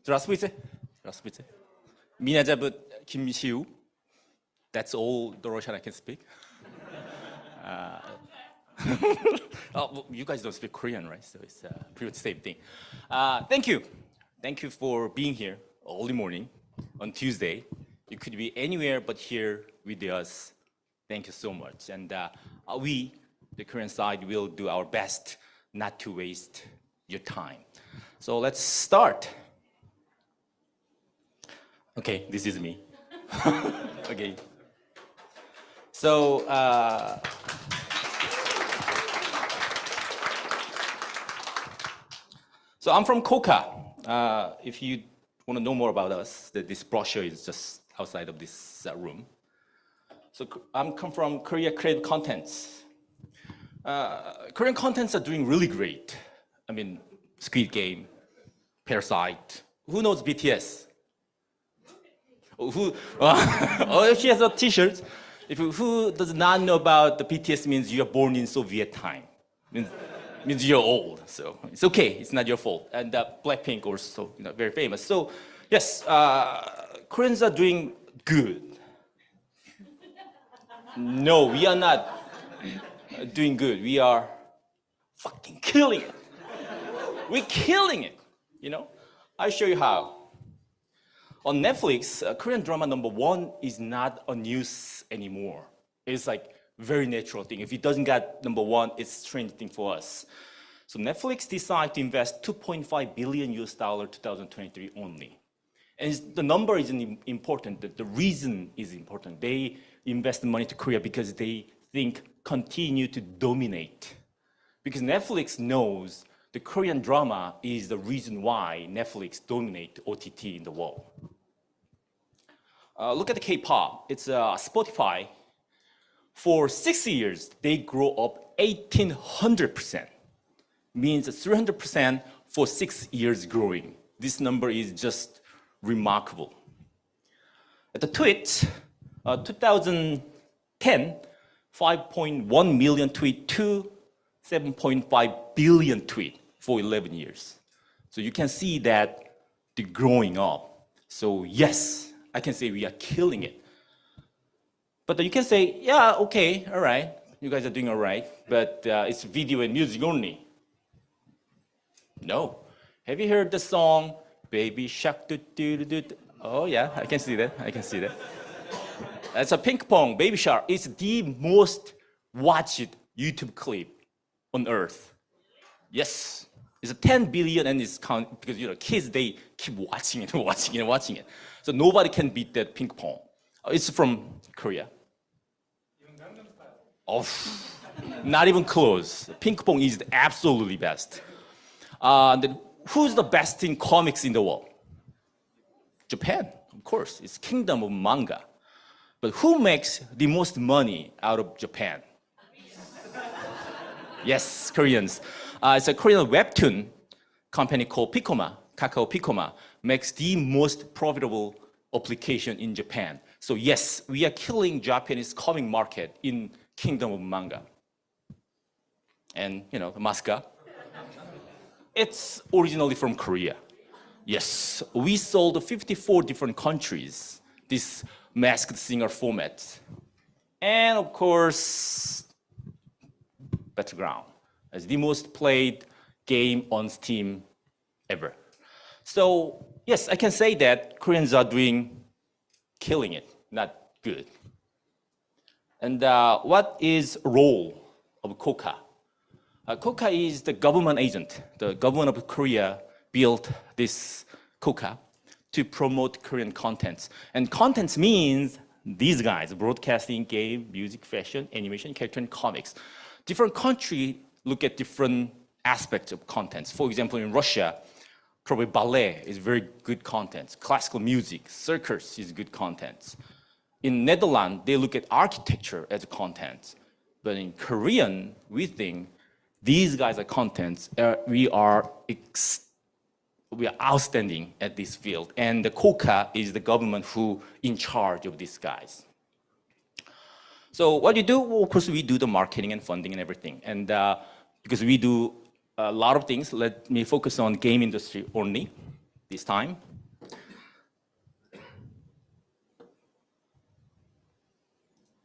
Здравствуйте. Здравствуйте. Меня зовут Kim Siu. That's all the Russian I can speak. Well, you guys don't speak Korean, right? So it's pretty much the same thing. Thank you. Thank you for being here early morning on Tuesday. You could be anywhere but here with us. Thank you so much. And we, the Korean side, will do our best not to waste your time. So let's start. Okay, this is me. Okay. So, I'm from KOCA. If you want to know more about us, this brochure is just outside of this room. So I'm come from Korea Creative Contents. Korean contents are doing really great. I mean, Squid Game, Parasite. Who knows BTS? She has a T-shirt. Who does not know about the BTS means you are born in Soviet time. Means you're old. So it's okay. It's not your fault. And Blackpink also, very famous. So yes, Koreans are doing good. No, we are not doing good. We are fucking killing it. We're killing it. I'll show you how. On Netflix, Korean drama #1 is not a news anymore. It's like very natural thing. If it doesn't get #1, it's a strange thing for us. So Netflix decided to invest $2.5 billion 2023 only. And the number isn't important, the reason is important. They invest the money to Korea because they think continue to dominate. Because Netflix knows the Korean drama is the reason why Netflix dominates OTT in the world. Look at the K-pop. It's Spotify. For 6 years, they grow up 1,800%. Means 300% for 6 years growing. This number is just remarkable. At the tweet, 2010, 5.1 million tweet to 7.5 billion tweet for 11 years. So you can see that they're growing up. So yes, I can say we are killing it. But you can say, yeah, okay, all right. You guys are doing all right, but it's video and music only. No. Have you heard the song, Baby Shark, do do do do? Oh yeah, I can see that, I can see that. That's a Ping Pong, Baby Shark. It's the most watched YouTube clip on earth. Yes. It's 10 billion and it's count because kids they keep watching it, watching it, watching it. So nobody can beat that Ping Pong. It's from Korea. Oh, not even close. Ping Pong is the absolutely best. Then who's the best in comics in the world? Japan, of course. It's Kingdom of Manga. But who makes the most money out of Japan? Yes, Koreans. It's a Korean webtoon company called Piccoma, Kakao Piccoma, makes the most profitable application in Japan. So yes, we are killing Japanese comic market in Kingdom of Manga. And, the manga. It's originally from Korea. Yes, we sold 54 different countries, this Masked Singer format. And of course, Battleground as the most played game on Steam ever. So yes, I can say that Koreans are killing it, not good. And what is role of KOCA? KOCA is the government agent. The government of Korea built this KOCA to promote Korean contents. And contents means these guys, broadcasting, game, music, fashion, animation, character, and comics. Different countries look at different aspects of contents. For example, in Russia, probably ballet is very good content. Classical music, circus is good content. In Netherlands, they look at architecture as content. But in Korean, we think these guys are contents. We are outstanding at this field. And the KOCA is the government who in charge of these guys. So what you do? Well, of course, we do the marketing and funding and everything. And because we do a lot of things. Let me focus on game industry only this time.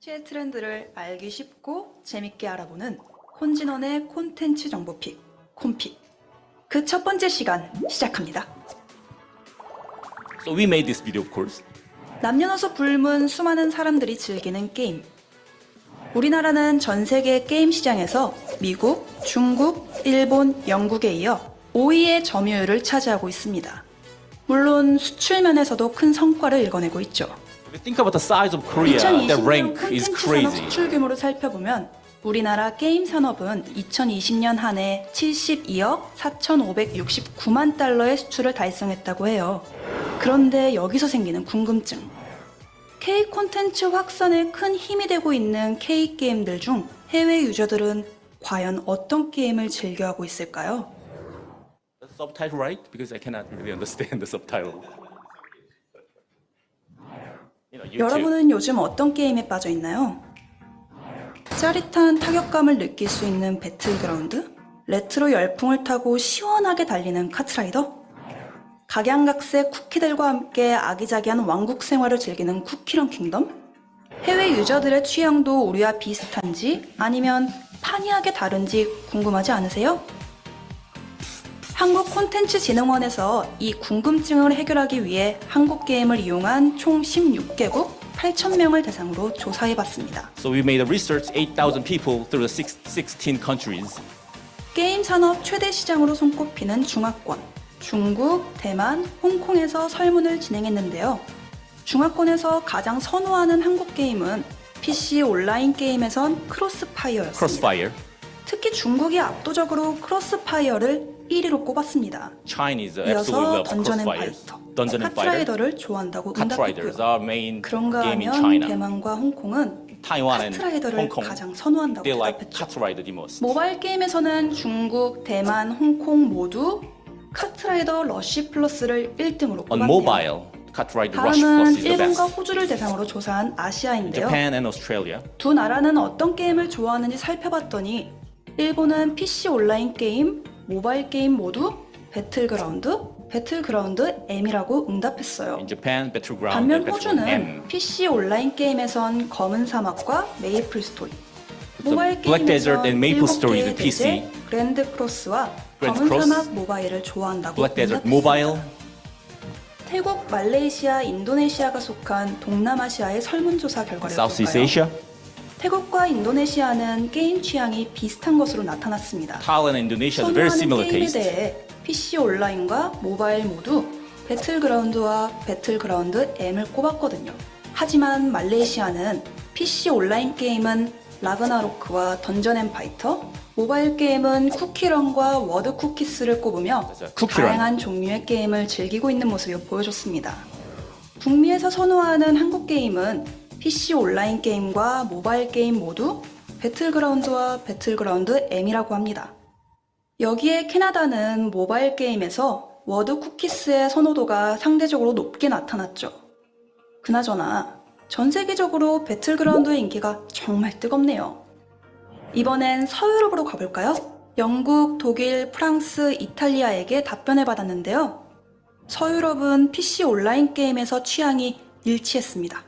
시의 트렌드를 알기 쉽고 재밌게 알아보는 콘진원의 콘텐츠 정보픽, 콘픽. 그 첫 번째 시간 시작합니다. So we made this video, of course. 남녀노소 불문 수많은 사람들이 즐기는 게임. 우리나라는 전 세계 게임 시장에서 미국, 중국, 일본, 영국에 이어 5위의 점유율을 차지하고 있습니다. 물론 수출 면에서도 큰 성과를 일궈내고 있죠. If you think about the size of Korea, the 2020년 rank is 콘텐츠 산업 crazy. 수출 규모를 살펴보면 우리나라 게임 산업은 2020년 한 해 72억 4,569만 달러의 수출을 달성했다고 해요. 그런데 여기서 생기는 궁금증. K 콘텐츠 확산에 큰 힘이 되고 있는 K 게임들 중 해외 유저들은 과연 어떤 게임을 즐겨하고 있을까요? The subtitle right? Because I cannot really understand the subtitle. YouTube. 여러분은 요즘 어떤 게임에 빠져 있나요? 짜릿한 타격감을 느낄 수 있는 배틀그라운드? 레트로 열풍을 타고 시원하게 달리는 카트라이더? 각양각색 쿠키들과 함께 아기자기한 왕국 생활을 즐기는 쿠키런 킹덤? 해외 유저들의 취향도 우리와 비슷한지 아니면 판이하게 다른지 궁금하지 않으세요? 한국콘텐츠진흥원에서 이 궁금증을 해결하기 위해 한국 게임을 이용한 총 16개국 8,000명을 대상으로 조사해봤습니다. So we made a research 8,000 people through the 16 countries. 게임 산업 최대 시장으로 손꼽히는 중화권, 중국, 대만, 홍콩에서 설문을 진행했는데요. 중화권에서 가장 선호하는 한국 게임은 PC 온라인 게임에선 크로스파이어였습니다. Crossfire. 특히 중국이 압도적으로 크로스파이어를 1위로 꼽았습니다. Chinese absolutely 이어서 love 던전 앤 Crossfire. 파이터, Dungeon and Fighter. 카트라이더를 좋아한다고 Catriders 응답했고요. are main 그런가 game in 하면 China. 대만과 홍콩은 Taiwan and 카트라이더를 Hong Kong. 가장 선호한다고 They like 대답했죠. Catrider the most. 모바일 게임에서는 중국, 대만, 홍콩 모두 카트라이더 러쉬 플러스를 1등으로 On 꼽았네요. mobile, Catrider Rush 다음은 Plus is the 일본과 best. 호주를 대상으로 조사한 아시아인데요. Japan and Australia. 두 나라는 어떤 게임을 좋아하는지 살펴봤더니 일본은 PC 온라인 게임, 모바일 게임 모두 배틀그라운드 M이라고 응답했어요. In Japan, Battleground 반면 and Battleground M. 호주는 PC 온라인 게임에선 검은 사막과 메이플 스토리, 모바일 Black Desert 게임에선 and Maple Story is 7개의 PC. 대제, 그랜드 크로스와 Grand 검은 Cross, 사막 모바일을 좋아한다고 Black Desert 응답했습니다. Mobile. 태국, 말레이시아, 인도네시아가 속한 동남아시아의 설문조사 결과를 Southeast 볼까요? Asia. 태국과 인도네시아는 게임 취향이 비슷한 것으로 나타났습니다. Thailand and Indonesia have very 선호하는 similar 게임에 taste. 대해 PC 온라인과 모바일 모두 배틀그라운드와 배틀그라운드 M을 꼽았거든요. 하지만 말레이시아는 PC 온라인 게임은 라그나로크와 던전 앤 파이터, 모바일 게임은 쿠키런과 워드 쿠키스를 꼽으며 맞아요. 쿠키런. 다양한 종류의 게임을 즐기고 있는 모습을 보여줬습니다. 북미에서 선호하는 한국 게임은 PC 온라인 게임과 모바일 게임 모두 배틀그라운드와 배틀그라운드 M이라고 합니다. 여기에 캐나다는 모바일 게임에서 워드 쿠키스의 선호도가 상대적으로 높게 나타났죠. 그나저나 전 세계적으로 배틀그라운드의 인기가 정말 뜨겁네요. 이번엔 서유럽으로 가볼까요? 영국, 독일, 프랑스, 이탈리아에게 답변을 받았는데요. 서유럽은 PC 온라인 게임에서 취향이 일치했습니다.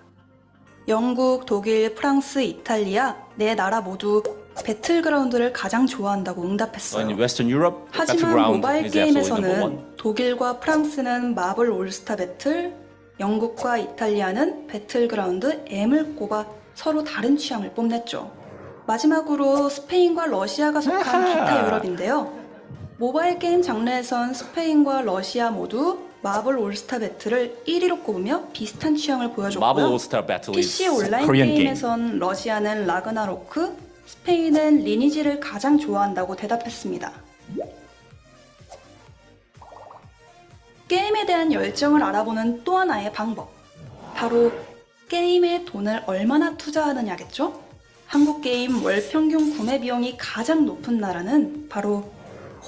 영국, 독일, 프랑스, 이탈리아 네 나라 모두 배틀그라운드를 가장 좋아한다고 응답했어요. In Western Europe, 하지만 Battleground 모바일 is absolutely number one. 게임에서는 독일과 프랑스는 마블 올스타 배틀, 영국과 이탈리아는 배틀그라운드 M을 꼽아 서로 다른 취향을 뽐냈죠. 마지막으로 스페인과 러시아가 속한 기타 유럽인데요. 모바일 게임 장르에선 스페인과 러시아 모두 마블 올스타 배틀을 1위로 꼽으며 비슷한 취향을 Marvel 보여줬고요. All-Star Battle is PC 온라인 Korean game. 게임에선 러시아는 라그나로크, 스페인은 리니지를 가장 좋아한다고 대답했습니다. 게임에 대한 열정을 알아보는 또 하나의 방법. 바로 게임에 돈을 얼마나 투자하느냐겠죠? 한국 게임 월 평균 구매 비용이 가장 높은 나라는 바로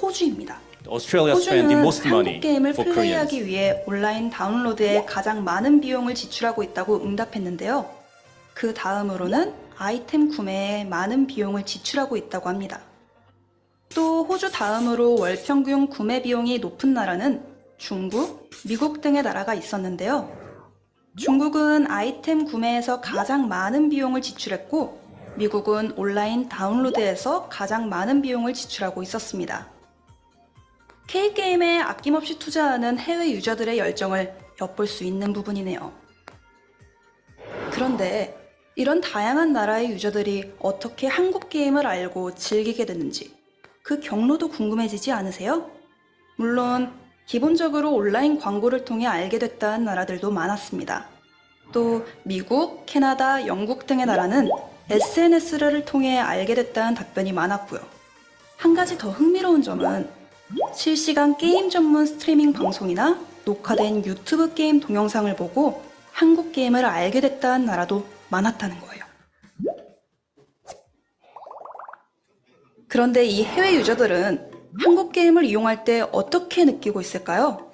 호주입니다. Australia spend the 호주는 most money 한국 게임을 for Koreans. 플레이하기 위해 온라인 다운로드에 가장 많은 비용을 지출하고 있다고 응답했는데요. 그 다음으로는 아이템 구매에 많은 비용을 지출하고 있다고 합니다. 또 호주 다음으로 월 평균 구매 비용이 높은 나라는 중국, 미국 등의 나라가 있었는데요. 중국은 아이템 구매에서 가장 많은 비용을 지출했고, 미국은 온라인 다운로드에서 가장 많은 비용을 지출하고 있었습니다. K게임에 아낌없이 투자하는 해외 유저들의 열정을 엿볼 수 있는 부분이네요. 그런데 이런 다양한 나라의 유저들이 어떻게 한국 게임을 알고 즐기게 됐는지 그 경로도 궁금해지지 않으세요? 물론 기본적으로 온라인 광고를 통해 알게 됐다는 나라들도 많았습니다. 또 미국, 캐나다, 영국 등의 나라는 SNS를 통해 알게 됐다는 답변이 많았고요. 한 가지 더 흥미로운 점은 실시간 게임 전문 스트리밍 방송이나 녹화된 유튜브 게임 동영상을 보고 한국 게임을 알게 됐다는 나라도 많았다는 거예요. 그런데 이 해외 유저들은 한국 게임을 이용할 때 어떻게 느끼고 있을까요?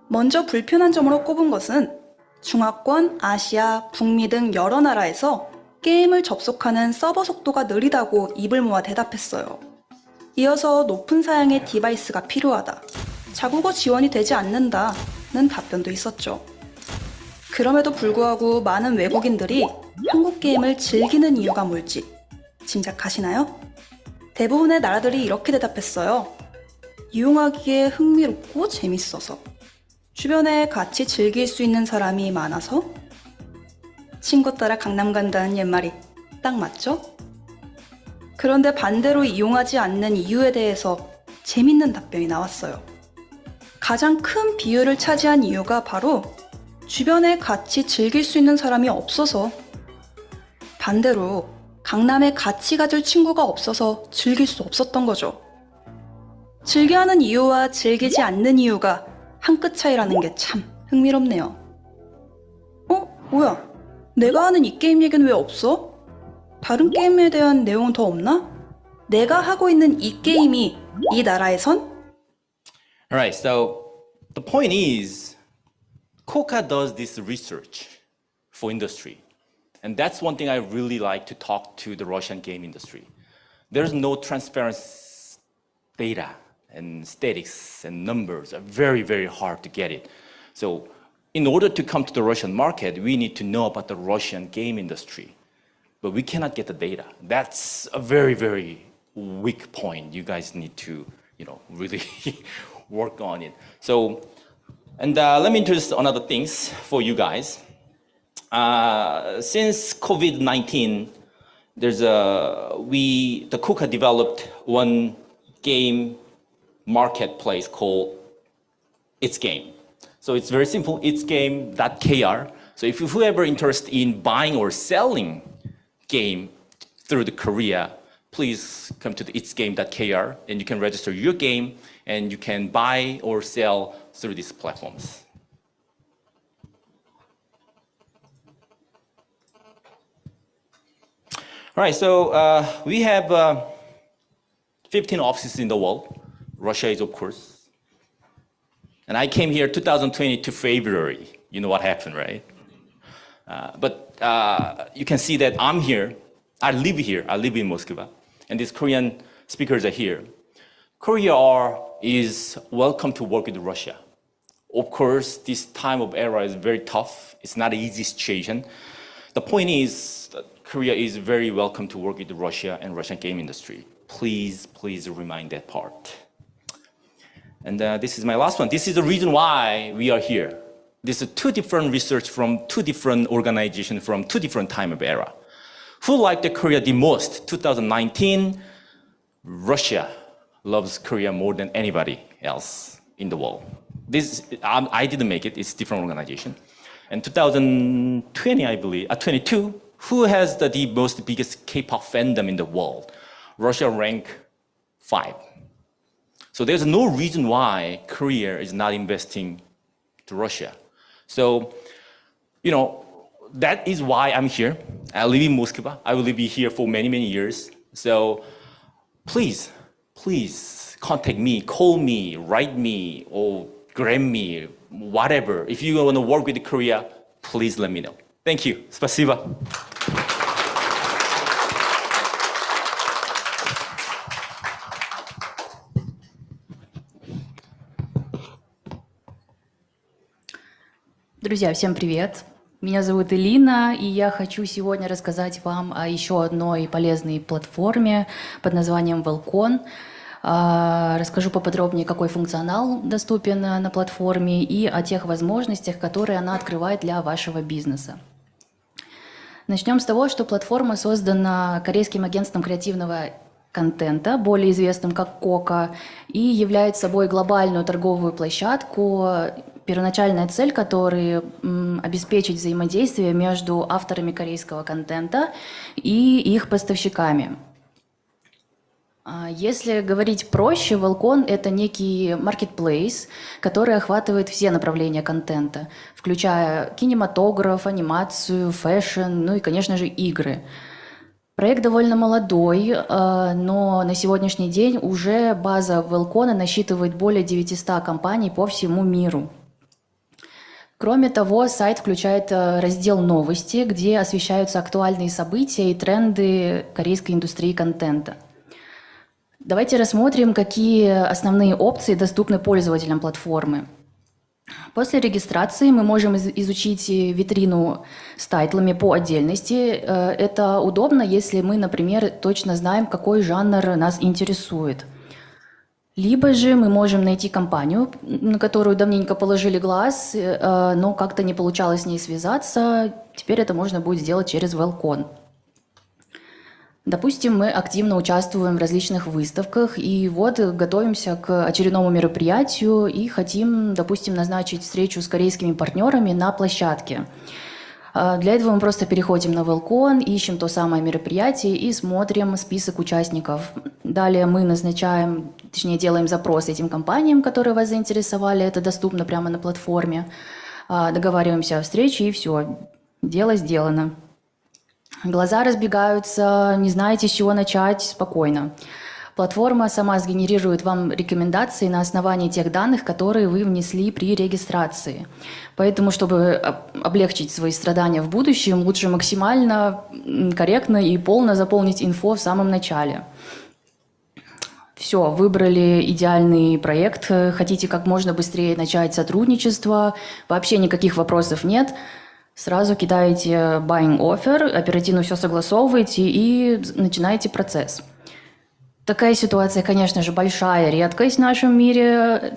먼저 불편한 점으로 꼽은 것은 중화권, 아시아, 북미 등 여러 나라에서 게임을 접속하는 서버 속도가 느리다고 입을 모아 대답했어요. 이어서 높은 사양의 디바이스가 필요하다, 자국어 지원이 되지 않는다는 답변도 있었죠. 그럼에도 불구하고 많은 외국인들이 한국 게임을 즐기는 이유가 뭘지 짐작하시나요? 대부분의 나라들이 이렇게 대답했어요. 이용하기에 흥미롭고 재밌어서, 주변에 같이 즐길 수 있는 사람이 많아서, 친구 따라 강남 간다는 옛말이 딱 맞죠? 그런데 반대로 이용하지 않는 이유에 대해서 재밌는 답변이 나왔어요. 가장 큰 비율을 차지한 이유가 바로 주변에 같이 즐길 수 있는 사람이 없어서, 반대로 강남에 같이 가줄 친구가 없어서 즐길 수 없었던 거죠. 즐겨하는 이유와 즐기지 않는 이유가 한 끗 차이라는 게 참 흥미롭네요. 뭐야? 내가 하는 이 게임 얘기는 왜 없어? 다른 게임에 대한 내용은 더 없나? 내가 하고 있는 이 게임이 이 나라에선? Alright, so the point is, Coca does this research for industry. And that's one thing I really like to talk to the Russian game industry. There's no transparent data, and statistics and numbers are very, very hard to get it. So in order to come to the Russian market, we need to know about the Russian game industry. But we cannot get the data. That's a very, very weak point. You guys need to, really work on it. So, and let me introduce another things for you guys. Since COVID-19, the Coca developed one game marketplace called It's Game. So it's very simple, itsgame.kr. So if whoever interested in buying or selling game through the Korea, please come to the itsgame.kr and you can register your game and you can buy or sell through these platforms. All right, so we have 15 offices in the world. Russia is, of course. And I came here 2020 to February. You know what happened, right? But you can see that I'm here. I live here. I live in Moscow. And these Korean speakers are here. Korea is welcome to work with Russia. Of course, this time of era is very tough. It's not an easy situation. The point is that Korea is very welcome to work with Russia and Russian game industry. Please, please remind that part. And this is my last one. This is the reason why we are here. This is two different research from two different organizations from two different time of era. Who liked Korea the most? 2019, Russia loves Korea more than anybody else in the world. I didn't make it, it's different organization. And 2020, I believe, 22, who has the most biggest K-pop fandom in the world? Russia ranked 5. So there's no reason why Korea is not investing to Russia. So, that is why I'm here. I live in Moscow. I will be here for many, many years. So please, please contact me, call me, write me, or grab me, whatever. If you want to work with Korea, please let me know. Thank you. Спасибо. Друзья, всем привет! Меня зовут Элина, и я хочу сегодня рассказать вам о еще одной полезной платформе под названием Welcon. Расскажу поподробнее, какой функционал доступен на платформе и о тех возможностях, которые она открывает для вашего бизнеса. Начнем с того, что платформа создана корейским агентством креативного контента, более известным как Кока, и является собой глобальную торговую площадку, первоначальная цель которой обеспечить взаимодействие между авторами корейского контента и их поставщиками. Если говорить проще, Welcon — это некий marketplace, который охватывает все направления контента, включая кинематограф, анимацию, фэшн, ну и, конечно же, игры. Проект довольно молодой, но на сегодняшний день уже база Welcon насчитывает более 900 компаний по всему миру. Кроме того, сайт включает раздел «Новости», где освещаются актуальные события и тренды корейской индустрии контента. Давайте рассмотрим, какие основные опции доступны пользователям платформы. После регистрации мы можем изучить витрину с тайтлами по отдельности. Это удобно, если мы, например, точно знаем, какой жанр нас интересует. Либо же мы можем найти компанию, на которую давненько положили глаз, но как-то не получалось с ней связаться. Теперь это можно будет сделать через Welcon. Допустим, мы активно участвуем в различных выставках и вот готовимся к очередному мероприятию и хотим, допустим, назначить встречу с корейскими партнерами на площадке. Для этого мы просто переходим на Welcon, ищем то самое мероприятие и смотрим список участников. Далее мы назначаем, точнее делаем запрос этим компаниям, которые вас заинтересовали, это доступно прямо на платформе. Договариваемся о встрече и все, дело сделано. Глаза разбегаются, не знаете, с чего начать, спокойно. Платформа сама сгенерирует вам рекомендации на основании тех данных, которые вы внесли при регистрации. Поэтому, чтобы облегчить свои страдания в будущем, лучше максимально корректно и полно заполнить инфо в самом начале. Все, выбрали идеальный проект, хотите как можно быстрее начать сотрудничество, вообще никаких вопросов нет. Сразу кидаете buying offer, оперативно все согласовываете и начинаете процесс. Такая ситуация, конечно же, большая редкость в нашем мире,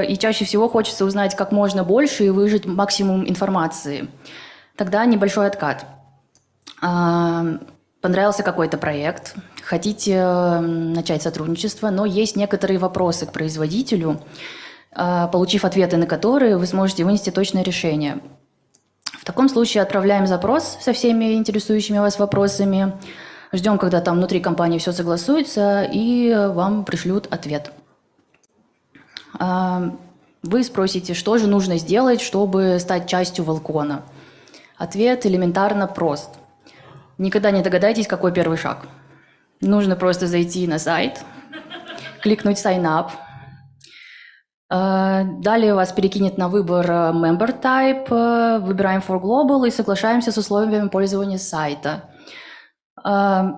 и чаще всего хочется узнать как можно больше и выжать максимум информации. Тогда небольшой откат. Понравился какой-то проект, хотите начать сотрудничество, но есть некоторые вопросы к производителю, получив ответы на которые, вы сможете вынести точное решение. В таком случае отправляем запрос со всеми интересующими вас вопросами, ждем, когда там внутри компании все согласуется, и вам пришлют ответ. Вы спросите, что же нужно сделать, чтобы стать частью Welcon. Ответ элементарно прост. Никогда не догадайтесь, какой первый шаг. Нужно просто зайти на сайт, кликнуть Sign Up. Далее вас перекинет на выбор Member Type, выбираем For Global и соглашаемся с условиями пользования сайта.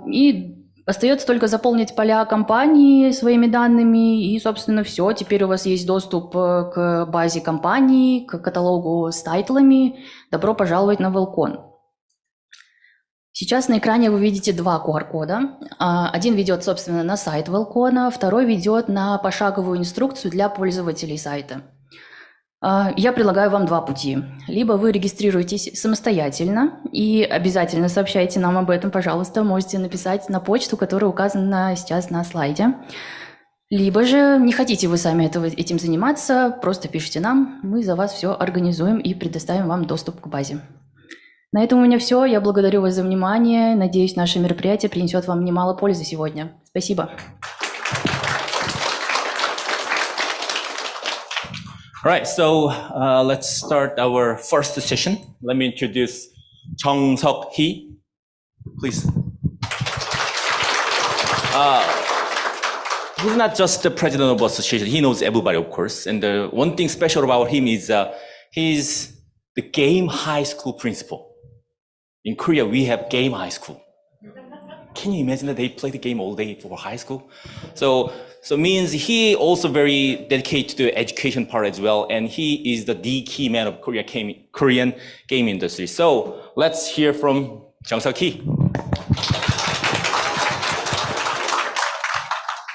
И остается только заполнить поля компании своими данными, и, собственно, все. Теперь у вас есть доступ к базе компании, к каталогу с тайтлами. Добро пожаловать на Welcon. Сейчас на экране вы видите два QR-кода. Один ведет, собственно, на сайт Welcon, второй ведет на пошаговую инструкцию для пользователей сайта. Я предлагаю вам два пути. Либо вы регистрируетесь самостоятельно и обязательно сообщайте нам об этом, пожалуйста. Можете написать на почту, которая указана сейчас на слайде. Либо же не хотите вы сами этим заниматься, просто пишите нам, мы за вас все организуем и предоставим вам доступ к базе. На этом у меня все. Я благодарю вас за внимание. Надеюсь, наше мероприятие принесет вам немало пользы сегодня. Спасибо. All right, so let's start our first session. Let me introduce Chung Seok Hee, please. He's not just the president of the association. He knows everybody, of course. And the one thing special about him is he's the game high school principal. In Korea, we have game high school. can you imagine that they play the game all day for high school? So means he also very dedicated to the education part as well, and he is the key man of Korean game industry. So let's hear from Jung Seok-hee.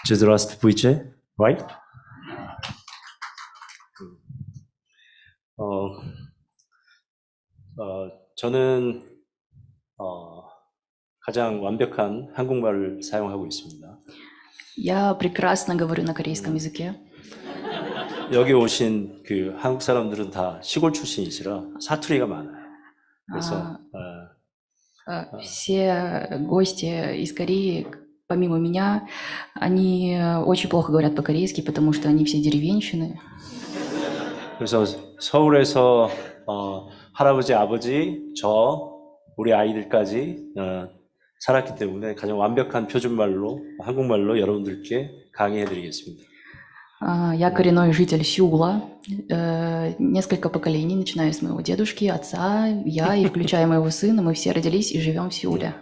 Здравствуйте, right? 저는 가장 완벽한 한국말을 사용하고 있습니다. Я прекрасно говорю на корейском языке. 여기 오신 그 한국 사람들은 다 시골 출신이시라 사투리가 많아요. 그래서 Все гости из Кореи, помимо меня, они очень плохо говорят по-корейски, потому что они все деревенщины. 그래서 서울에서 할아버지, 아버지, 우리 아이들까지 살았기 때문에 가장 완벽한 표준말로 한국말로 여러분들께 강의해드리겠습니다. Я коренной житель Сеула, несколько поколений, начиная с моего дедушки, отца, я и включая моего сына, мы все родились и живем в Сеуле.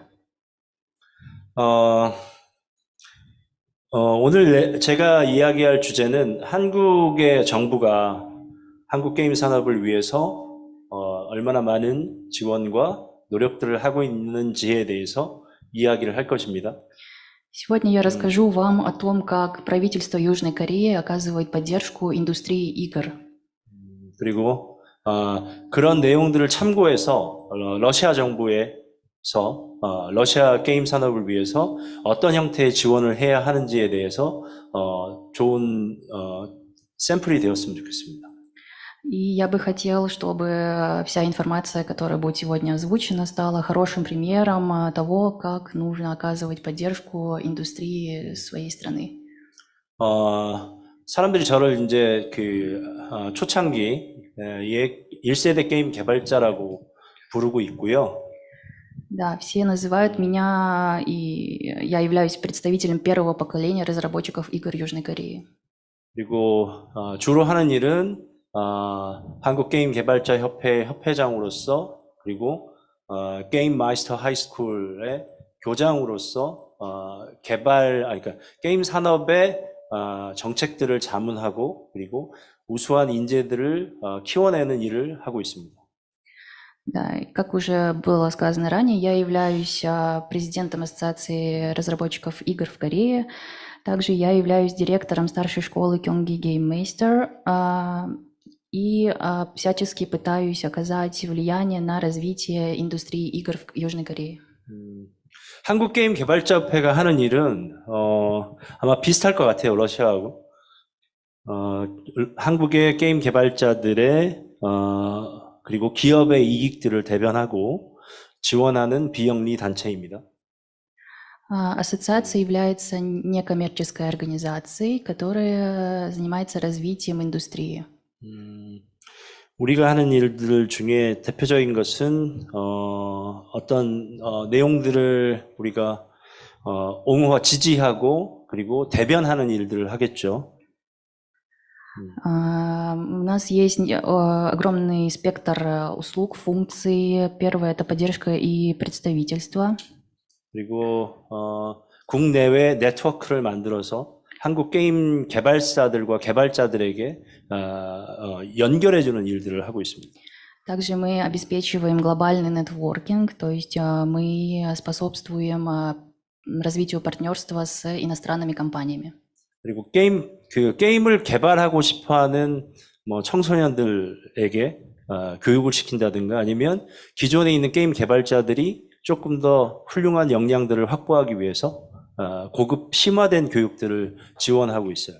오늘 제가 이야기할 주제는 한국의 정부가 한국 게임 산업을 위해서 얼마나 많은 지원과 노력들을 하고 있는지에 대해서 이야기를 할 것입니다. Сегодня я расскажу вам о том, как правительство Южной Кореи оказывает поддержку индустрии игр. 그리고 그런 내용들을 참고해서 러시아 정부에서 러시아 게임 산업을 위해서 어떤 형태의 지원을 해야 하는지에 대해서 좋은 샘플이 되었으면 좋겠습니다. И я бы хотел, чтобы вся информация, которая будет сегодня озвучена, стала хорошим примером того, как нужно оказывать поддержку индустрии своей страны. 사람들이 저를 이제 초창기 1세대 게임 개발자라고 부르고 있고요. Да, все называют меня, и я являюсь представителем первого поколения разработчиков игр Южной Кореи. 그리고 주로 하는 일은 한국 게임 개발자 협회 협회장으로서 그리고 게임 마스터 하이스쿨의 교장으로서 그러니까 게임 산업의 정책들을 자문하고 그리고 우수한 인재들을 키워내는 일을 하고 있습니다. Да, и как уже было сказано ранее, я являюсь президентом Ассоциации разработчиков игр в Корее. Также я являюсь директором старшей школы Kyunggi Game Master и всячески пытаюсь оказать влияние на развитие индустрии игр в Южной Корее. 한국 게임 개발자 협회가 하는 일은 아마 비슷할 것 같아요, 러시아하고. 한국의 게임 개발자들의 그리고 기업의 이익들을 대변하고 지원하는 비영리 단체입니다. Ассоциация является некоммерческой организацией, которая занимается развитием индустрии. 우리가 하는 일들 중에 대표적인 것은 어떤 내용들을 우리가 옹호와 지지하고 그리고 대변하는 일들을 하겠죠. У нас есть огромный спектр услуг, функций. Первое – это поддержка и представительство. 그리고 국내외 네트워크를 만들어서 한국 게임 개발사들과 개발자들에게 연결해주는 일들을 하고 있습니다. Также мы обеспечиваем глобальный нетворкинг, то есть мы способствуем развитию партнерства с иностранными компаниями. 그리고 게임을 개발하고 싶어하는 청소년들에게 교육을 시킨다든가 아니면 기존에 있는 게임 개발자들이 조금 더 훌륭한 역량들을 확보하기 위해서 고급 심화된 교육들을 지원하고 있어요.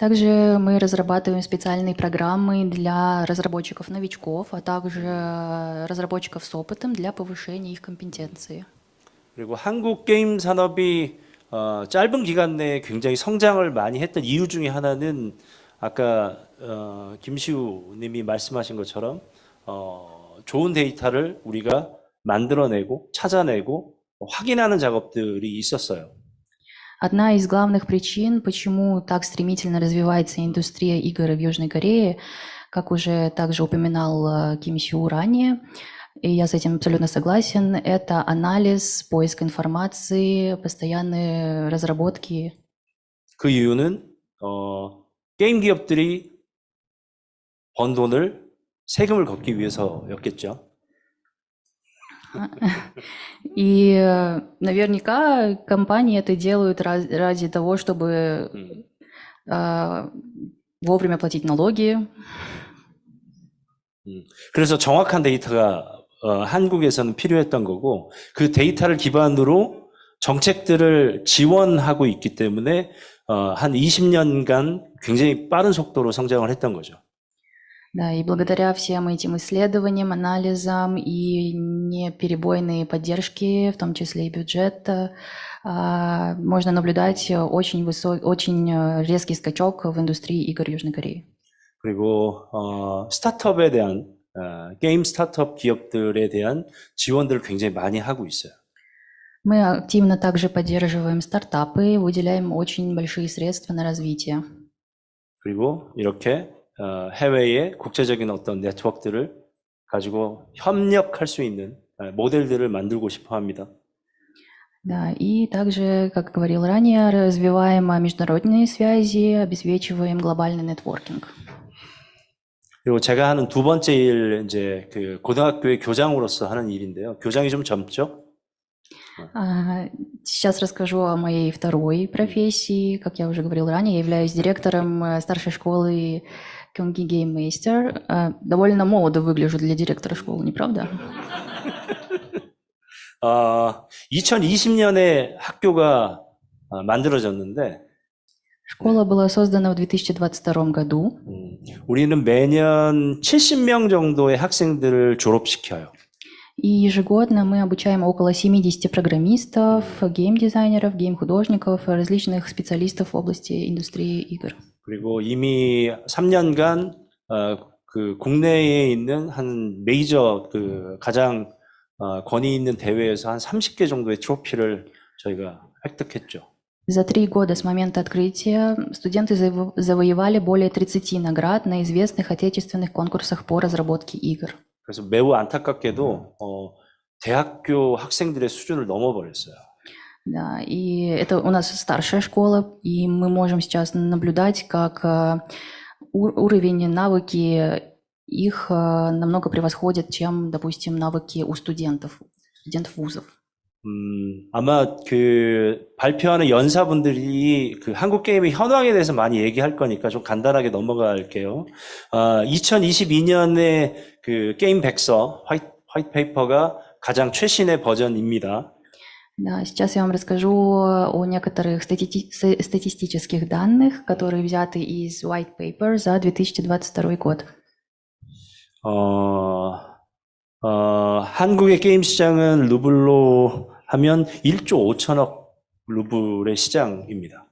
Также мы разрабатываем специальные программы для разработчиков-новичков, а также разработчиков с опытом для повышения их компетенции. 그리고 한국 게임 산업이 짧은 기간 내에 굉장히 성장을 많이 했던 이유 중에 하나는 아까 김시우 님이 말씀하신 것처럼 좋은 데이터를 우리가 만들어내고 찾아내고 확인하는 작업들이 있었어요. Одна из главных причин, почему так стремительно развивается индустрия игр в Южной Корее, как уже также упоминал Ким Сю ранее, И я с этим абсолютно согласен. Это анализ, поиск информации, постоянные разработки. 그 이유는 게임 기업들이 번 돈을 세금을 걷기 위해서였겠죠. И наверняка компании это делают ради того, чтобы вовремя платить налоги. 그래서 정확한 데이터가 한국에서는 필요했던 거고 그 데이터를 기반으로 정책들을 지원하고 있기 때문에 한 20년간 굉장히 빠른 속도로 성장을 했던 거죠. Да, и благодаря всем этим исследованиям, анализам и неперебойной поддержке, в том числе и бюджета, можно наблюдать очень резкий скачок в индустрии игр Южной Кореи. 그리고 스타트업에 대한 게임 스타트업 기업들에 대한 지원들을 굉장히 많이 하고 있어요. Мы активно также поддерживаем стартапы, выделяем очень большие средства на развитие. 그리고 이렇게 해외의 국제적인 어떤 네트워크들을 가지고 협력할 수 있는 모델들을 만들고 싶어 합니다. Да, и также, как говорил ранее, развиваем международные связи, обеспечиваем глобальный нетворкинг. 그리고 제가 하는 두 번째 일 이제 그 고등학교의 교장으로서 하는 일인데요. 교장이 좀 젊죠? Сейчас расскажу о моей второй профессии. Как я уже говорил ранее, я являюсь директором старшей школы Kyunggi Game Master. Довольно молодо выгляжу для директора школы, не правда? 2020년에 학교가 만들어졌는데 Школа была создана в 2022 году. 우리는 매년 70명 정도의 학생들을 졸업시켜요. И ежегодно мы обучаем около 70 программистов, гейм-дизайнеров, гейм-художников, различных специалистов в области индустрии игр. 그리고 이미 3년간 그 국내에 있는 한 메이저 그 가장 권위 있는 대회에서 한 30개 정도의 트로피를 저희가 획득했죠. За 3 года с момента открытия студенты завоевали более 30 наград на известных отечественных конкурсах по разработке игр. 그래서 매우 안타깝게도 대학교 학생들의 수준을 넘어버렸어요. Да, и это у нас старшая школа, и мы можем сейчас наблюдать, как уровень, навыки их намного превосходят, чем, допустим, навыки у студентов вузов. 아마 그 발표하는 연사분들이 그 한국 게임의 현황에 대해서 많이 얘기할 거니까 좀 간단하게 넘어갈게요. 2022년에 그 게임 백서 화이트 페이퍼가 가장 최신의 버전입니다. Да, сейчас я вам расскажу о некоторых статистических данных, которые взяты из White Paper за 2022 год. 한국의 게임 시장은 루블로 하면 1조 5천억 루블의 시장입니다.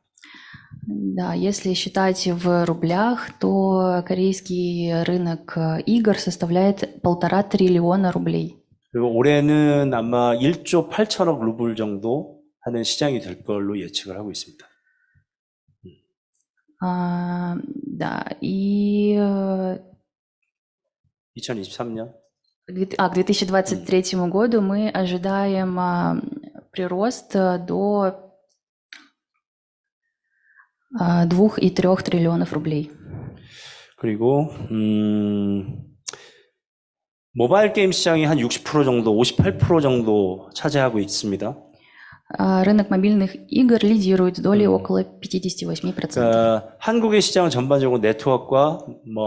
Да, если считать в рублях, то корейский рынок игр составляет 1,5 триллиона рублей. 그리고 올해는 아마 1조 8천억 루블 정도 하는 시장이 될 걸로 예측을 하고 있습니다. Да, и 2023년? к 2023 году мы ожидаем прирост до 2 и 3 триллионов рублей. 그리고 모바일 게임 시장이 한 60% 정도, 58% 정도 차지하고 있습니다. Рынок мобильных игр лидирует с долей около 58%. 그러니까 한국의 시장은 전반적으로 네트워크와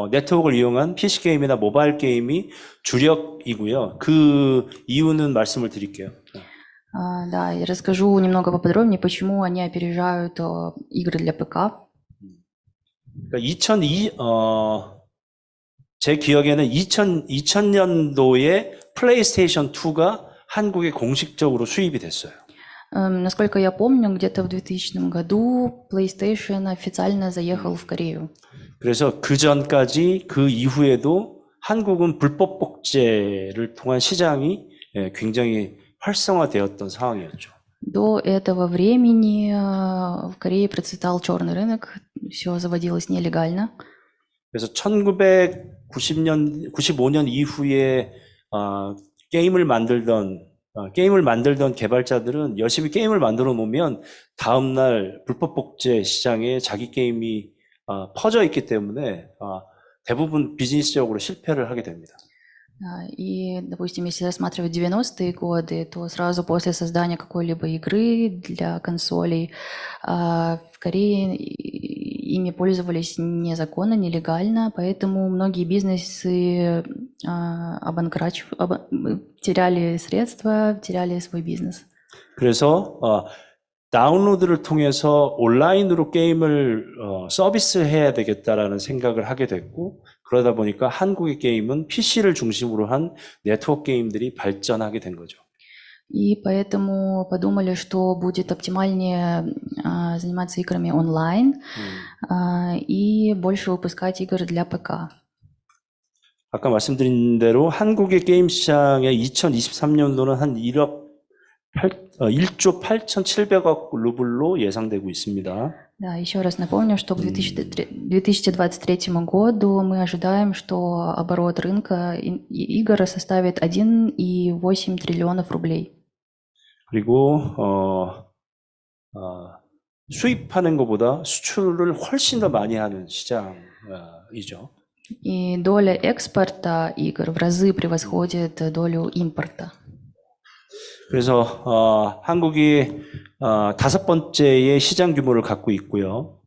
네트워크를 이용한 PC 게임이나 모바일 게임이 주력이고요. 그 이유는 말씀을 드릴게요. Да, я расскажу немного поподробнее, почему они опережают игры для ПК. 그러니까 제 기억에는 2000년도에 플레이스테이션 2가 한국에 공식적으로 수입이 됐어요. Насколько я помню, где-то в 2000 году PlayStation официально заехал в Корею. 그래서 그 전까지 그 이후에도 한국은 불법 복제를 통한 시장이 굉장히 활성화되었던 상황이었죠. До этого времени в Корее процветал черный рынок, все заводилось нелегально. 그래서 1995년 이후에 게임을 만들던 개발자들은 열심히 게임을 만들어 놓으면 다음날 불법 복제 시장에 자기 게임이 퍼져 있기 때문에 대부분 비즈니스적으로 실패를 하게 됩니다. И, допустим, если рассматривать 90-е годы, то сразу после создания какой-либо игры для консолей в Корее ими пользовались незаконно, нелегально, поэтому многие бизнесы теряли средства, теряли свой бизнес. 그래서 다운로드를 통해서 온라인으로 게임을 서비스해야 되겠다라는 생각을 하게 됐고 그러다 보니까 한국의 게임은 PC를 중심으로 한 네트워크 게임들이 발전하게 된 거죠. И поэтому подумали, что будет оптимальнее заниматься играми онлайн и больше выпускать игры для ПК. 아까 말씀드린 대로 한국의 게임 시장의 2023년도는 한 1조 8,700억 루블로 예상되고 있습니다. Да, еще раз напомню, что к 2023 году мы ожидаем, что оборот рынка игр составит 1,8 триллионов рублей. 그리고 수입하는 것보다 수출을 훨씬 더 많이 하는 시장이죠. И доля экспорта игр в разы превосходит долю импорта. 그래서 한국이 5번째의 시장 규모를 갖고 있고요.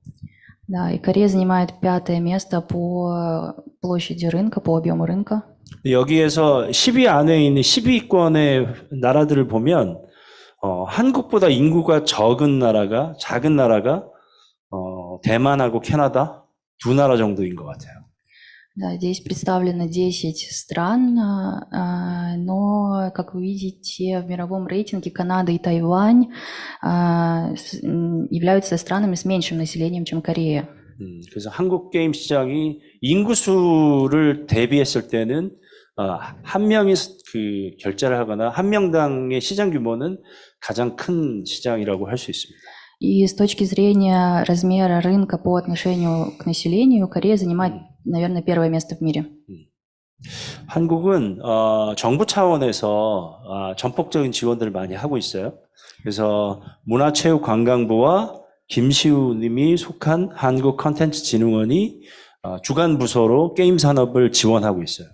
Да, и Корея занимает 5-е место по площади рынка, по объему рынка. 여기에서 10위 안에 있는 10위권의 나라들을 보면 한국보다 인구가 작은 나라가 대만하고 캐나다 두 나라 정도인 것 같아요. Да, здесь представлено 10 стран, но, как вы видите, в мировом рейтинге Канада и Тайвань являются странами с меньшим населением, чем Корея. 그래서 한국 게임 시장이 인구수를 대비했을 때는 한 명이 결제를 하거나 한 명당의 시장 규모는 가장 큰 시장이라고 할 수 있습니다. И с точки зрения размера рынка по отношению к населению, Корея занимает, наверное, 1-е место в мире. 한국은 정부 차원에서 전폭적인 지원들을 많이 하고 있어요. 그래서 문화체육관광부와 김시우 님이 속한 한국컨텐츠진흥원이 주간 부서로 게임 산업을 지원하고 있어요.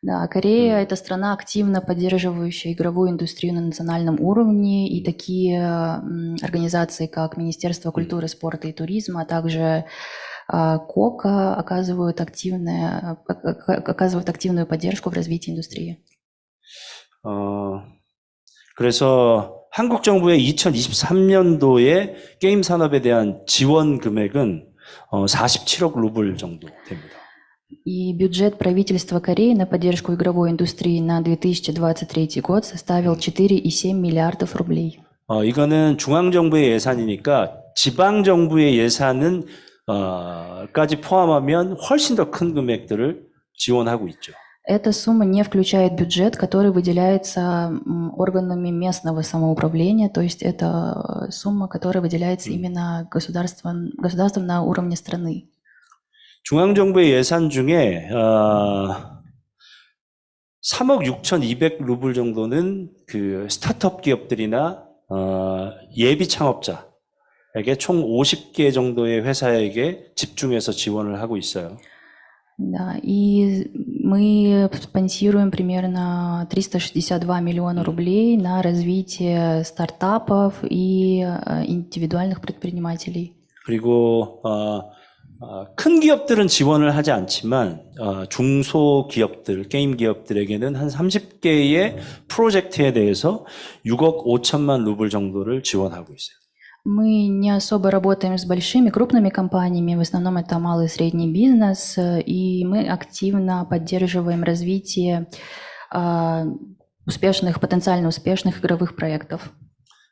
Да, Корея – это страна, активно поддерживающая игровую индустрию на национальном уровне, и такие организации, как Министерство культуры, спорта и туризма, а также КОКа оказывают активную поддержку в развитии индустрии. 그래서 한국 정부의 2023년도에 게임 산업에 대한 지원 금액은 47억 루블 정도 됩니다. И бюджет правительства Кореи на поддержку игровой индустрии на 2023 год составил 4,7 миллиардов рублей. 이거는 중앙정부의 예산이니까 지방정부의 예산은 까지 포함하면 훨씬 더 큰 금액들을 지원하고 있죠. Эта сумма не включает бюджет, который выделяется органами местного самоуправления, то есть это сумма, которая выделяется именно государством на уровне страны. 중앙정부의 예산 중에 3억 6,200 루블 정도는 그 스타트업 기업들이나 예비 창업자에게 총 50개 정도의 회사에게 집중해서 지원을 하고 있어요. Да, и мы спонсируем примерно 362 миллиона рублей на развитие стартапов и индивидуальных предпринимателей. 그리고 큰 기업들은 지원을 하지 않지만 중소기업들, 게임 기업들에게는 한 30개의 프로젝트에 대해서 6억 5천만 루블 정도를 지원하고 있어요. Мы не особо работаем с большими, крупными компаниями, в основном это малый и средний бизнес, и мы активно поддерживаем развитие потенциально успешных игровых проектов.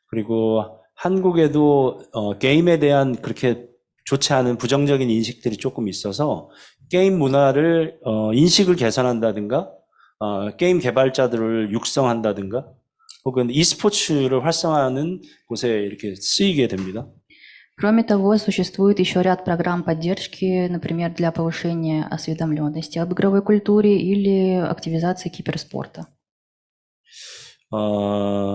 그리고 한국에도 게임에 대한 그렇게 좋지 않은 부정적인 인식들이 조금 있어서 게임 문화를 인식을 개선한다든가 게임 개발자들을 육성한다든가 혹은 e스포츠를 활성화하는 곳에 이렇게 쓰이게 됩니다. Кроме того, существует еще ряд программ поддержки, например, для повышения осведомленности об игровой культуре или активизации киберспорта.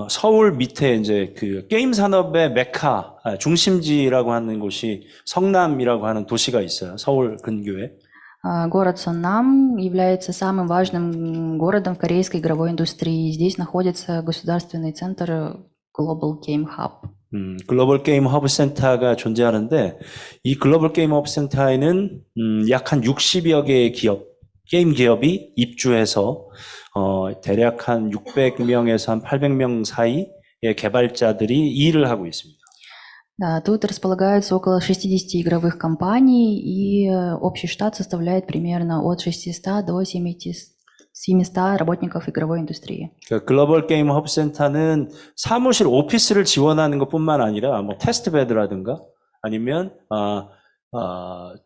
서울 밑에 이제 그 게임 산업의 메카, 중심지라고 하는 곳이 성남이라고 하는 도시가 있어요. 서울 근교에. Город Соннам является самым важным городом в корейской игровой индустрии. Здесь находится государственный центр Global Game Hub. 글로벌 게임 허브 센터가 존재하는데 이 글로벌 게임 허브 센터에는 약 한 60여 개의 게임 기업이 입주해서 대략 한 600명에서 한 800명 사이의 개발자들이 일을 하고 있습니다. Да, тут располагаются около 60 игровых компаний, и общий штат составляет примерно от 600 до 700 работников игровой индустрии. 글로벌 게임 허브 센터는 사무실 오피스를 지원하는 것뿐만 아니라 뭐 테스트베드라든가 아니면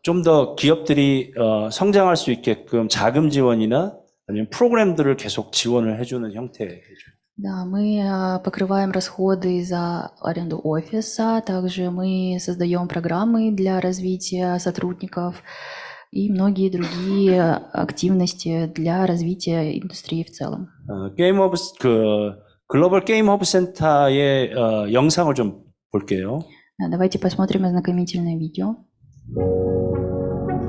좀 더 기업들이 성장할 수 있게끔 자금 지원이나 아니면 프로그램들을 계속 지원을 해주는 형태죠. Да, мы покрываем расходы за аренду офиса, также мы создаем программы для развития сотрудников и многие другие активности для развития индустрии в целом. 글로벌 게임 허브 센터의 영상을 좀 볼게요. Давайте посмотрим ознакомительное видео.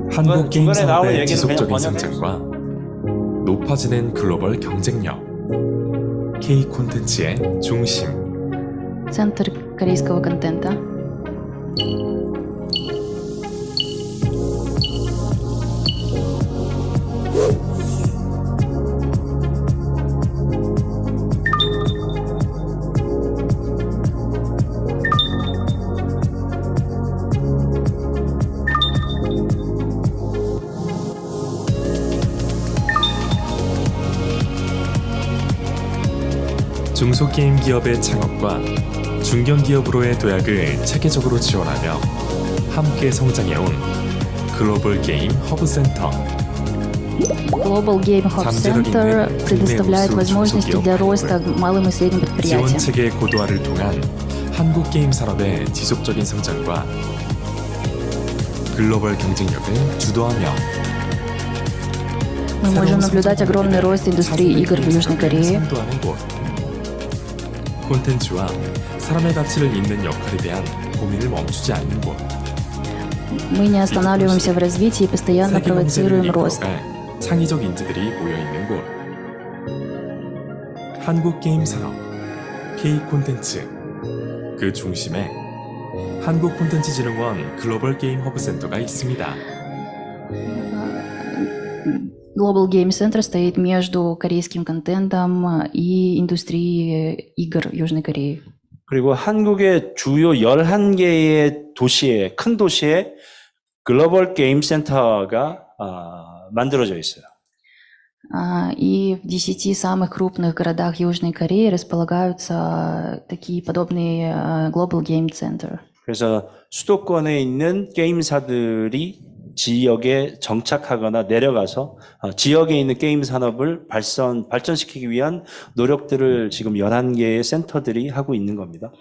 한국 게임 중간에 나오는 산업의 얘기는 지속적인 그냥 성장과 높아지는 글로벌 경쟁력, K 콘텐츠의 중심, Центр корейского контента. 중소게임 기업의 창업과 중견기업으로의 도약을 체계적으로 지원하며 함께 성장해온 글로벌 게임 허브 센터. Global Game Hub Center предоставляет возможности для роста малым и средним 지원 предприятиям. 체계 고도화를 통한 한국 게임 산업의 지속적인 성장과 글로벌 경쟁력을 주도하며 Мы можем наблюдать огромный рост индустрии игр в Южной Корее. 선도하는 곳. 콘텐츠와 사람의 가치를 잇는 역할에 대한 고민을 멈추지 않는 곳. Мы не останавливаемся в развитии и постоянно 세계 경제를 провоцируем рост. 이끌어갈 창의적 인재들이 모여 있는 곳. 한국 게임 산업, K 콘텐츠. 그 중심에 한국 콘텐츠진흥원 글로벌 게임 허브 센터가 있습니다. Global Game Center стоит между корейским контентом и индустрией игр Южной Кореи. 그리고 한국의 주요 11개의 도시에, 큰 도시에 글로벌 게임 센터가 만들어져 있어요. И в 10 самых крупных городах Южной Кореи располагаются такие подобные Global Game Center. 그래서 수도권에 있는 게임사들이 지역에 정착하거나 내려가서 지역에 있는 게임 산업을 발전시키기 위한 노력들을 지금 11개의 센터들이 하고 있는 겁니다.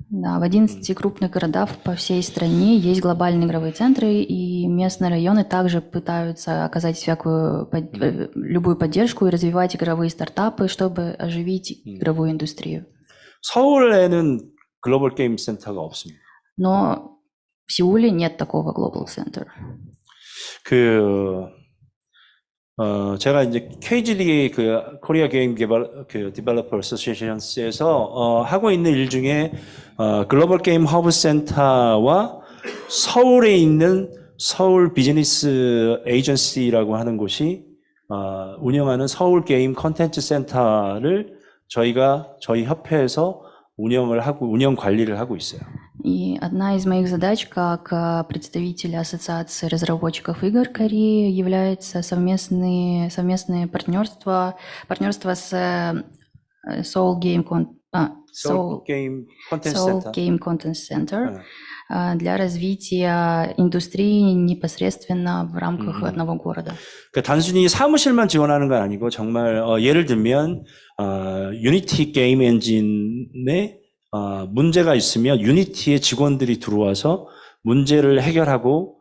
Да, в 11 крупных городах по всей стране есть глобальные игровые центры, и местные районы также пытаются оказать любую поддержку и развивать игровые стартапы, чтобы оживить игровую индустрию. 서울에는 글로벌 게임 센터가 없습니다. Но в Сеуле нет такого Global Center. 제가 이제 KGD 코리아 게임 디벨로퍼 어소시에이션스에서 하고 있는 일 중에 글로벌 게임 허브 센터와 서울에 있는 서울 비즈니스 에이전시라고 하는 곳이 운영하는 서울 게임 콘텐츠 센터를 저희 협회에서 운영 관리를 하고 있어요. И одна из моих задач как представителя Ассоциации разработчиков игр Кореи является совместное партнерство с Seoul Game Content Center для развития индустрии непосредственно в рамках одного города. 그러니까 단순히 사무실만 지원하는 건 아니고 정말 예를 들면 유니티 게임 엔진에 문제가 있으면 유니티의 직원들이 들어와서 문제를 해결하고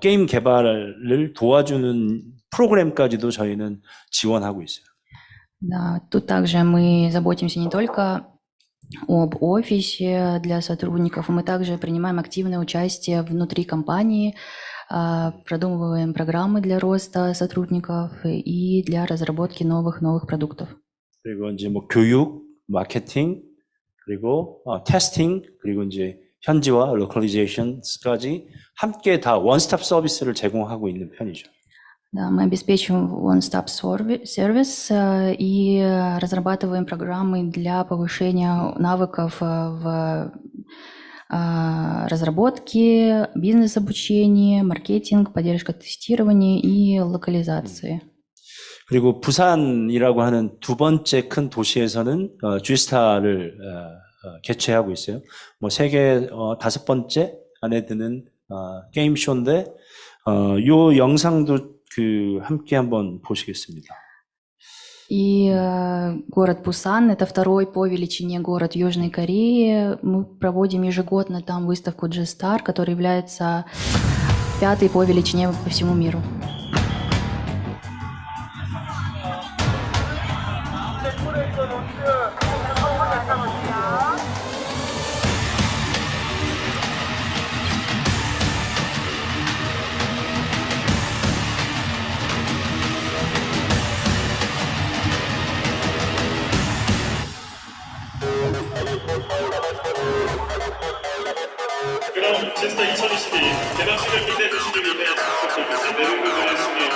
게임 개발을 도와주는 프로그램까지도 저희는 지원하고 있어요. Да, тут также мы заботимся не только об офисе для сотрудников, мы также принимаем активное участие внутри компании, продумываем программы для роста сотрудников и для разработки новых продуктов. 그리고 이제 뭐 교육, 마케팅, 그리고 테스팅, 그리고 이제 현지화, 로컬리제이션까지 함께 다 원스톱 서비스를 제공하고 있는 편이죠. Да, мы обеспечиваем one-stop сервис и разрабатываем программы для повышения навыков в разработке, бизнес-обучении, маркетинг, поддержка тестирования и локализации. 그리고 부산이라고 하는 두 번째 큰 도시에서는 G스타를 개최하고 있어요. 뭐 세계 다섯 번째 안에 드는 게임 쇼인데 요 영상도 그 함께 한번 보시겠습니다. И город Пусан – это второй по величине город Южной Кореи. Мы проводим ежегодно там выставку G-Star, которая является пятой по величине по всему миру. 그럼 제스타 2022 개막식을 빛내 주시기 위해 작곡되겠습니다. 내용을 소개해드리겠습니다.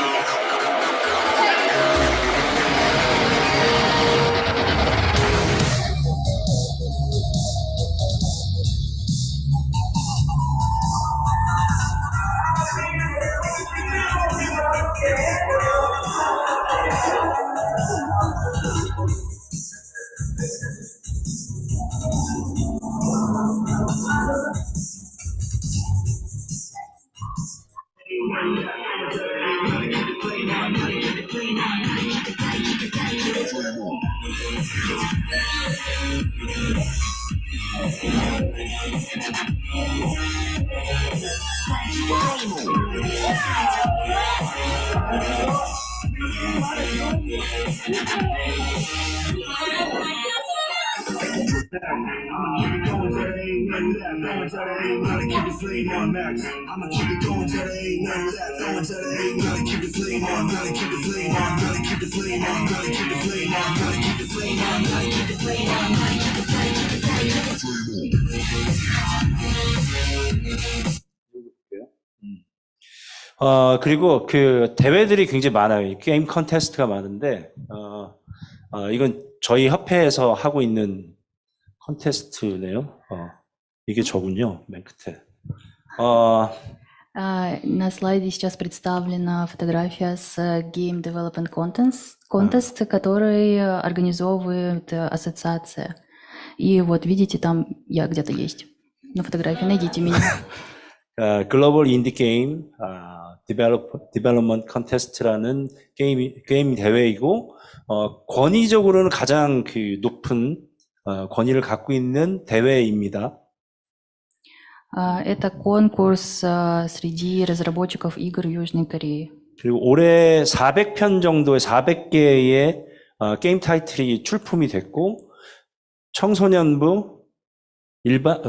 그리고 그 대회들이 굉장히 많아요. 게임 컨테스트가 많은데, 이건 저희 협회에서 하고 있는 컨테스트네요. 이게 저군요, 맨 끝에. На слайде сейчас представлена фотография с Game Development Contest, который организовывает ассоциация. И вот видите, там я где-то есть на фотографии, найдите меня. 글로벌 인디 게임 디벨롭먼트 컨테스트라는 게임 대회이고 권위적으로는 가장 그 높은 권위를 갖고 있는 대회입니다. Это конкурс среди разработчиков игр Южной Кореи. 그리고 올해 400편 정도의 400개의 게임 타이틀이 출품이 됐고 청소년부,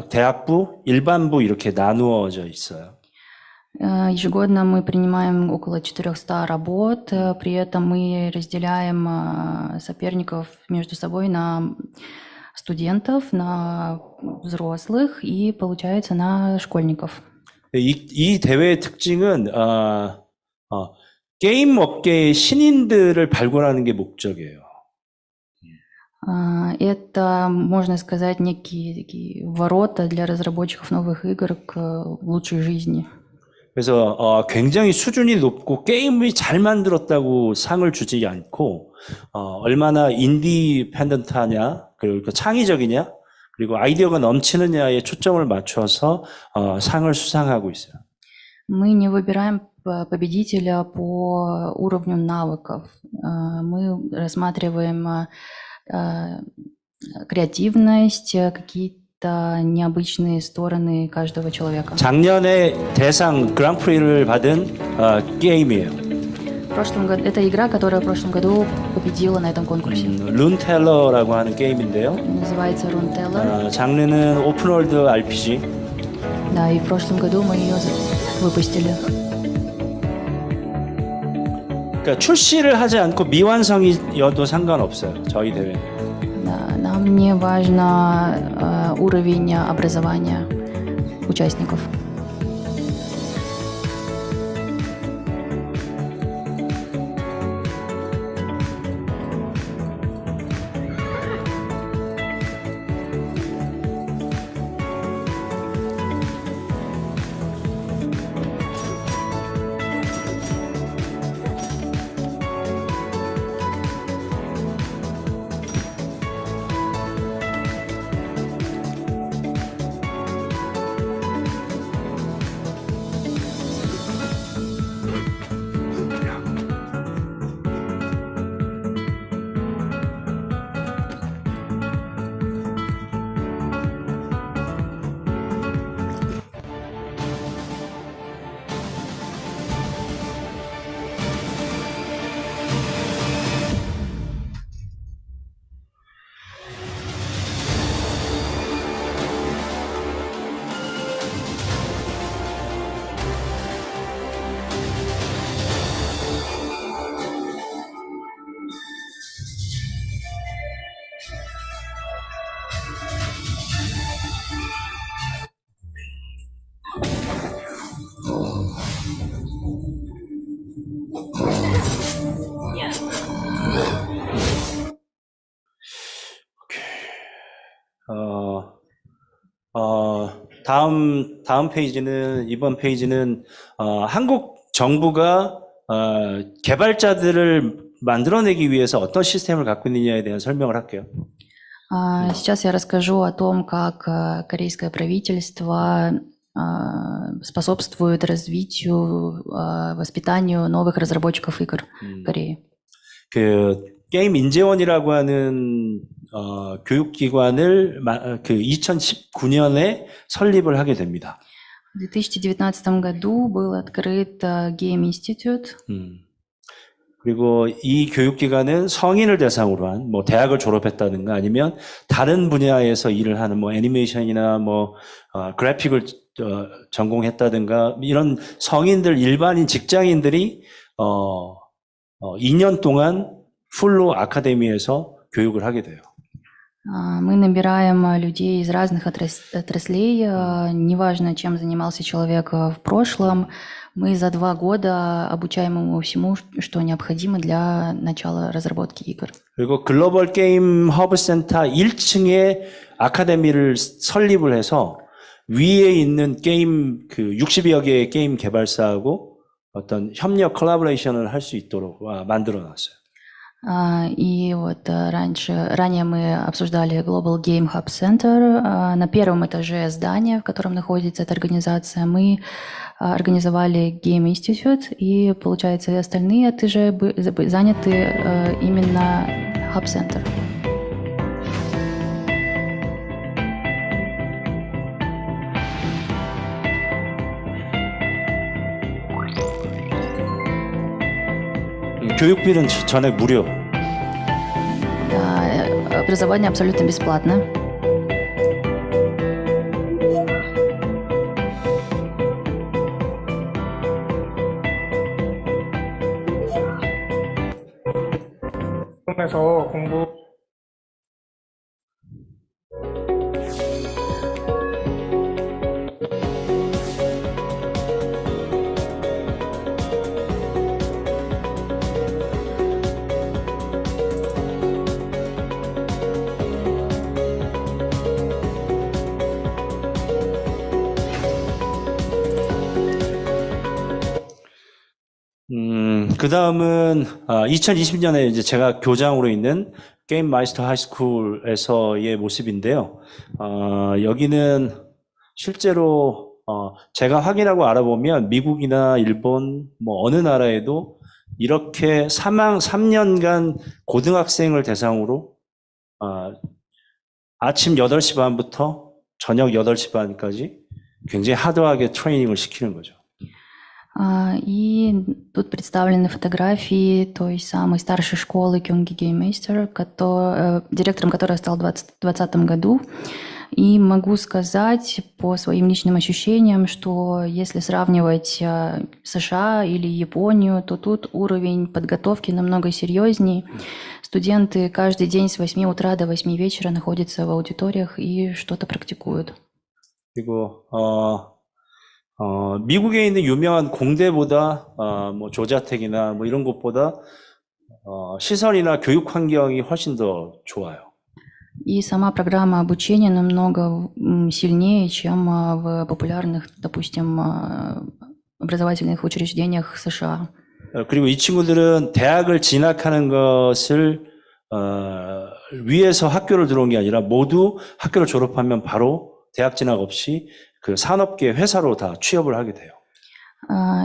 대학부, 일반부 이렇게 나누어져 있어요. Ежегодно мы принимаем около 400 работ, при этом мы разделяем соперников между собой на студентов, на взрослых и, получается, на школьников. 이 대회의 특징은 게임 업계의 신인들을 발굴하는 게 목적이에요. Это, можно сказать, некие такие ворота для разработчиков новых игр к лучшей жизни. 그래서 굉장히 수준이 높고 게임이 잘 만들었다고 상을 주지 않고 얼마나 인디펜던트하냐, 그리고 창의적이냐, 그리고 아이디어가 넘치느냐에 초점을 맞춰서 상을 수상하고 있어요. Мы не выбираем победителя по уровню навыков. Мы рассматриваем креативность, какие-то необычные стороны каждого человека. 작년에 대상 그랑프리를 받은 게임이에요. В прошлом году это игра, которая в прошлом году победила на этом конкурсе. 룬텔러라고 하는 게임인데요. Называется Rune Teller. 장르는 오픈월드 RPG. Да, и в прошлом году мы ее выпустили. 그러니까 출시를 하지 않고 미완성이어도 상관없어요. 저희 대회는. Да, нам не важно уровень образования участников. 다음 페이지는 이번 페이지는 한국 정부가 개발자들을 만들어내기 위해서 어떤 시스템을 갖고 있느냐에 대한 설명을 할게요. Сейчас я расскажу о том, как корейское правительство способствует развитию, воспитанию новых разработчиков игр в Корее. 그 게임 인재원이라고 하는 교육기관을 그 2019년에 설립을 하게 됩니다. В 2019 году был открыт Game Institute. 그리고 이 교육기관은 성인을 대상으로 한 뭐 대학을 졸업했다든가 아니면 다른 분야에서 일을 하는 뭐 애니메이션이나 뭐 그래픽을 전공했다든가 이런 성인들 일반인 직장인들이 2년 동안 풀로 아카데미에서 교육을 하게 돼요. Мы набираем людей из разных отраслей, неважно, чем занимался человек в прошлом. Мы за 2 года обучаем ему всему, что необходимо для начала разработки игр. 그리고 글로벌 게임 허브 센터 1층에 아카데미를 설립을 해서 위에 있는 게임 그 60여 개의 게임 개발사하고 어떤 협력 콜라보레이션을 할 수 있도록 만들어 놨어요. И вот ранее мы обсуждали Global Game Hub Center. На первом этаже здания, в котором находится эта организация, мы организовали Game Institute, и, получается, и остальные этажи заняты именно Hub Center. 교육비는 전액 무료. Образование абсолютно бесплатно. 에서 공부 그 다음은 2020년에 이제 제가 교장으로 있는 게임 마이스터 하이스쿨에서의 모습인데요. 여기는 실제로 제가 확인하고 알아보면 미국이나 일본 뭐 어느 나라에도 이렇게 3년간 고등학생을 대상으로 아침 8시 반부터 저녁 8시 반까지 굉장히 하드하게 트레이닝을 시키는 거죠. И тут представлены фотографии той самой старшей школы Кёнги Геймейстер, директором которой я стал в 2020 году. И могу сказать по своим личным ощущениям, что если сравнивать США или Японию, то тут уровень подготовки намного серьезней. Студенты каждый день с 8 утра до 8 вечера находятся в аудиториях и что-то практикуют. 그리고 미국에 있는 유명한 공대보다 뭐 조자택이나 뭐 이런 곳보다 시설이나 교육 환경이 훨씬 더 좋아요. И сама программа обучения намного сильнее, чем в популярных, допустим, образовательных учреждениях США. 그리고 이 친구들은 대학을 진학하는 것을 위해서 학교를 들어온 게 아니라 모두 학교를 졸업하면 바로 대학 진학 없이 그 산업계 회사로 다 취업을 하게 돼요.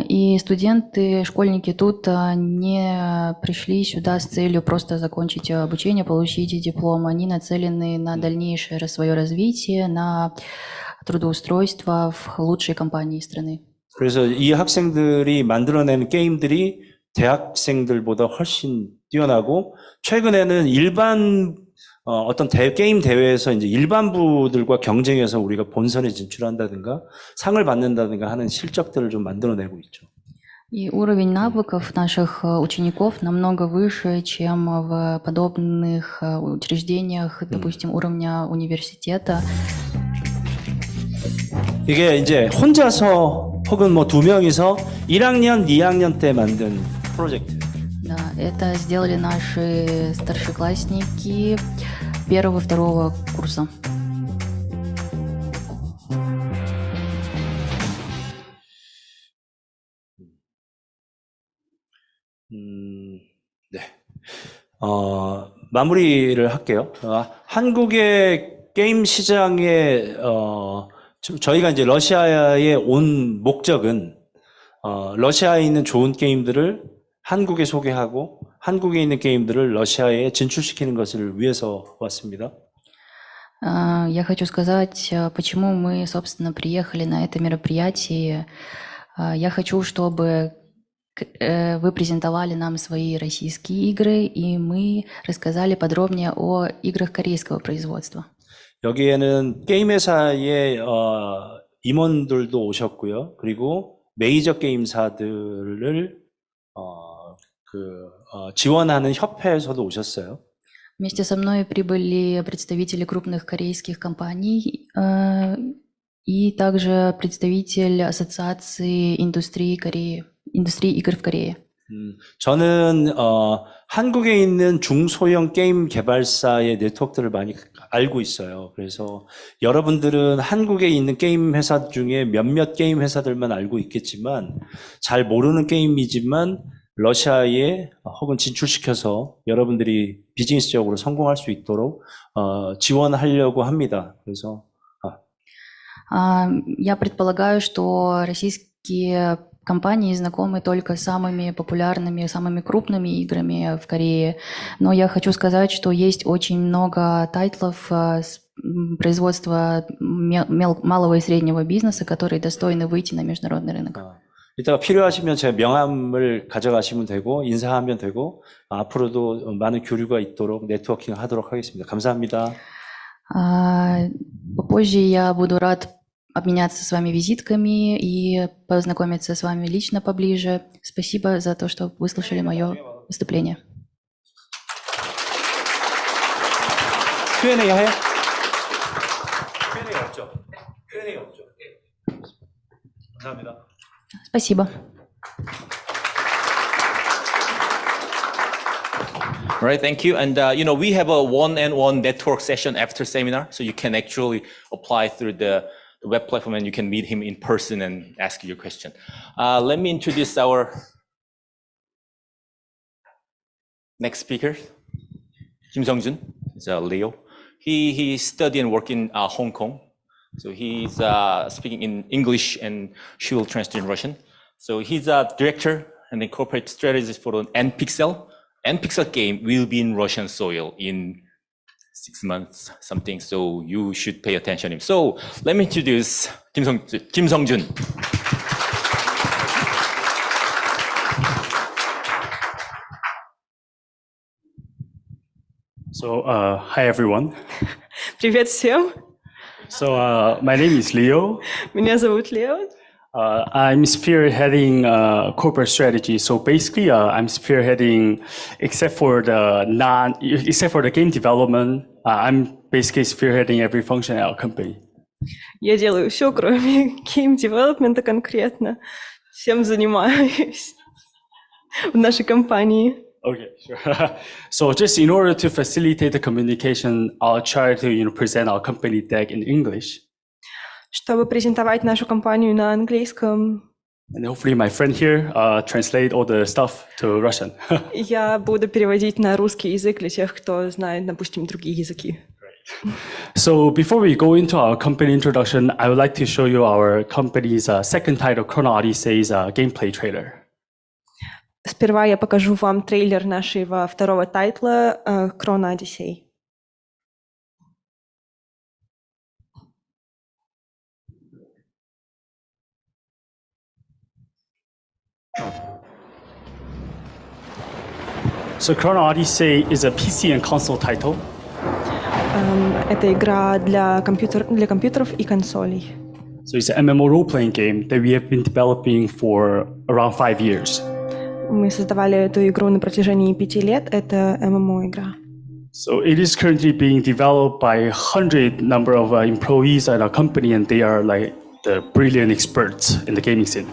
И студенты, школьники тут не пришли сюда с целью просто закончить обучение, получить диплом. Они нацелены на дальнейшее свое развитие, на трудоустройство в лучшие компании страны. 그래서 이 학생들이 만들어낸 게임들이 대학생들보다 훨씬 뛰어나고 최근에는 일반 어떤 게임 대회에서 이제 일반부들과 경쟁해서 우리가 본선에 진출한다든가 상을 받는다든가 하는 실적들을 좀 만들어내고 있죠. И уровень навыков наших учеников намного выше, чем в подобных учреждениях, допустим, уровня университета. 이게 이제 혼자서 혹은 뭐 두 명이서 1학년, 2학년 때 만든 프로젝트. Да, это сделали наши старшеклассники первого и второго курса. 네. 마무리를 할게요. 한국의 게임 시장에 저희가 이제 러시아에 온 목적은 러시아에 있는 좋은 게임들을 한국에 소개하고 한국에 있는 게임들을 러시아에 진출시키는 것을 위해서 왔습니다. Я хочу сказать, почему мы, собственно, приехали на это мероприятие. Я хочу, чтобы вы презентовали нам свои российские игры, и мы рассказали подробнее о играх корейского производства. 여기에는 게임 회사의 임원들도 오셨고요. 그리고 메이저 게임사들을 지원하는 협회에서도 오셨어요. Вместе со мной прибыли представители крупных корейских компаний и также представитель Ассоциации индустрии игр в Корее. 저는 한국에 있는 중소형 게임 개발사의 네트워크들을 많이 알고 있어요. 그래서 여러분들은 한국에 있는 게임 회사 중에 몇몇 게임 회사들만 알고 있겠지만 잘 모르는 게임이지만 러시아에 혹은 진출시켜서 여러분들이 비즈니스적으로 성공할 수 있도록 지원하려고 합니다. 그래서 Я предполагаю, что российские компании знакомы только с самыми популярными, самыми крупными играми в Корее, но я хочу сказать, что есть очень много тайтлов производства малого и среднего бизнеса, которые достойны выйти на международный рынок. 이따가 필요하시면 제 명함을 가져가시면 되고 인사하면 되고 앞으로도 많은 교류가 있도록 네트워킹 하도록 하겠습니다. 감사합니다. Попозже я буду рад обменяться с вами визитками и познакомиться с вами лично поближе. Спасибо за то, что выслушали мое выступление. Q&A 해요? Q&A 없죠? Q&A 없죠? 감사합니다. Спасибо. All right, thank you. And we have a one-on-one network session after seminar, so you can actually apply through the web platform and you can meet him in person and ask your question. Let me introduce our next speaker, Kim Sung-jun. He's Leo. He studied and worked in Hong Kong. So he's speaking in English and she will translate in Russian. So he's a director and then corporate strategist for NPixel. NPixel game will be in Russian soil in 6 months, something. So you should pay attention to him. So let me introduce Kim Sung-jun. So, hi everyone. Привет всем, So, my name is Leo. меня зовут Лео. I'm spearheading corporate strategy. So basically, I'm spearheading, except for the game development. I'm basically spearheading every function at our company. Я делаю все, кроме гейм-девелопмента конкретно. Всем занимаюсь в нашей компании. Okay, sure. So just in order to facilitate the communication, I'll try to present our company deck in English, Чтобы презентовать нашу компанию на английском, and hopefully my friend here translate all the stuff to Russian. я буду переводить на русский язык для тех, кто знает, допустим, другие языки. So before we go into our company introduction, I would like to show you our company's second title, Chrono Odyssey's gameplay trailer. Сперва я покажу вам трейлер нашего второго тайтла «Chrono Odyssey». So Chrono Odyssey is a PC and console title. Это игра для компьютеров и консолей. So it's an MMO role-playing game that we have been developing for around 5 years. Мы создавали эту игру на протяжении 5 лет. Это ММО-игра. So it is currently being developed by 100 number of employees at our company, and they are like the brilliant experts in the gaming scene.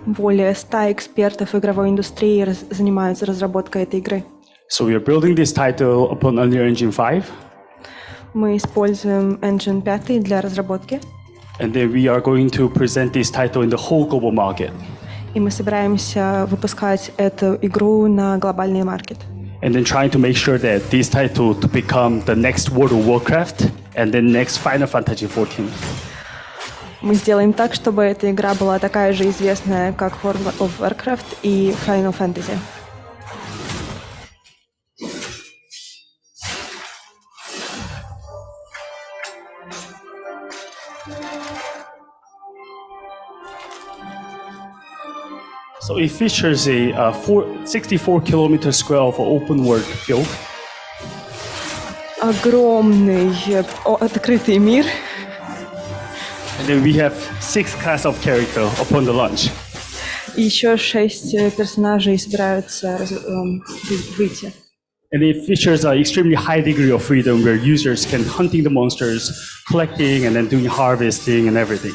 Более 100 экспертов игровой индустрии занимаются разработкой этой игры. So we are building this title upon Unreal Engine 5, Мы используем Engine 5 для разработки, and then we are going to present this title in the whole global market. и мы собираемся выпускать эту игру на глобальный маркет. And then trying to make sure that this title to become the next World of Warcraft and then next Final Fantasy XIV. Мы сделаем так, чтобы эта игра была такая же известная, как World of Warcraft и Final Fantasy. So it features a 64-kilometer square of open world field. Огромный открытый мир. And then we have 6 classes of character upon the launch. И еще 6 персонажей собираются выйти. And it features an extremely high degree of freedom where users can hunting the monsters, collecting, and then doing harvesting and everything.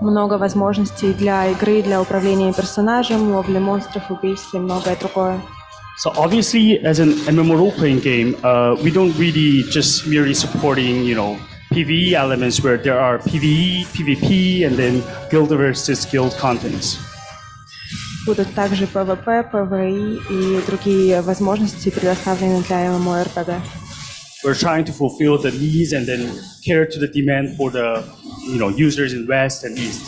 Много возможностей для игры, для управления персонажем, ловли монстров, убийств и многое другое. So obviously, as an MMO role-playing game, we don't really just merely supporting, PvE elements where there are PvE, PvP, and then guild versus guild contents. Будут также PvP, PvE и другие возможности предоставлены для MMORPG. We're trying to fulfill the needs and then cater to the demand for the, users in West and East.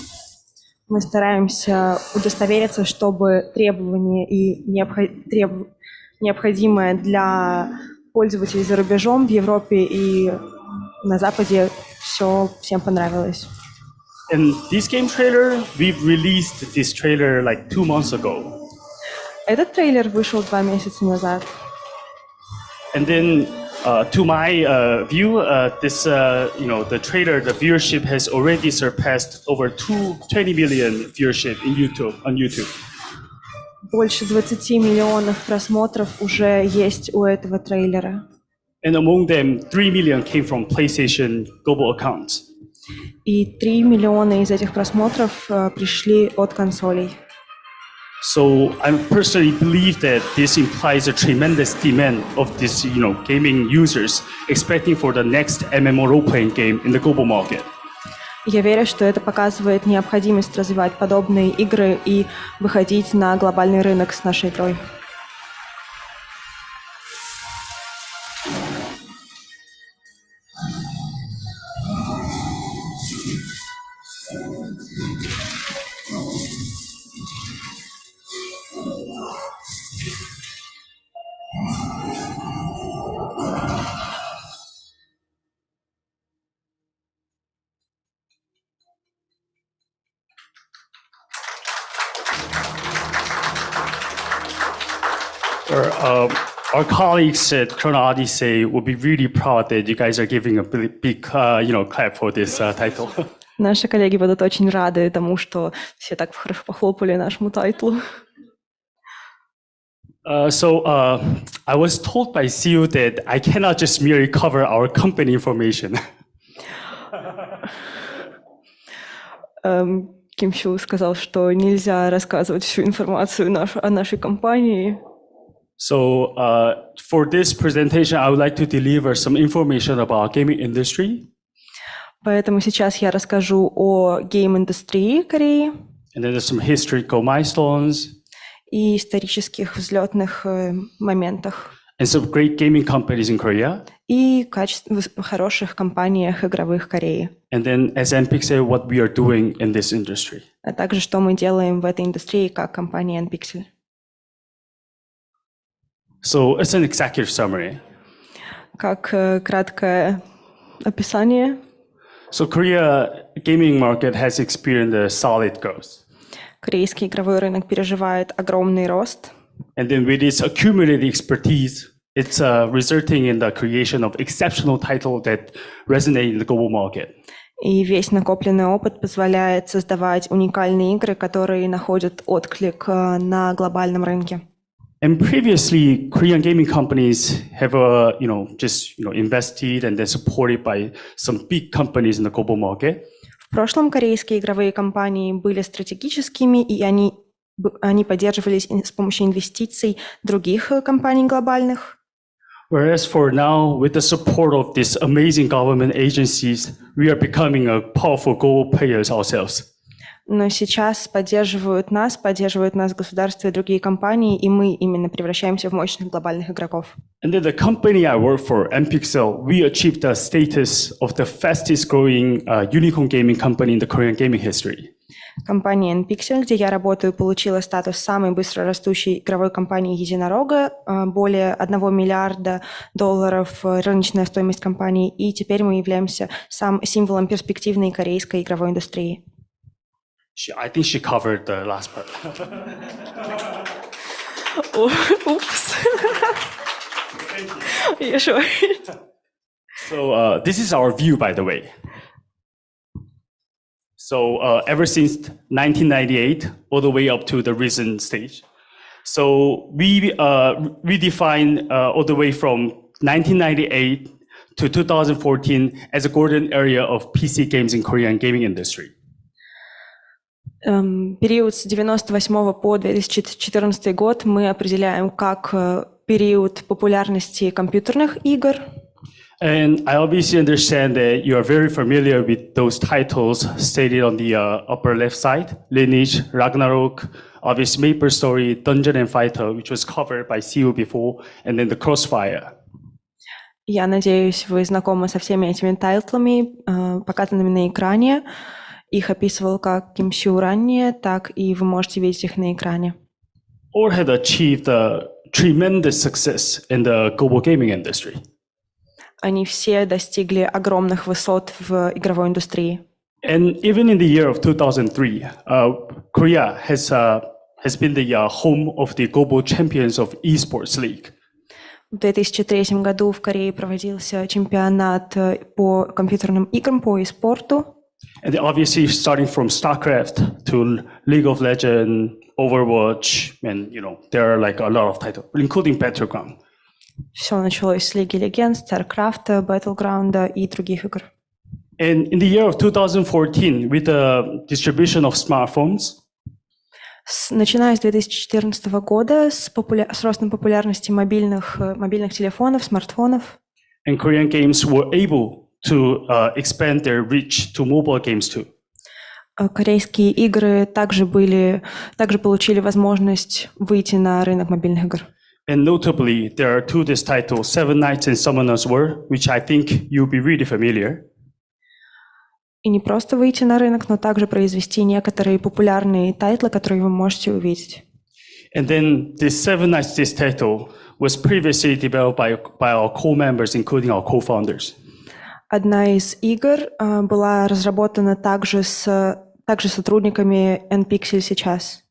Мы стараемся удостовериться, чтобы требования и необходимое для пользователей за рубежом в Европе и на Западе всем понравилось. And this game trailer, we've released this trailer like 2 months ago. Этот трейлер вышел 2 месяца назад. And then, to my view, the trailer, the viewership has already surpassed over 20 million viewership on YouTube. Больше 20 миллионов просмотров уже есть у этого трейлера. And among them, 3 million came from PlayStation global accounts. И 3 миллиона из этих просмотров пришли от консолей. So I personally believe that this implies a tremendous demand of this, gaming users expecting for the next MMO role-playing game in the global market. Я верю, что это показывает необходимость развивать подобные игры и выходить на глобальный рынок с нашей игрой. our colleagues at Chrono Odyssey will be really proud that you guys are giving a big clap for this title. Наши коллеги будут очень рады тому, что все так хорошо похлопали нашему тайтлу. I was told by CEO that I cannot just merely cover our company information. Ким Сю сказал, что нельзя рассказывать всю информацию о нашей компании. So for this presentation, I would like to deliver some information about gaming industry. Поэтому сейчас я расскажу о гейм-индустрии Кореи And then there's some historical milestones и исторических взлетных моментах and some great gaming companies in Korea. и хороших компаниях игровых Кореи. And then as NPixel, what we are doing in this industry. А также, что мы делаем в этой индустрии как компания NPixel. So it's an executive summary. Как краткое описание. So Korea gaming market has experienced a solid growth. Корейский игровой рынок переживает огромный рост. And then with its accumulated expertise, it's resulting in the creation of exceptional titles that resonate in the global market. И весь накопленный опыт позволяет создавать уникальные игры, которые находят отклик на глобальном рынке. And previously, Korean gaming companies have, invested and then supported by some big companies in the global market. В прошлом корейские игровые компании были стратегическими, и они поддерживались с помощью инвестиций других компаний глобальных. Whereas for now, with the support of these amazing government agencies, we are becoming a powerful global players ourselves. Но сейчас поддерживают нас государства и другие компании, и мы именно превращаемся в мощных глобальных игроков. And then the company I work for, NPixel, we achieved the status of the fastest growing unicorn gaming company in the Korean gaming history. Компания NPixel, где я работаю, получила статус самой быстро растущей игровой компании единорога, более $1 миллиарда рыночная стоимость компании, и теперь мы являемся символом перспективной корейской игровой индустрии. I think she covered the last part. Oops. Yeah, sure. So this is our view, by the way. So ever since 1998, all the way up to the recent stage. So we define all the way from 1998 to 2014 as a golden era of PC games in Korean gaming industry. Период с 1998 по 2014 год мы определяем как период популярности компьютерных игр. And I obviously understand that you are very familiar with those titles stated on the upper left side: Lineage, Ragnarok, obviously MapleStory, Dungeon and Fighter, which was covered by CEO before, and then the Crossfire. Я надеюсь, вы знакомы со всеми этими тайтлами, показанными на экране. Их описывал как Ким Сю ранее, так и вы можете видеть их на экране. All had achieved a tremendous success in the global gaming industry. Они все достигли огромных высот в игровой индустрии. And even in the year of 2003, Korea has been the home of the global champions of esports league. В 2003 году в Корее проводился чемпионат по компьютерным играм, по e-спорту. And obviously, starting from StarCraft to League of Legends, Overwatch, and there are like a lot of titles, including Battleground. Все началось с Лиги Легенд, StarCraft, Battleground и других игр. And in the year of 2014, with the distribution of smartphones, начиная с 2014 года, с ростом популярности мобильных телефонов, смартфонов, and Korean games were able to expand their reach to mobile games too. Корейские игры также получили возможность выйти на рынок мобильных игр. And notably, there are two these titles, Seven Knights and Summoner's War, which I think you'll be really familiar. И не просто выйти на рынок, но также произвести некоторые популярные тайтлы, которые вы можете увидеть. And then this Seven Knights, this title, was previously developed by our co-members, including our co-founders. Одна из игр была разработана также сотрудниками NPixel сейчас.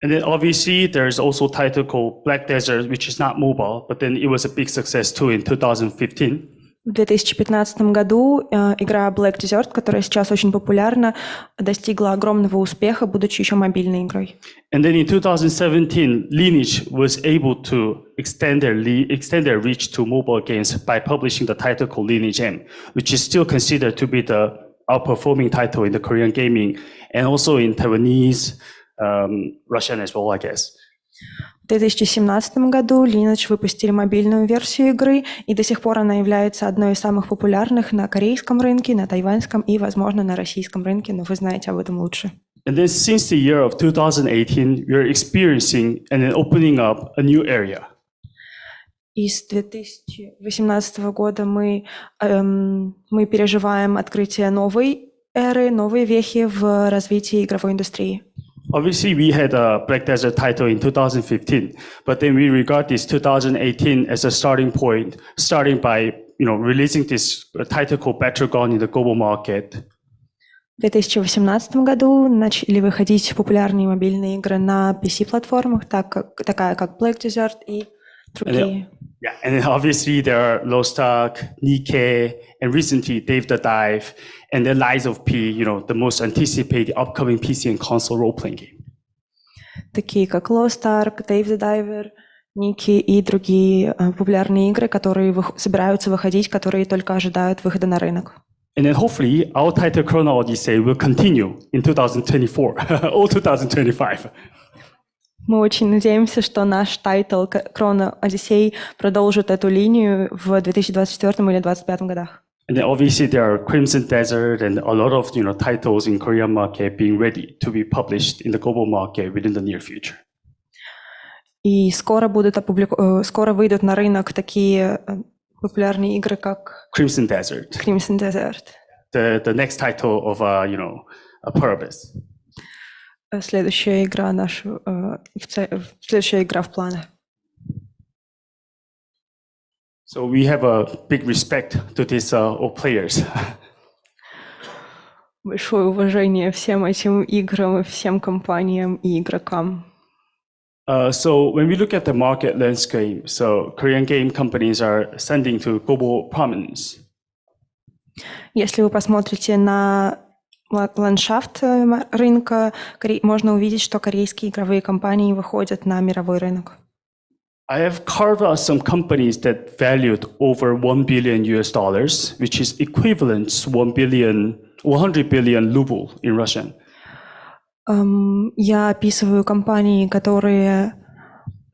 And then obviously there's also a title called Black Desert, which is not mobile, but then it was a big success too in 2015. В 2015 году игра Black Desert, которая сейчас очень популярна, достигла огромного успеха, будучи еще мобильной игрой. And then in 2017, Lineage was able to extend their reach to mobile games by publishing the title called Lineage M, which is still considered to be the outperforming title in the Korean gaming and also in Taiwanese, Russian as well, I guess. В 2017 году Lineage выпустили мобильную версию игры, и до сих пор она является одной из самых популярных на корейском рынке, на тайваньском и, возможно, на российском рынке, но вы знаете об этом лучше. And then since the year of 2018, we are experiencing and then opening up a new area. И с 2018 года мы переживаем открытие новой эры, новой вехи в развитии игровой индустрии. Obviously, we had a Black Desert title in 2015, but then we regard this 2018 as a starting point, starting by releasing this title called Battleground in the global market. В 2018 году начали выходить популярные мобильные игры на PC-платформах, такая как Black Desert и другие. Yeah, and then obviously there are Lost Ark, Nikke, and recently Dave the Dive, and then Lies of P, the most anticipated upcoming PC and console role-playing game. Такие как Lost Ark, Dave the Diver, Nikke и другие популярные игры, которые собираются выходить, которые только ожидают выхода на рынок. And then hopefully our title Chrono Odyssey will continue in 2024 or 2025. Мы очень надеемся, что наш тайтл Chrono Odyssey продолжит эту линию в 2024 или 2025 годах. And then obviously there are Crimson Desert and a lot of titles in Korean market being ready to be published in the global market within the near future. И скоро выйдут на рынок такие популярные игры, как Crimson Desert. Crimson Desert. The next title of a Purpose. Следующая игра в планах. So we have a big respect to these all players. Большое уважение всем этим играм и всем компаниям и игрокам. So when we look at the market landscape, so Korean game companies are ascending to global prominence. Если вы посмотрите на ландшафт рынка, можно увидеть, что корейские игровые компании выходят на мировой рынок. I have carved out some companies that valued over $1 billion, which is equivalent to 100 billion ruble in Russian. Я описываю компании, которые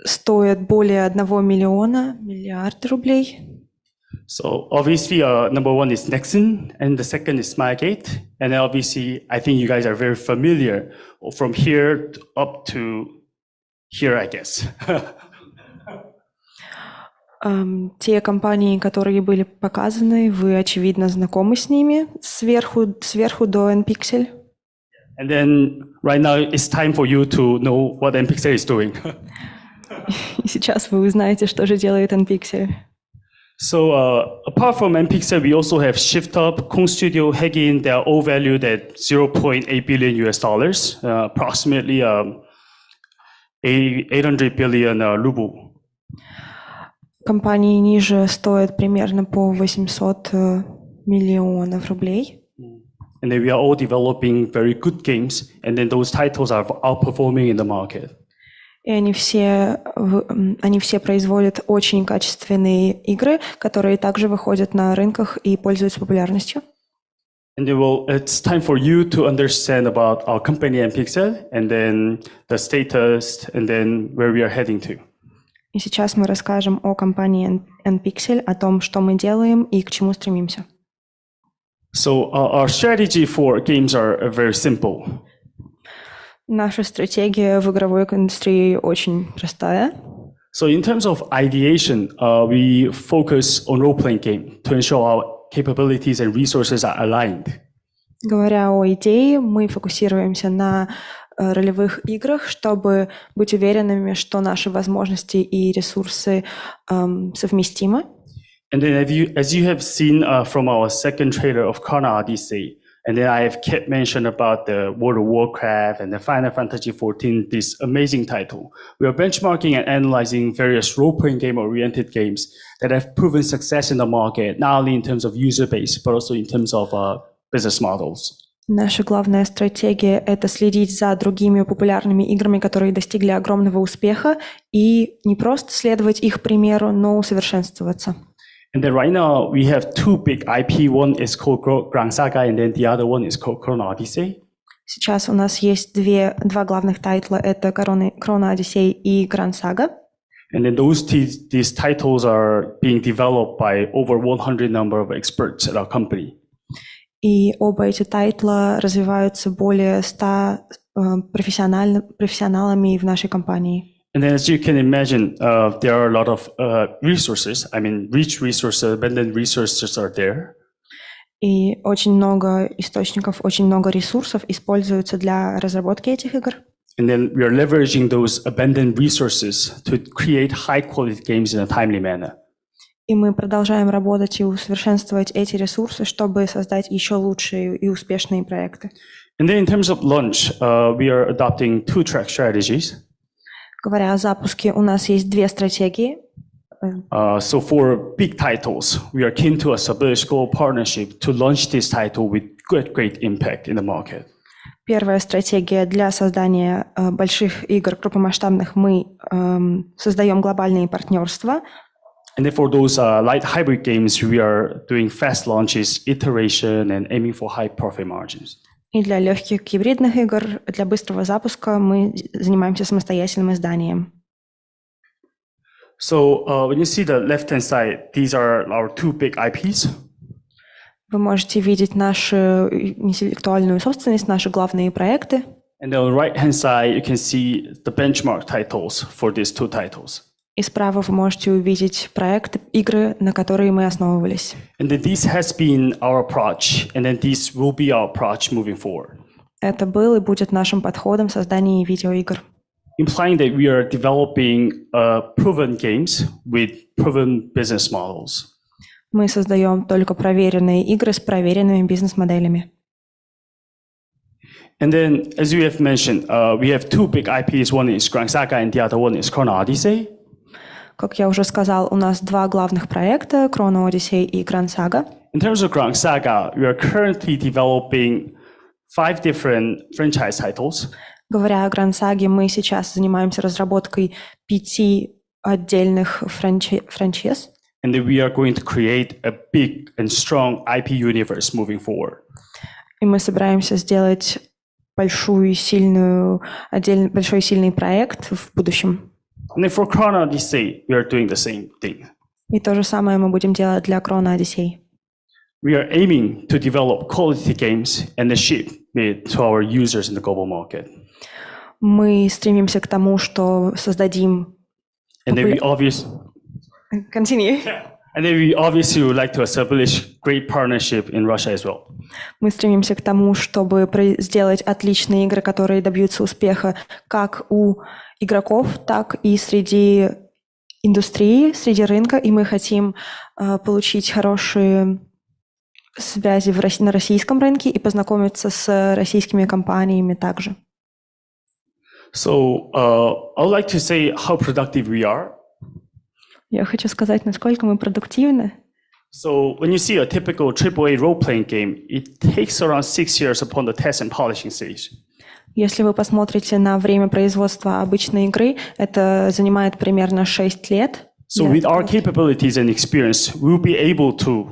стоят более 1 миллиарда рублей. So obviously, number one is Nexon, and the second is Smilegate. And then obviously, I think you guys are very familiar from here up to here, I guess. Те компании, которые были показаны, вы, очевидно, знакомы с ними, сверху до NPixel. And then right now, it's time for you to know what NPixel is doing. И сейчас вы узнаете, что же делает NPixel. So apart from NPixel, we also have ShiftUp, Kong Studio, Hegin. They are all valued at $0.8 billion, approximately 800 billion ruble. Компании ниже стоят примерно по 800 миллионов рублей. And then we are all developing very good games, and then those titles are outperforming in the market. И они все производят очень качественные игры, которые также выходят на рынках и пользуются популярностью. And then, it's time for you to understand about our company NPixel, and then the status, and then where we are heading to. И сейчас мы расскажем о компании NPixel, о том, что мы делаем и к чему стремимся. So our strategy for games are very simple. Наша стратегия в игровой индустрии очень простая. So in terms of ideation, we focus on role-playing game to ensure our capabilities and resources are aligned. Говоря о идее, мы фокусируемся на ролевых играх, чтобы быть уверенными, что наши возможности и ресурсы совместимы. And then as you have seen from our second trailer of Chrono Odyssey, And then I have kept mention about the World of Warcraft and the Final Fantasy XIV, this amazing title. We are benchmarking and analyzing various role-playing game-oriented games that have proven success in the market, not only in terms of user base, but also in terms of business models. Наша главная стратегия – это следить за другими популярными играми, которые достигли огромного успеха, и не просто следовать их примеру, но усовершенствоваться. And then right now we have two big IP. One is called Grand Saga, and then the other one is called Chrono Odyssey. Сейчас у нас есть два главных тайтла – это Chrono Odyssey и Grand Saga. And then these titles are being developed by over 100 number of experts at our company. И оба эти тайтла развиваются более 100 профессионалами в нашей компании. And then, as you can imagine, there are a lot of resources. I mean, rich resources, abundant resources are there. И очень много источников, очень много ресурсов используются для разработки этих игр. And then we are leveraging those abundant resources to create high-quality games in a timely manner. И мы продолжаем работать и усовершенствовать эти ресурсы, чтобы создать еще лучшие и успешные проекты. And then, in terms of launch, we are adopting two-track strategies. Говоря о запуске, у нас есть две стратегии. So for big titles, we are keen to establish global partnership to launch this title with great impact in the market. Первая стратегия для создания больших игр, крупномасштабных, мы создаем глобальные партнерства. And then for those light hybrid games, we are doing fast launches, iteration, and aiming for high profit margins. И для легких гибридных игр, для быстрого запуска мы занимаемся самостоятельным изданием. So when you see the left-hand side, these are our two big IPs. Вы можете видеть нашу интеллектуальную собственность, наши главные проекты. And then on the right-hand side, you can see the benchmark titles for these two titles. И справа вы можете увидеть проекты, игры, на которые мы основывались. And then this has been our approach, and then this will be our approach moving forward. Это был и будет нашим подходом в создании видеоигр. Implying that we are developing proven games with proven business models. Мы создаем только проверенные игры с проверенными бизнес-моделями. And then, as you have mentioned, we have two big IPs. One is Grand Saga, and the other one is Chrono Odyssey. Как я уже сказал, у нас два главных проекта – Chrono Odyssey и Grand Saga. In terms of Grand Saga, we are currently developing 5 different franchise titles. Говоря о Grand Saga, мы сейчас занимаемся разработкой 5 отдельных франчиз. And then we are going to create a big and strong IP universe moving forward. И мы собираемся сделать большой сильный проект в будущем. And then for Chrono Odyssey, we are doing the same thing. И то же самое мы будем делать для Chrono Odyssey. We are aiming to develop quality games and then ship it to our users in the global market. Мы стремимся к тому, что создадим... And then we obviously would like to establish great partnership in Russia as well. Мы стремимся к тому, чтобы сделать отличные игры, которые добьются успеха как у игроков, так и среди индустрии, среди рынка. И мы хотим получить хорошие связи на российском рынке и познакомиться с российскими компаниями также. So I would like to say how productive we are. Я хочу сказать, насколько мы продуктивны. So when you see a typical AAA role-playing game, it takes around 6 years upon the test and polishing stage. Если вы посмотрите на время производства обычной игры, это занимает примерно 6 лет. So with our capabilities and experience, we will be able to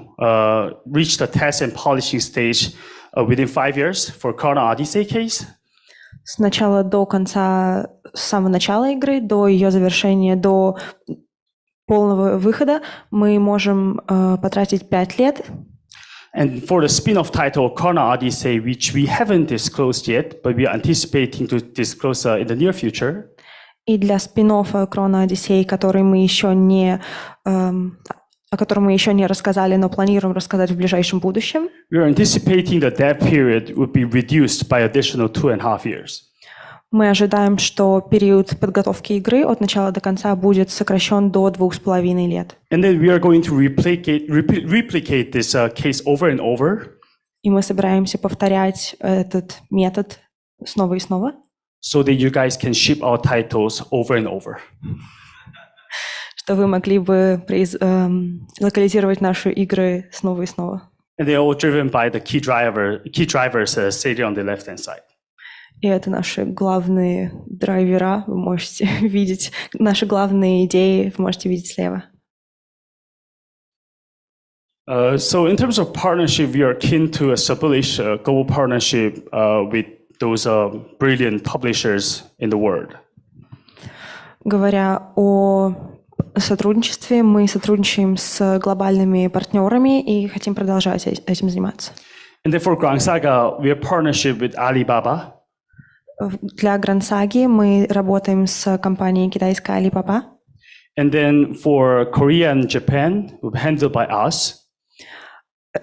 reach the test and polishing stage within 5 years for Chrono Odyssey case. С начала до конца, с самого начала игры, до ее завершения, до полного выхода, мы можем потратить 5 лет. And for the spin-off title Chrono Odyssey, which we haven't disclosed yet, but we are anticipating to disclose in the near future. И для спин-оффа Chrono Odyssey, о котором мы еще не рассказали, но планируем рассказать в ближайшем будущем. We are anticipating the dev period would be reduced by additional 2.5 years. Мы ожидаем, что период подготовки игры от начала до конца будет сокращен до 2,5 лет. And then we are going to replicate this case over and over. И мы собираемся повторять этот метод снова и снова, so that you guys can ship our titles over and over. что вы могли бы локализировать наши игры снова и снова. And they're all driven by the key drivers stated on the left-hand side. И это наши главные драйвера, вы можете видеть. Наши главные идеи вы можете видеть слева. So in terms of partnership, we are keen to establish a global partnership with those brilliant publishers in the world. Говоря о сотрудничестве, мы сотрудничаем с глобальными партнерами и хотим продолжать этим заниматься. And then for Grand Saga, we have partnership with Alibaba. Для Грансаги мы работаем с компанией китайской Alibaba. And then for Korea and Japan, handled by us.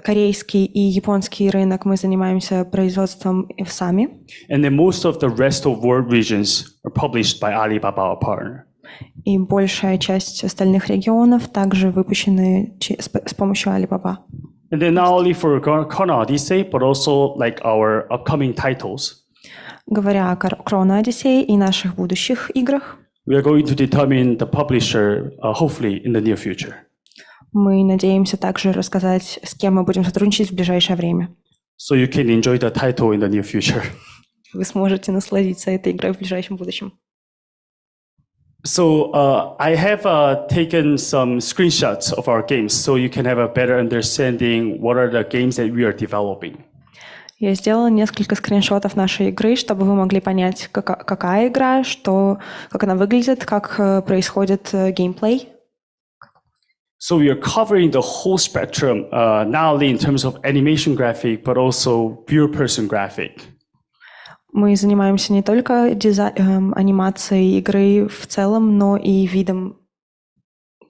Корейский и японский рынок мы занимаемся производством сами. And then most of the rest of world regions are published by Alibaba, our partner. И большая часть остальных регионов также выпущены с помощью Alibaba. And then not only for Chrono Odyssey, but also like our upcoming titles. Говоря о Chrono Odyssey и наших будущих играх, We are going to determine the publisher, hopefully in the near future. мы надеемся также рассказать, с кем мы будем сотрудничать в ближайшее время. So you can enjoy the title in the near future. Вы сможете насладиться этой игрой в ближайшем будущем. So I have taken some screenshots of our games, so you can have a better understanding what are the games that we are developing. Я сделала несколько скриншотов нашей игры, чтобы вы могли понять, какая игра, как она выглядит, как происходит геймплей. So we are covering the whole spectrum, not only in terms of animation graphic, but also pure person graphic. Мы занимаемся не только анимацией игры в целом, но и видом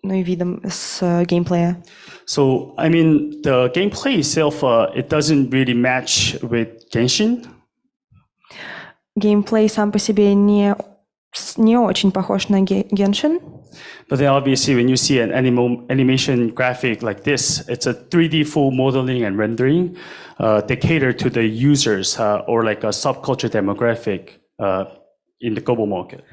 с геймплея. So, I mean, the gameplay itself, it doesn't really match with Genshin. Геймплей сам по себе не очень похож на Genshin. But then obviously when you see an animation graphic like this, it's a 3D full modeling and rendering. They cater to the users or like a subculture demographic in the global market.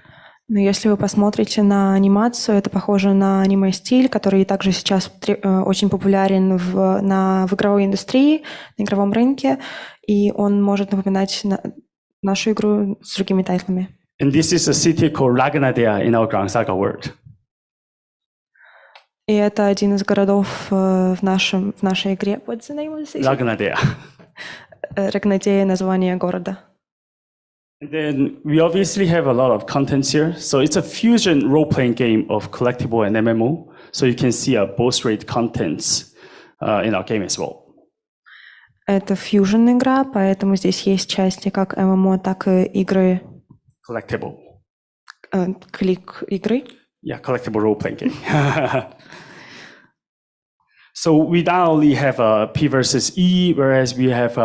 Но если вы посмотрите на анимацию, это похоже на аниме-стиль, который также сейчас очень популярен в игровой индустрии, на игровом рынке, и он может напоминать нашу игру с другими тайтлами. And this is a city called Ragnadea in our Grand Saga world. И это один из городов в нашей игре. What's the name of the city? Ragnadea. Рагнадея — название города. And then we obviously have a lot of contents here. So it's a fusion role-playing game of collectible and MMO. So you can see both rate contents in our game as well. Это фьюжн игра, поэтому здесь есть части как ММО, так и игры. Collectible. Клик игры. Yeah, collectible role-playing game. So we not only have P versus E, whereas we have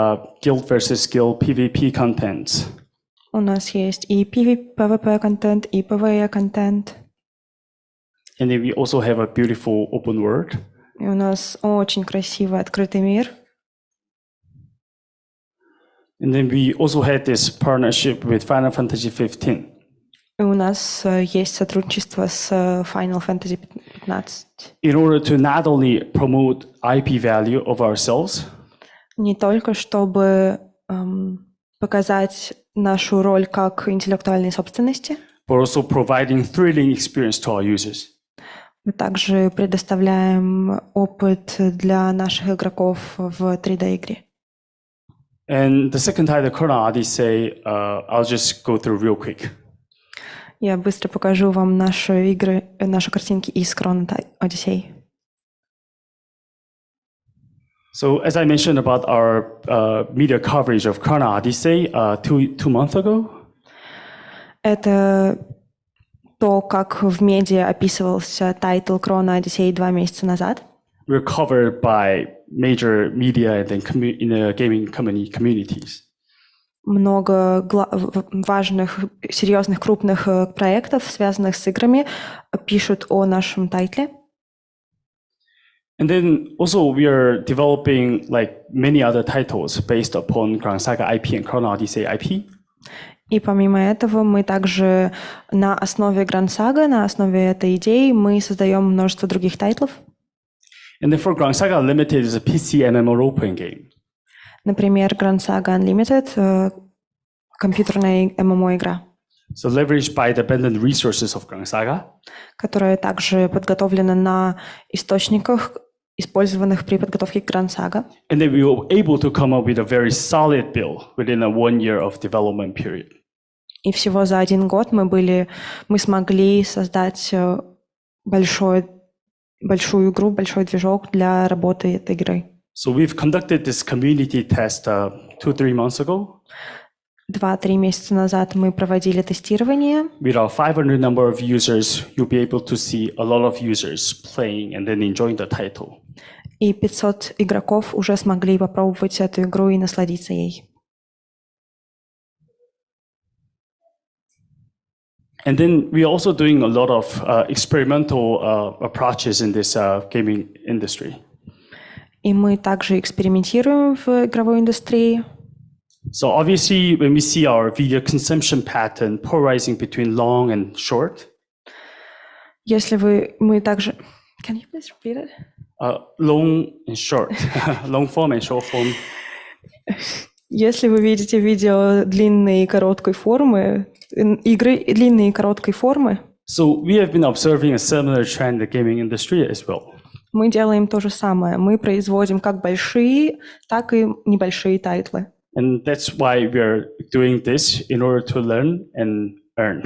guild versus guild PvP content. У нас есть и PvP контент, и PvE контент. And then we also have a beautiful open world. И у нас очень красивый открытый мир. And then we also had this partnership with Final Fantasy 15. И у нас есть сотрудничество с Final Fantasy 15. In order to not only promote IP value of ourselves, Не только чтобы показать нашу роль как интеллектуальной собственности, but also providing thrilling experience to our users. мы также предоставляем опыт для наших игроков в 3D-игре. And the second title, Chrono Odyssey, I'll just go through real quick. Я быстро покажу вам наши игры, наши картинки из Chrono Odyssey. So as I mentioned about our media coverage of Chrono Odyssey 2 months ago, Это то, как в медиа описывался тайтл Chrono Odyssey 2 месяца назад. we're covered by major media and then in the gaming communities. Много важных, серьезных, крупных проектов, связанных с играми, пишут о нашем тайтле. And then also we are developing like many other titles based upon Grand Saga IP and Chrono Odyssey IP. И помимо этого мы также на основе Grand Saga, на основе этой идеи мы создаем множество других тайтлов. And then for Grand Saga Unlimited is a PC MMO role-playing game. Например, Grand Saga Unlimited — компьютерная ММО-игра, So leveraged by the abundant resources of Grand Saga. которая также подготовлена на источниках, использованных при подготовке к Grand Saga. And then we were able to come up with a very solid build within a 1 year of development period. И всего за 1 год мы смогли создать большую игру, большой движок для работы этой игры. So we've conducted this community test 2-3 months ago. 2-3 месяца назад мы проводили тестирование. With our 500 number of users, you'll be able to see a lot of users playing and then enjoying the title. И 500 игроков уже смогли попробовать эту игру и насладиться ей. And then we're also doing a lot of experimental approaches in this gaming industry. И мы также экспериментируем в игровой индустрии. So obviously, when we see our video consumption pattern polarizing between long and short, Мы также... Can you please repeat it? long and short, long form and short form. Если вы видите видео длинной и короткой формы, игры длинной и короткой формы, So we have been observing a similar trend in the gaming industry as well. мы делаем то же самое. Мы производим как большие, так и небольшие тайтлы. And that's why we're doing this in order to learn and earn.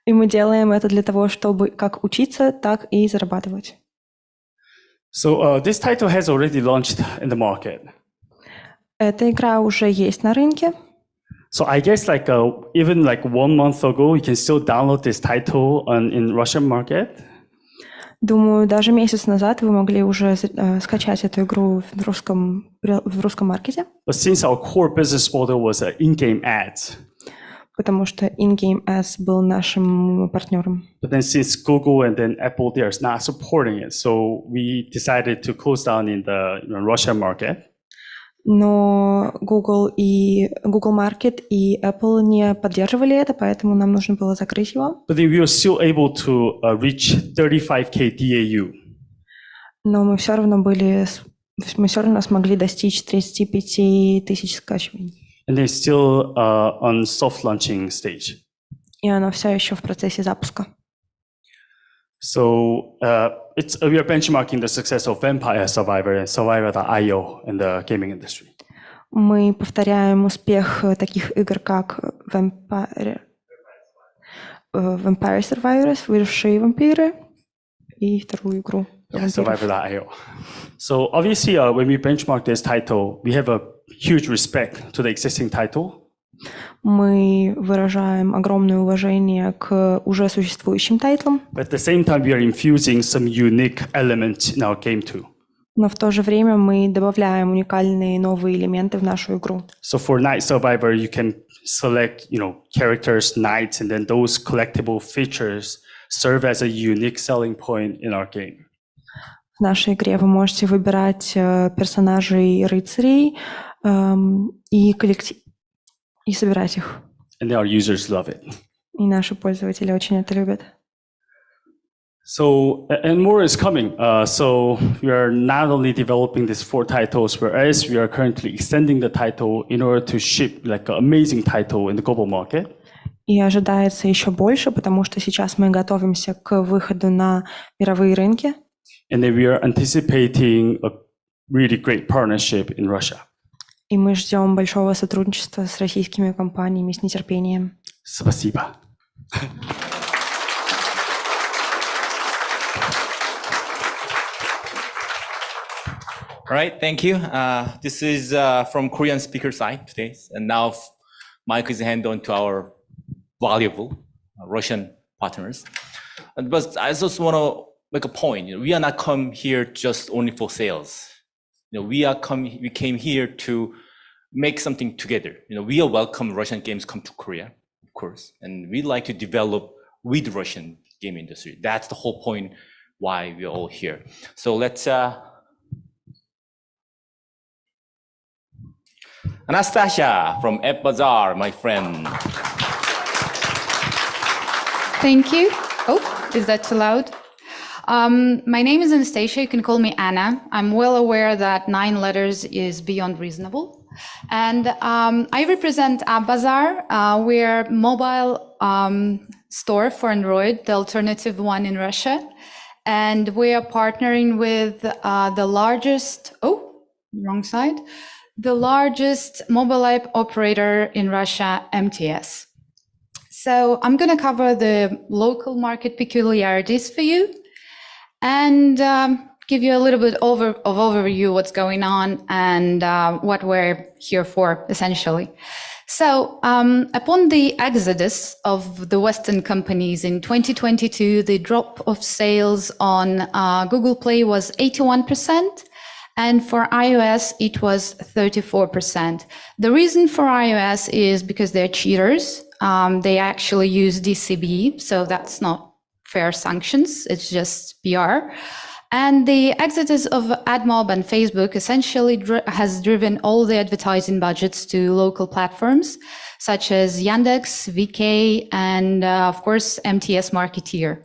И мы делаем это для того, чтобы как учиться, так и зарабатывать. So this title has already launched in the market. Эта игра уже есть на рынке. So I guess even 1 month ago, you can still download this title in Russian market. Думаю, даже месяц назад вы могли уже скачать эту игру в русском маркете. But since our core business model was in-game ads, Потому что in-game ads был нашим партнером. but then since Google and then Apple, they are not supporting it, so we decided to close down in the Russian market. Но Google Market и Apple не поддерживали это, поэтому нам нужно было закрыть его. But then we were still able to reach 35K DAU. Но мы все равно смогли достичь 35 тысяч скачиваний. And they're still on soft launching stage. И оно все еще в процессе запуска. So we are benchmarking the success of Vampire Survivor and Survivor.io in the gaming industry. Мы повторяем успех таких игр, как Vampire Survivors, Выжившие вампиры, и вторую игру. Survivor.io. So obviously, when we benchmark this title, we have a huge respect to the existing title. Мы выражаем огромное уважение к уже существующим тайтлам, But at the same time, we are infusing some unique elements in our game too. но в то же время мы добавляем уникальные новые элементы в нашу игру. So for Night Survivor, you can select, characters, knights, and then those collectible features serve as a unique selling point in our game. В нашей игре вы можете выбирать персонажей рыцарей и собирать их. And our users love it. И наши пользователи очень это любят. So, and more is coming. So we are not only developing these 4 titles, whereas we are currently extending the title in order to ship an amazing title in the global market. И ожидается еще больше, потому что сейчас мы готовимся к выходу на мировые рынки. And then we are anticipating a really great partnership in Russia. И мы ждем большого сотрудничества с российскими компаниями с нетерпением. Спасибо. All right, thank you. This is from Korean speaker side today. And now mic is handed on to our valuable Russian partners. But I just want to make a point. We are not come here just only for sales. We came here to make something together. We are welcome Russian games come to Korea, of course, and we like to develop with Russian game industry. That's the whole point why we're all here. So let's Anastasia from App Bazaar, my friend. Thank you. Oh, is that too loud? My name is Anastasia. You can call me Anna. I'm well aware that 9 letters is beyond reasonable. And I represent App Bazaar. We're a mobile store for Android, the alternative one in Russia. And we are partnering with the largest, the largest mobile app operator in Russia, MTS. So I'm going to cover the local market peculiarities for you and give you a little bit of overview what's going on and what we're here for, essentially. So upon the exodus of the Western companies in 2022, the drop of sales on Google Play was 81%. And for iOS, it was 34%. The reason for iOS is because they're cheaters. They actually use DCB, so that's not fair sanctions. It's just PR. And the exodus of AdMob and Facebook essentially has driven all the advertising budgets to local platforms, such as Yandex, VK, and of course, MTS Marketeer.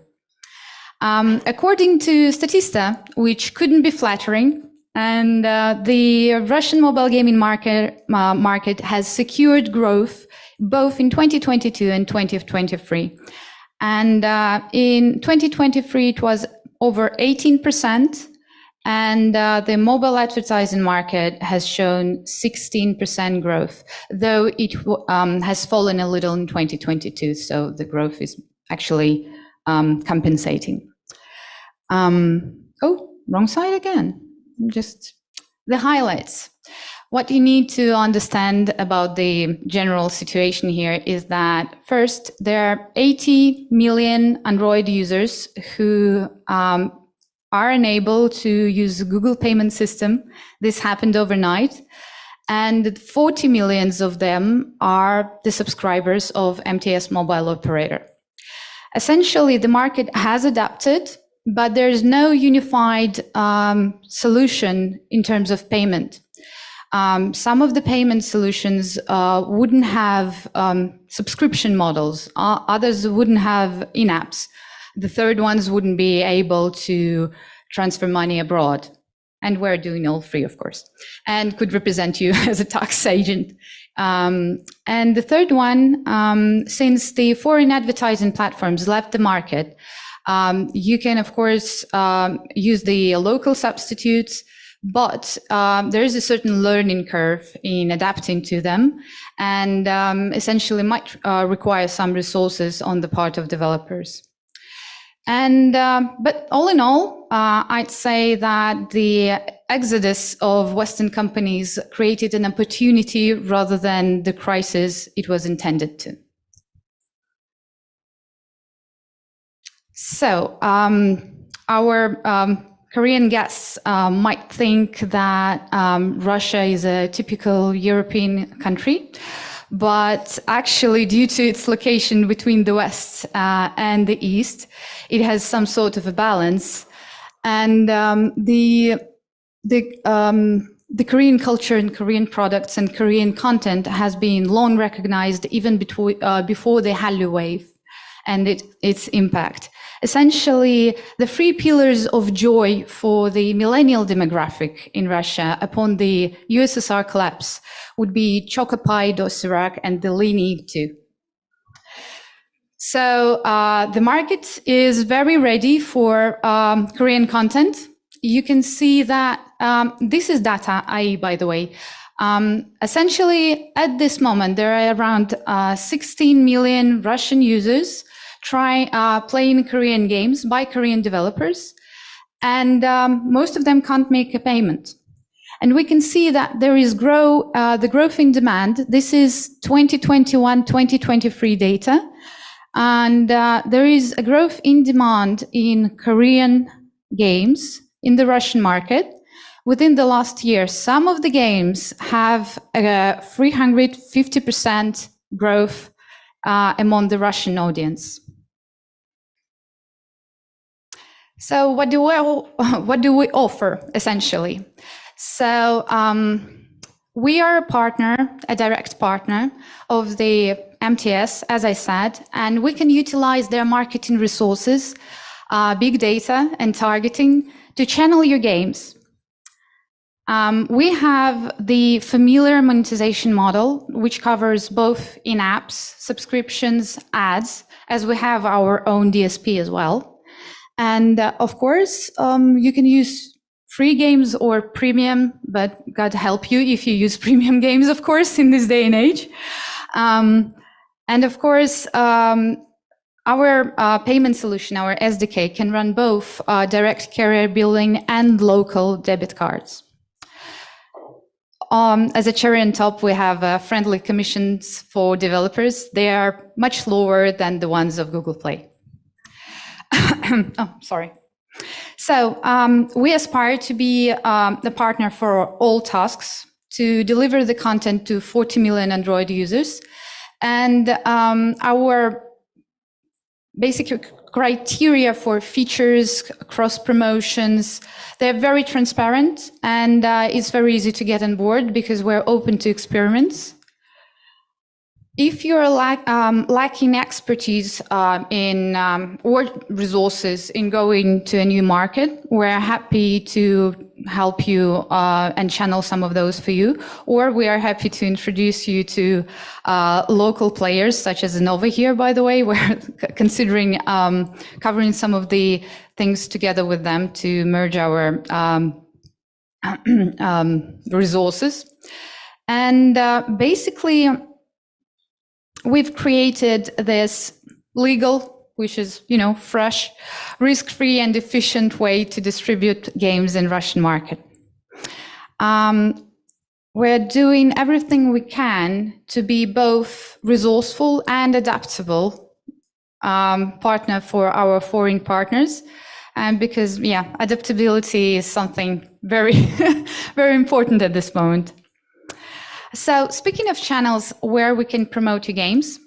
According to Statista, which couldn't be flattering, and the Russian mobile gaming market has secured growth both in 2022 and 2023. And in 2023, it was over 18%, and the mobile advertising market has shown 16% growth, though it has fallen a little in 2022, so the growth is actually compensating. Wrong side again. Just the highlights. What you need to understand about the general situation here is that first, there are 80 million Android users who are unable to use the Google payment system. This happened overnight. And 40 millions of them are the subscribers of MTS mobile operator. Essentially, the market has adapted, but there's no unified solution in terms of payment. Some of the payment solutions wouldn't have subscription models. Others wouldn't have in-apps. The third ones wouldn't be able to transfer money abroad. And we're doing all three, of course, and could represent you as a tax agent. And the third one, since the foreign advertising platforms left the market, you can, of course, use the local substitutes, but there is a certain learning curve in adapting to them, and essentially might require some resources on the part of developers. And but all in all, I'd say that the exodus of Western companies created an opportunity rather than the crisis it was intended to. So our Korean guests might think that Russia is a typical European country, but actually, due to its location between the West and the East, it has some sort of a balance. And the Korean culture and Korean products and Korean content has been long recognized even before the Hallyu wave and its impact. Essentially, the 3 pillars of joy for the millennial demographic in Russia upon the USSR collapse would be Chocopie, Dosirak, and the Lineage 2. So the market is very ready for Korean content. You can see that this is data.ie, by the way. Essentially, at this moment, there are around 16 million Russian users playing Korean games by Korean developers, and most of them can't make a payment. And we can see that there is the growth in demand. This is 2021-2023 data, and there is a growth in demand in Korean games in the Russian market. Within the last year, some of the games have a 350% growth among the Russian audience. So what do we offer essentially? So we are a partner, a direct partner of the MTS, as I said, and we can utilize their marketing resources, big data and targeting to channel your games. We have the familiar monetization model, which covers both in-apps, subscriptions, ads, as we have our own DSP as well. And of course, you can use free games or premium, but God help you if you use premium games, of course, in this day and age. And of course, our payment solution, our SDK, can run both direct carrier billing and local debit cards. As a cherry on top, we have friendly commissions for developers. They are much lower than the ones of Google Play. Oh, sorry. So we aspire to be the partner for all tasks, to deliver the content to 40 million Android users. And our basic criteria for features, cross promotions, they're very transparent, and it's very easy to get on board because we're open to experiments. If you're lacking expertise or resources in going to a new market, we're happy to help you and channel some of those for you. Or we are happy to introduce you to local players such as Innova here, by the way. We're considering covering some of the things together with them to merge our resources. And basically, we've created this legal, which is, fresh, risk-free and efficient way to distribute games in Russian market. We're doing everything we can to be both resourceful and adaptable partner for our foreign partners. And because, adaptability is something very, very important at this moment. So speaking of channels where we can promote your games,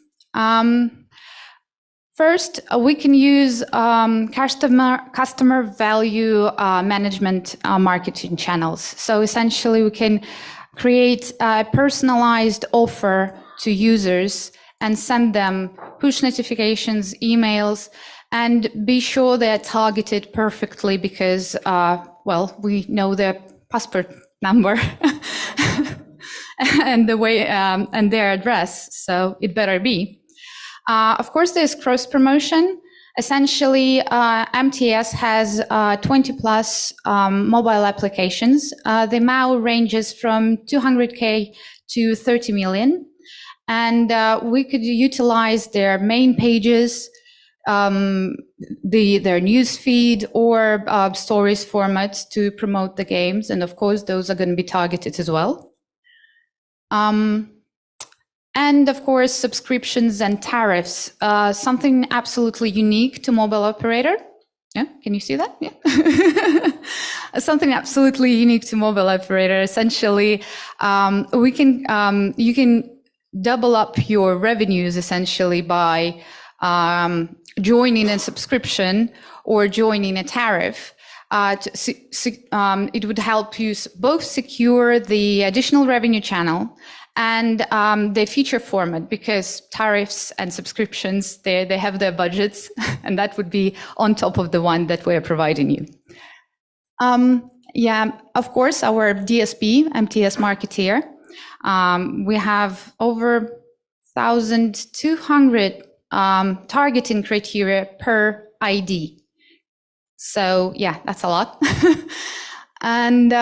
first, we can use customer value management marketing channels. So essentially, we can create a personalized offer to users and send them push notifications, emails, and be sure they're targeted perfectly because, we know their passport number. And the way and their address, so it better be. Of course, there's cross promotion. Essentially, MTS has 20 plus mobile applications. The MAU ranges from 200K to 30 million, and we could utilize their main pages, their news feed, or stories formats to promote the games, and of course, those are going to be targeted as well. And of course, subscriptions and tariffs, something absolutely unique to mobile operator. Yeah, can you see that? Yeah. Something absolutely unique to mobile operator. Essentially, you can double up your revenues essentially by joining a subscription or joining a tariff. It would help you both secure the additional revenue channel and the feature format, because tariffs and subscriptions, they have their budgets, and that would be on top of the one that we're providing you. Of course, our DSP, MTS Marketeer, we have over 1,200 targeting criteria per ID. So that's a lot. And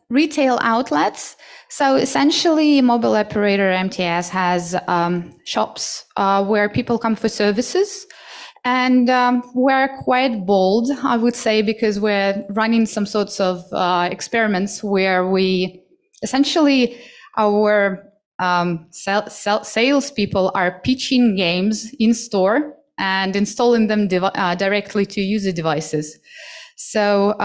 retail outlets. So essentially, mobile operator MTS has shops where people come for services. And we're quite bold, I would say, because we're running some sorts of experiments where we essentially, our salespeople are pitching games in store and installing them directly to user devices. So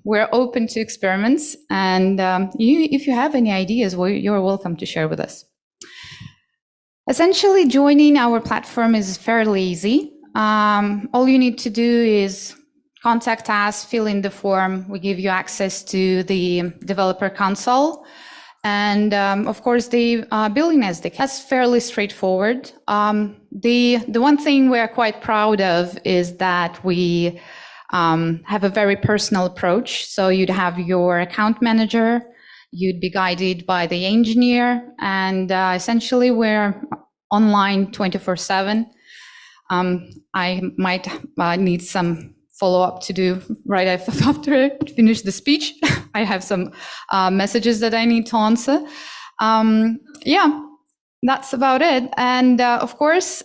we're open to experiments, and if you have any ideas, you're welcome to share with us. Essentially, joining our platform is fairly easy. All you need to do is contact us, fill in the form. We give you access to the developer console. And of course, the billing SDK. That's fairly straightforward. The one thing we are quite proud of is that we have a very personal approach. So you'd have your account manager, you'd be guided by the engineer, and essentially we're online 24/7. I might need some follow-up to do right after I finish the speech. I have some messages that I need to answer. Yeah, that's about it. And of course,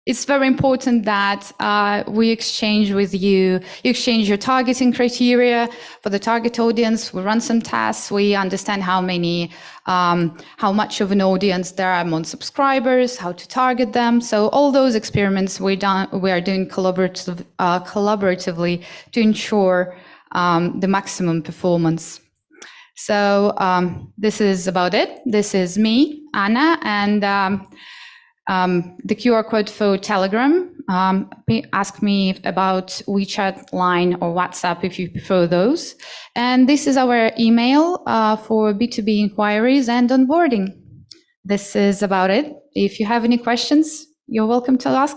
it's very important that we exchange with you. You exchange your targeting criteria for the target audience. We run some tests. We understand how much of an audience there are among subscribers, how to target them. So all those experiments we are doing collaboratively to ensure the maximum performance. So this is about it. This is me, Anna, and the QR code for Telegram. Ask me about WeChat, Line, or WhatsApp if you prefer those. And this is our email for B2B inquiries and onboarding. This is about it. If you have any questions, you're welcome to ask.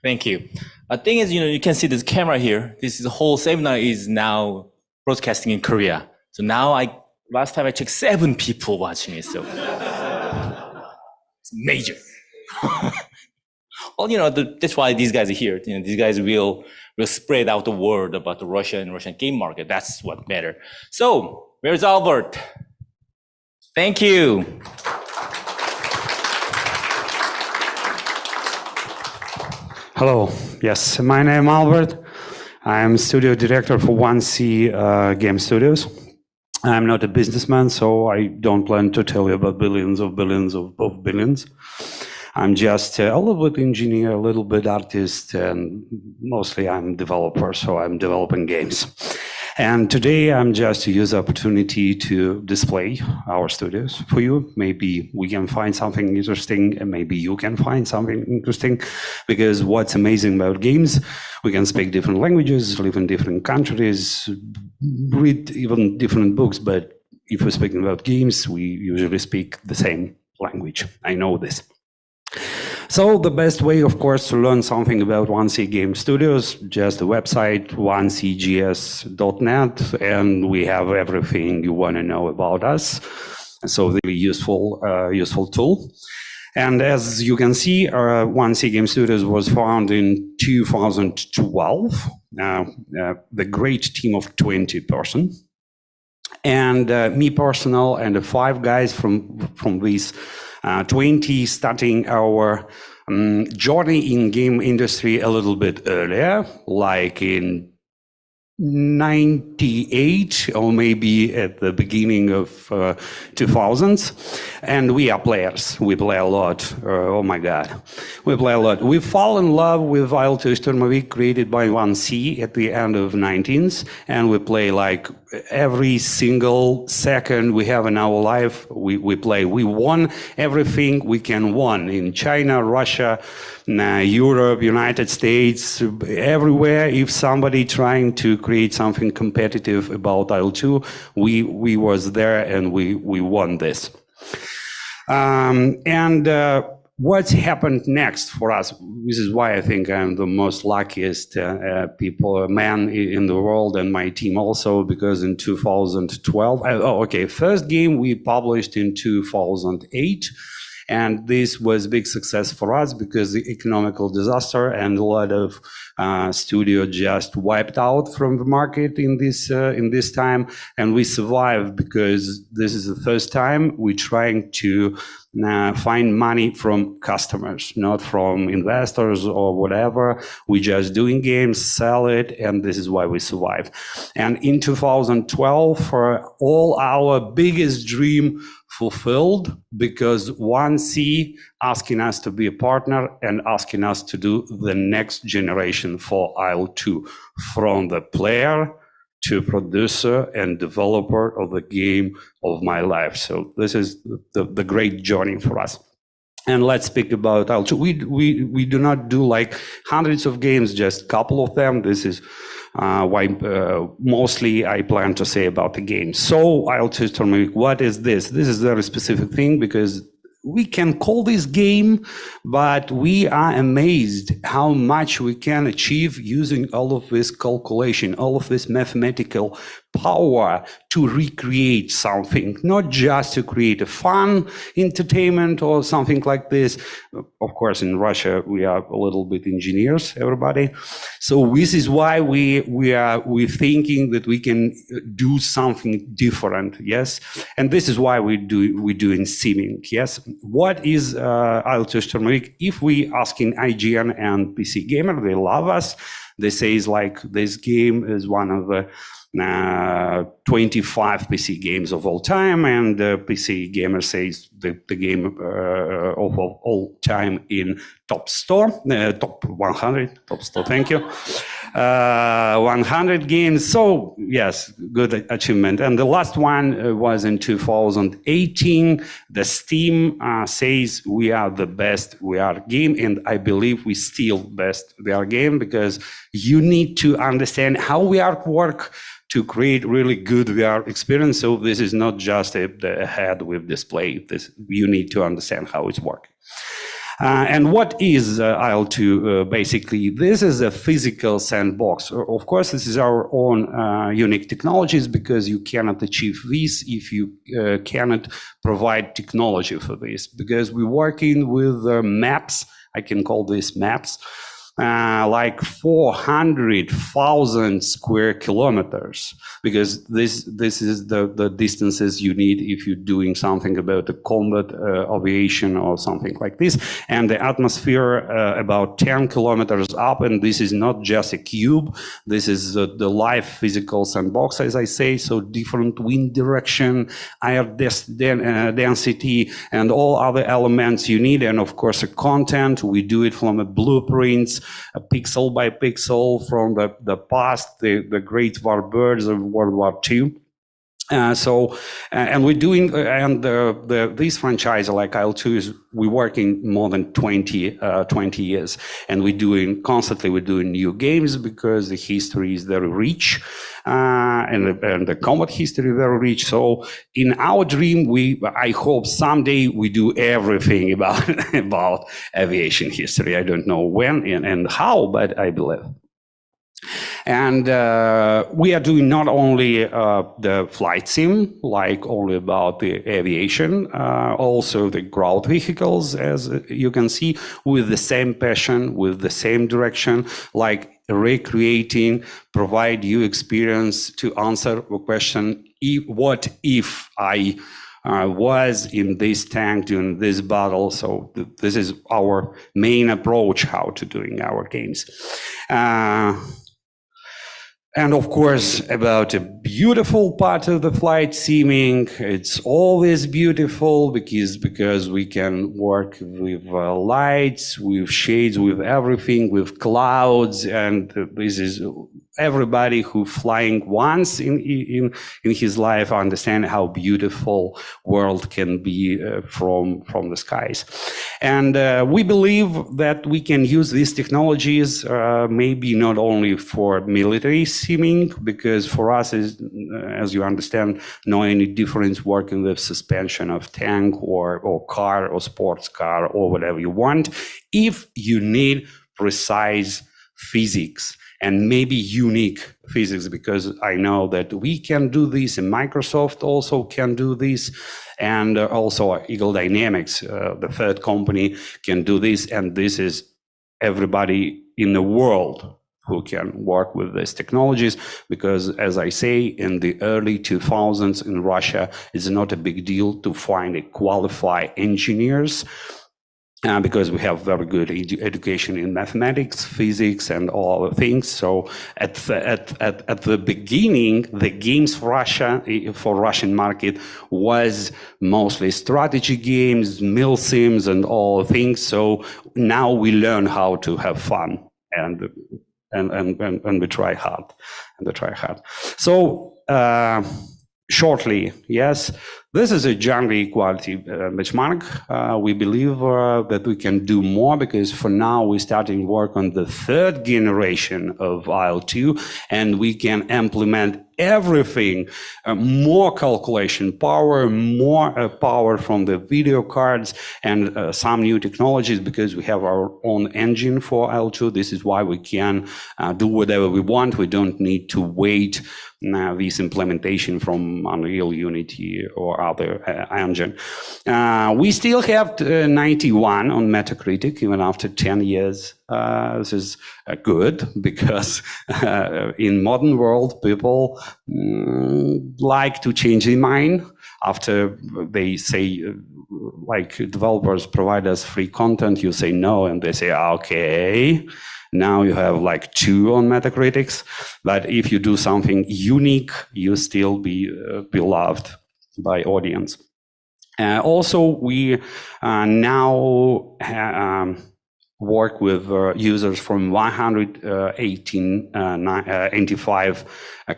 Thank you. The thing is, you can see this camera here. This whole seminar is now broadcasting in Korea. So now last time I checked, 7 people watching it. So it's major. Well, that's why these guys are here. These guys will spread out the word about the Russian game market. That's what matters. So where's Albert? Thank you. Hello. Yes, my name is Albert. I am studio director for 1C Game Studios. I'm not a businessman, so I don't plan to tell you about billions of billions. I'm just a little bit engineer, a little bit artist, and mostly I'm developer, so I'm developing games. And today I'm just to use the opportunity to display our studios for you. Maybe we can find something interesting, and maybe you can find something interesting, because what's amazing about games, we can speak different languages, live in different countries, read even different books, but if we're speaking about games, we usually speak the same language. I know this. So the best way, of course, to learn something about 1C Game Studios, just the website 1cgs.net, and we have everything you want to know about us. So really useful tool. And as you can see, 1C Game Studios was founded in 2012. The great team of 20 persons. And me personal and the 5 guys from these 20 starting our journey in game industry a little bit earlier, like in 98 or maybe at the beginning of 2000s. And we are players. We play a lot. Oh my God. We play a lot. We fall in love with IL-2 Sturmovik, created by 1C at the end of 19th. And we play like every single second we have in our life. We play. We won everything we can win in China, Russia, Europe, United States, everywhere. If somebody trying to create something competitive about IL-2, we was there and we won this. What's happened next for us? This is why I think I'm the most luckiest man in the world, and my team also, because in 2012, first game we published in 2008. And this was a big success for us because the economical disaster and a lot of studio just wiped out from the market in this time. And we survived because this is the first time we're trying to find money from customers, not from investors or whatever. We're just doing games, sell it, and this is why we survive. And in 2012, all our biggest dream fulfilled, because 1C asking us to be a partner and asking us to do the next generation for IL-2, from the player to producer and developer of the game of my life. So this is the great journey for us. And let's speak about IL-2. We do not do like hundreds of games, just a couple of them. This is why mostly I plan to say about the game. So IL-2 Storm, what is this? This is a very specific thing because we can call this game, but we are amazed how much we can achieve using all of this calculation, all of this mathematical power to recreate something, not just to create a fun entertainment or something like this. Of course, in Russia, we are a little bit engineers, everybody. So this is why we're thinking that we can do something different, yes? And this is why we do in simming, yes? What is IL-2 Storm? If we ask in IGN and PC Gamer, they love us. They say it's like this game is one of the 25 PC games of all time, and PC Gamer says the game of all time in top 100, top store, thank you. 100 games, so yes, good achievement. And the last one was in 2018. The Steam says we are the best VR game, and I believe we still best VR game because you need to understand how VR work to create really good VR experience. So this is not just the head with display. This you need to understand how it's working. And what is IL-2 basically? This is a physical sandbox. Of course, this is our own unique technologies because you cannot achieve this if you cannot provide technology for this. Because we're working with maps, I can call this maps, like 400,000 square kilometers, because this is the distances you need if you're doing something about the combat aviation or something like this. And the atmosphere about 10 kilometers up, and this is not just a cube, this is the live physical sandbox, as I say, so different wind direction, air density, and all other elements you need, and of course a content. We do it from a blueprints, a pixel by pixel from the past, the great warbirds of World War II. And we're doing, and this franchise like IL-2 is, we're working more than 20 years, and we're doing new games because the history is very rich, and the combat history very rich. So in our dream, I hope someday we do everything about aviation history. I don't know when and how, but I believe. And we are doing not only the flight sim, like only about the aviation, also the ground vehicles, as you can see, with the same passion, with the same direction, like recreating, provide you experience to answer the question, what if I was in this tank during this battle? So this is our main approach how to doing our games. And of course, about a beautiful part of the flight simming, it's always beautiful because we can work with lights, with shades, with everything, with clouds, and this is everybody who flying once in his life understand how beautiful world can be from the skies. And we believe that we can use these technologies maybe not only for military simming, because for us, as you understand, no any difference working with suspension of tank or car or sports car or whatever you want, if you need precise physics and maybe unique physics, because I know that we can do this, and Microsoft also can do this, and also Eagle Dynamics, the third company, can do this, and this is everybody in the world who can work with these technologies, because as I say, in the early 2000s in Russia, it's not a big deal to find a qualified engineers, because we have very good education in mathematics, physics, and all other things. So at the beginning, the games for Russian market was mostly strategy games, mil sims, and all things. So now we learn how to have fun, and we try hard, So shortly, yes, this is a gender equality benchmark. We believe that we can do more because for now we're starting work on the third generation of IL2 and we can implement everything, more calculation power, more power from the video cards and some new technologies because we have our own engine for IL2. This is why we can do whatever we want. We don't need to wait this implementation from Unreal, Unity or other engine. We still have 91 on Metacritic even after 10 years. This is good because in modern world, people like to change their mind after they say, like developers provide us free content, you say no, and they say, okay. Now you have like 2 on Metacritics, but if you do something unique, you still be beloved by audience. Also, we now work with users from 185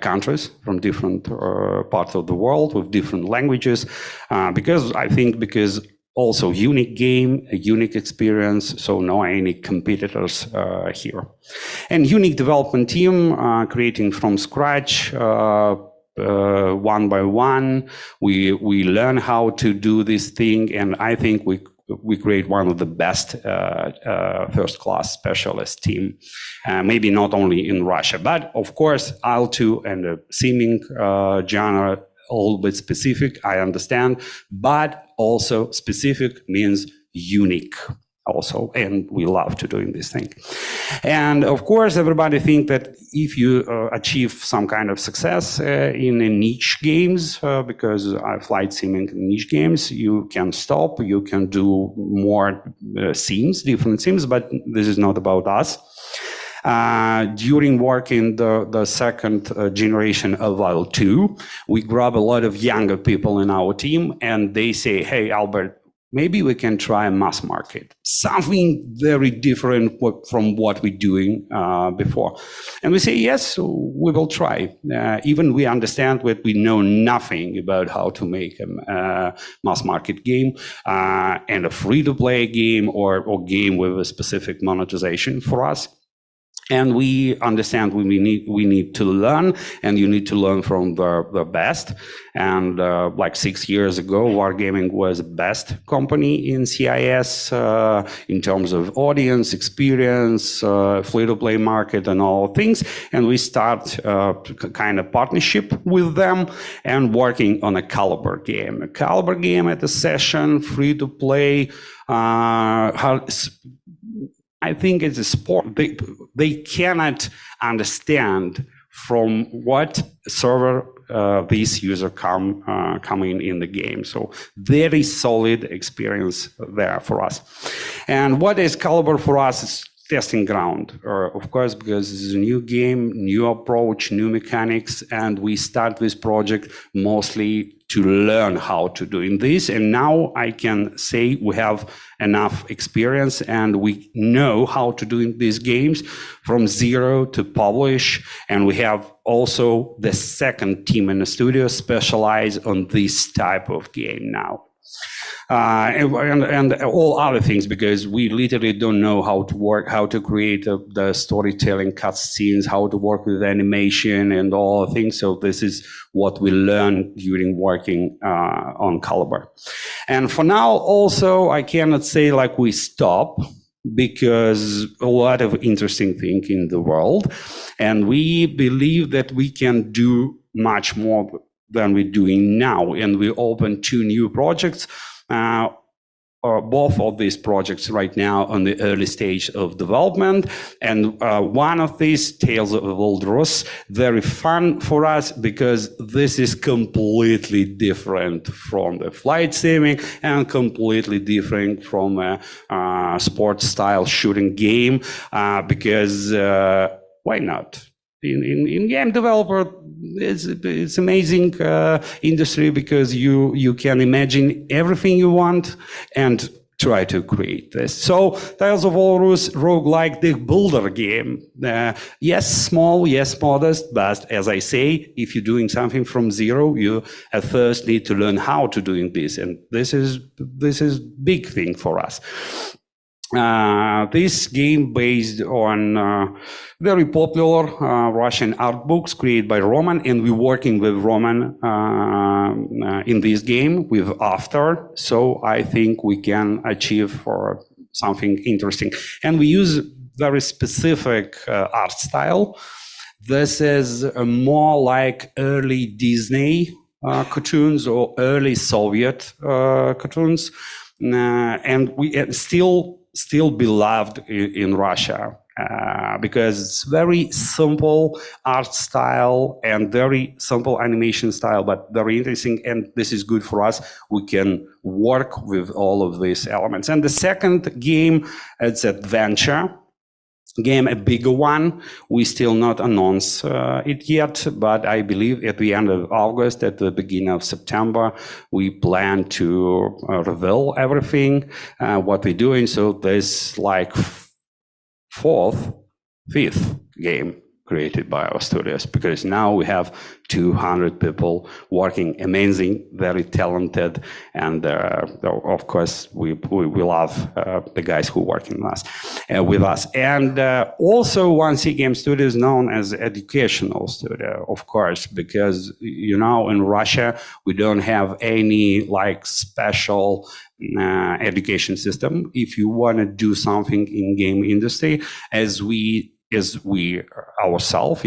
countries from different parts of the world with different languages, because also unique game, a unique experience, so no any competitors here. And unique development team creating from scratch, one by one. We learn how to do this thing, and I think we create one of the best first-class specialist team, maybe not only in Russia, but of course IL2 and the theming genre, a little bit specific, I understand, but also specific means unique also, and we love to doing this thing. And of course, everybody think that if you achieve some kind of success in a niche games, because flight simming niche games, you can stop, you can do more themes, different themes, but this is not about us. During working the second generation of IL2, we grab a lot of younger people in our team and they say, hey, Albert, maybe we can try a mass market, something very different from what we're doing before. And we say, yes, we will try. Even we understand that we know nothing about how to make a mass market game and a free-to-play game or game with a specific monetization for us. And we understand we need to learn, and you need to learn from the best. And like 6 years ago, Wargaming was the best company in CIS in terms of audience, experience, free-to-play market, and all things. And we start kind of partnership with them and working on a Caliber game. A Caliber game at a session, free-to-play. I think it's a sport. They cannot understand from what server these users coming in the game. So very solid experience there for us. And what is Caliber for us is testing ground, of course, because it's a new game, new approach, new mechanics, and we start this project mostly to learn how to do this. And now I can say we have enough experience and we know how to do these games from zero to publish. And we have also the second team in the studio specialized on this type of game now. And all other things, because we literally don't know how to work, how to create the storytelling cutscenes, how to work with animation and all the things. So this is what we learned during working on Caliber. And for now, also, I cannot say like we stop, because a lot of interesting things in the world. And we believe that we can do much more than we're doing now. And we open 2 new projects. Both of these projects right now on the early stage of development. And one of these, Tales of Voldros, very fun for us because this is completely different from the flight simming and completely different from a sports style shooting game, because why not? In game developer, it's amazing industry because you can imagine everything you want, and try to create this. So Tales of Aorus roguelike deck builder game. Yes, small, yes, modest, but as I say, if you're doing something from zero, you at first need to learn how to doing this, and this is big thing for us. This game based on very popular Russian art books created by Roman, and we're working with Roman in this game with After. So I think we can achieve something interesting. And we use very specific art style. This is more like early Disney cartoons or early Soviet cartoons, and we still beloved in Russia because it's very simple art style and very simple animation style, but very interesting. And this is good for us. We can work with all of these elements. And the second game, it's adventure game, a bigger one. We still not announce it yet, but I believe at the end of August, at the beginning of September, we plan to reveal everything, what we're doing. So this like fifth game created by our studios, because now we have 200 people working, amazing, very talented, and of course we love the guys who work with us. And also 1C Game Studio is known as educational studio, of course, because in Russia we don't have any like special education system. If you want to do something in game industry, as we ourselves,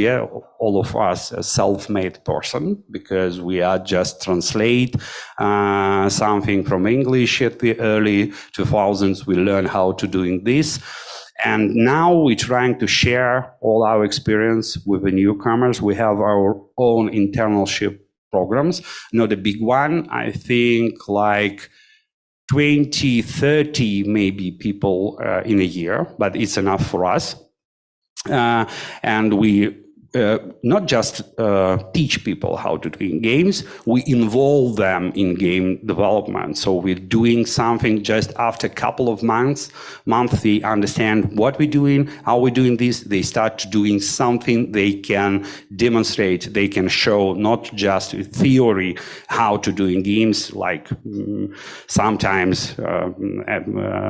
all of us a self-made person, because we are just translate something from English at the early 2000s. We learn how to doing this. And now we're trying to share all our experience with the newcomers. We have our own internship programs, not a big one. I think like 20, 30 maybe people in a year, but it's enough for us. And we not just teach people how to do games, we involve them in game development. So we're doing something just after a couple of months, they understand what we're doing, how we're doing this, they start doing something they can demonstrate, they can show not just theory how to do in games, like sometimes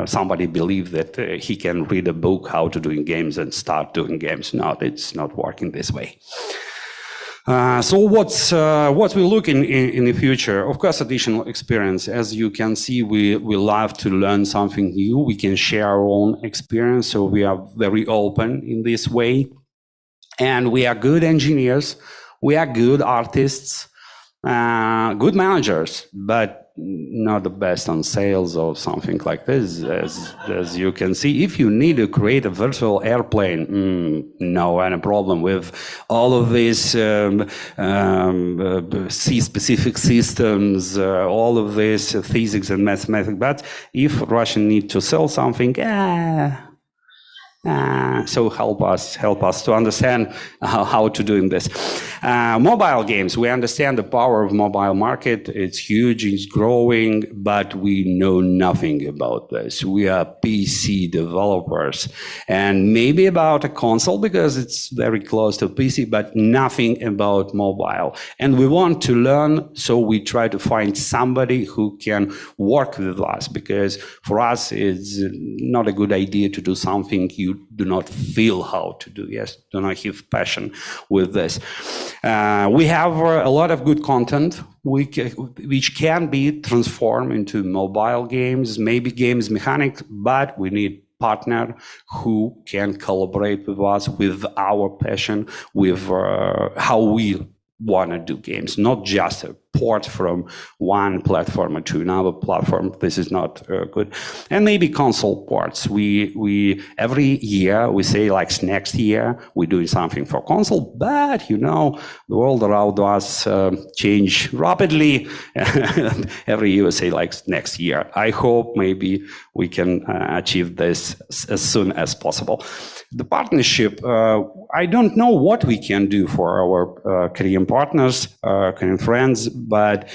somebody believes that he can read a book how to do in games and start doing games. No, it's not working this way. So what we look in the future? Of course, additional experience. As you can see, we love to learn something new. We can share our own experience, so we are very open in this way. And we are good engineers. We are good artists, good managers, but not the best on sales or something like this. As you can see, if you need to create a virtual airplane, no any problem with all of these C-specific systems, all of this physics and mathematics. But if Russian need to sell something, so help us to understand how to do this. Mobile games, we understand the power of mobile market. It's huge, it's growing, but we know nothing about this. We are PC developers, and maybe about a console because it's very close to PC, but nothing about mobile. And we want to learn, so we try to find somebody who can work with us, because for us it's not a good idea to do something you do not feel how to do, do not have passion with this. We have a lot of good content which can be transformed into mobile games, maybe games mechanics, but we need partner who can collaborate with us, with our passion, with how we want to do games, not just a port from one platform to another platform. This is not good. And maybe console ports. We every year we say like next year we're doing something for console, but the world around us change rapidly. Every year we say like next year. I hope maybe we can achieve this as soon as possible. The partnership, I don't know what we can do for our Korean partners, Korean friends, but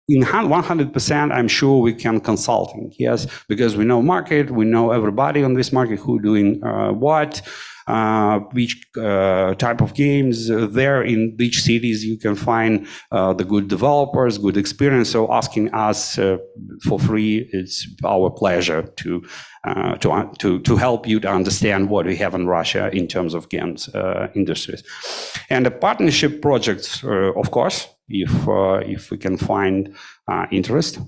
in 100%, I'm sure we can consulting, yes, because we know market, we know everybody on this market who doing what, which type of games there in which cities you can find the good developers, good experience. So asking us for free, it's our pleasure to help you to understand what we have in Russia in terms of games industries. And the partnership projects, of course, if we can find interest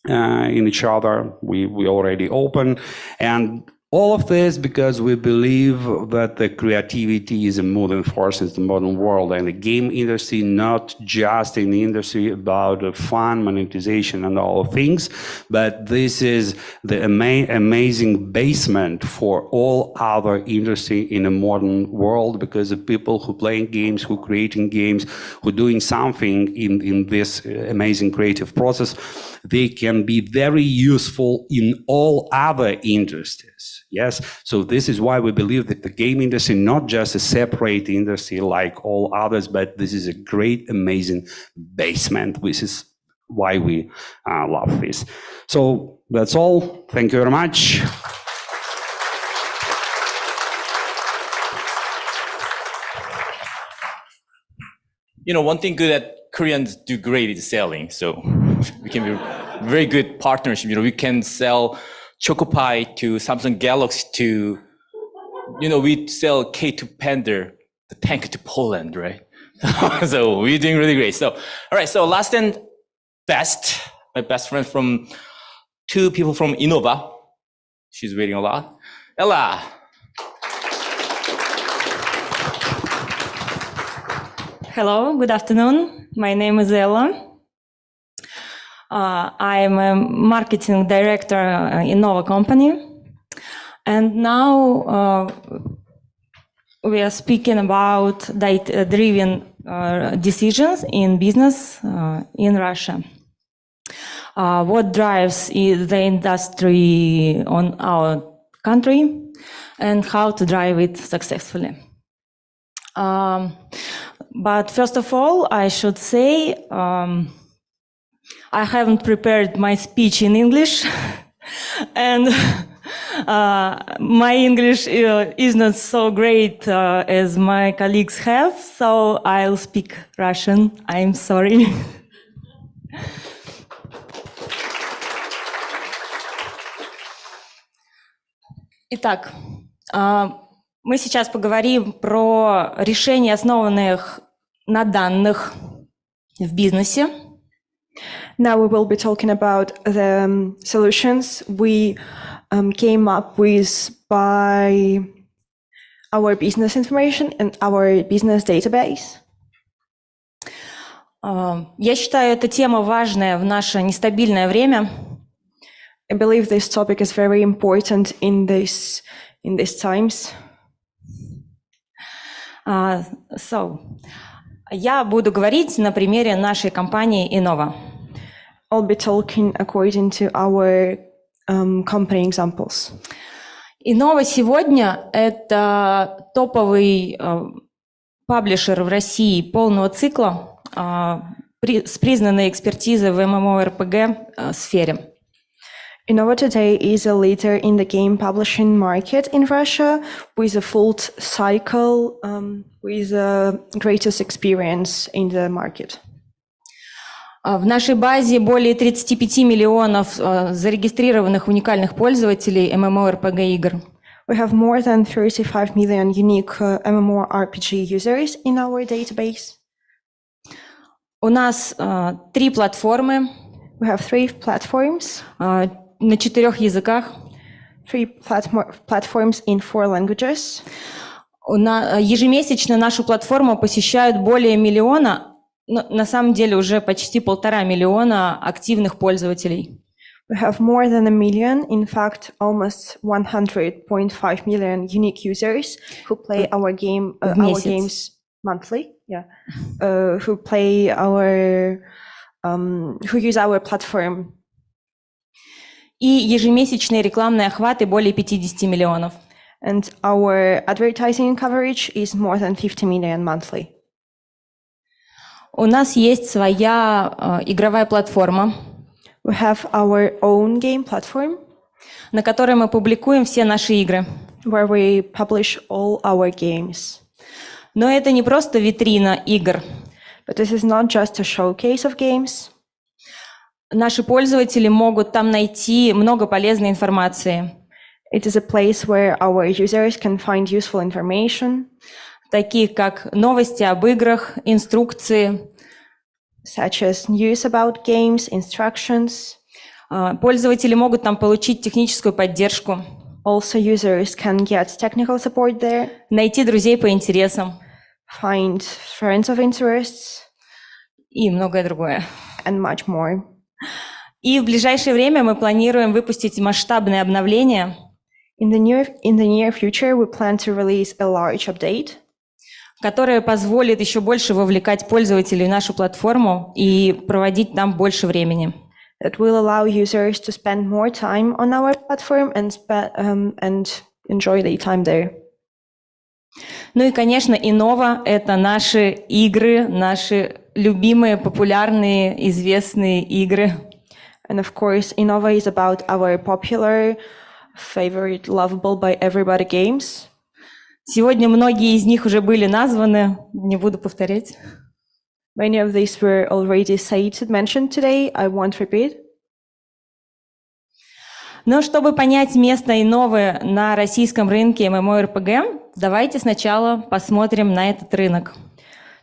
in each other, we already open. And all of this because we believe that the creativity is a modern force in the modern world, and the game industry, not just an industry about fun, monetization, and all things, but this is the amazing basement for all other industry in a modern world, because the people who playing games, who creating games, who doing something in this amazing creative process, they can be very useful in all other industries. Yes, so this is why we believe that the game industry, not just a separate industry like all others, but this is a great, amazing basement, which is why we love this. So that's all. Thank you very much. You know, one thing good that Koreans do great is selling. So we can be very good partnership. You know, we can sell Chocopie to Samsung Galaxy to, you know, we sell K2 Panda, the tank to Poland, right? So we're doing really great. So, all right. So last and best, my best friend from two people from Innova. She's waiting a lot. Ella. Hello, good afternoon. My name is Ella. I'm a marketing director in Innova company. And now we are speaking about data-driven decisions in business in Russia. What drives the industry on our country and how to drive it successfully. But first of all, I should say, I haven't prepared my speech in English, and my English is not so great as my colleagues have, so I'll speak Russian. I'm sorry. Итак, мы сейчас поговорим про решения, основанных на данных в бизнесе. Now we will be talking about the solutions we came up with by our business information and our business database. Я считаю, эта тема важная в наше нестабильное время. I believe this topic is very important in these times. Я буду говорить на примере нашей компании Innova. I'll be talking according to our company examples. Innova сегодня – это топовый паблишер в России полного цикла с признанной экспертизой в MMORPG сфере. Innova today is a leader in the game publishing market in Russia with a full cycle, with the greatest experience in the market. В нашей базе более 35 миллионов зарегистрированных уникальных пользователей MMORPG игр. We have more than 35 million unique MMORPG users in our database. У нас 3 платформы. We have 3 platforms. На 4 языках. 3 platforms in 4 languages. Ежемесячно нашу платформу посещают более миллиона, на самом деле уже почти 1,5 миллиона активных пользователей. We have more than 1 million, in fact, almost 100.5 million unique users who play our games monthly. Yeah, who play who use our platform. И ежемесячные рекламные охваты более 50 миллионов. And our advertising coverage is more than 50 million monthly. У нас есть своя игровая платформа, We have our own game platform на которой мы публикуем все наши игры. where we publish all our games. Но это не просто витрина игр. But this is not just a showcase of games. Наши пользователи могут там найти много полезной информации, It is a place where our users can find useful information, такие как новости об играх, инструкции. such as news about games, instructions. Пользователи могут там получить техническую поддержку, Also, users can get technical support there, найти друзей по интересам find friends of interests, и многое другое. and much more. И в ближайшее время мы планируем выпустить масштабное обновление, In the near future, we plan to release a large update которое позволит еще больше вовлекать пользователей в нашу платформу и проводить там больше времени. that will allow users to spend more time on our platform and enjoy their time there. Ну и, конечно, Innova — это наши игры, наши любимые, популярные, известные игры. And of course, Innova is about our popular, favorite, lovable by everybody games. Сегодня многие из них уже были названы, не буду повторять. Many of these were already mentioned today. I won't repeat. Но чтобы понять место Innova на российском рынке MMORPG, давайте сначала посмотрим на этот рынок.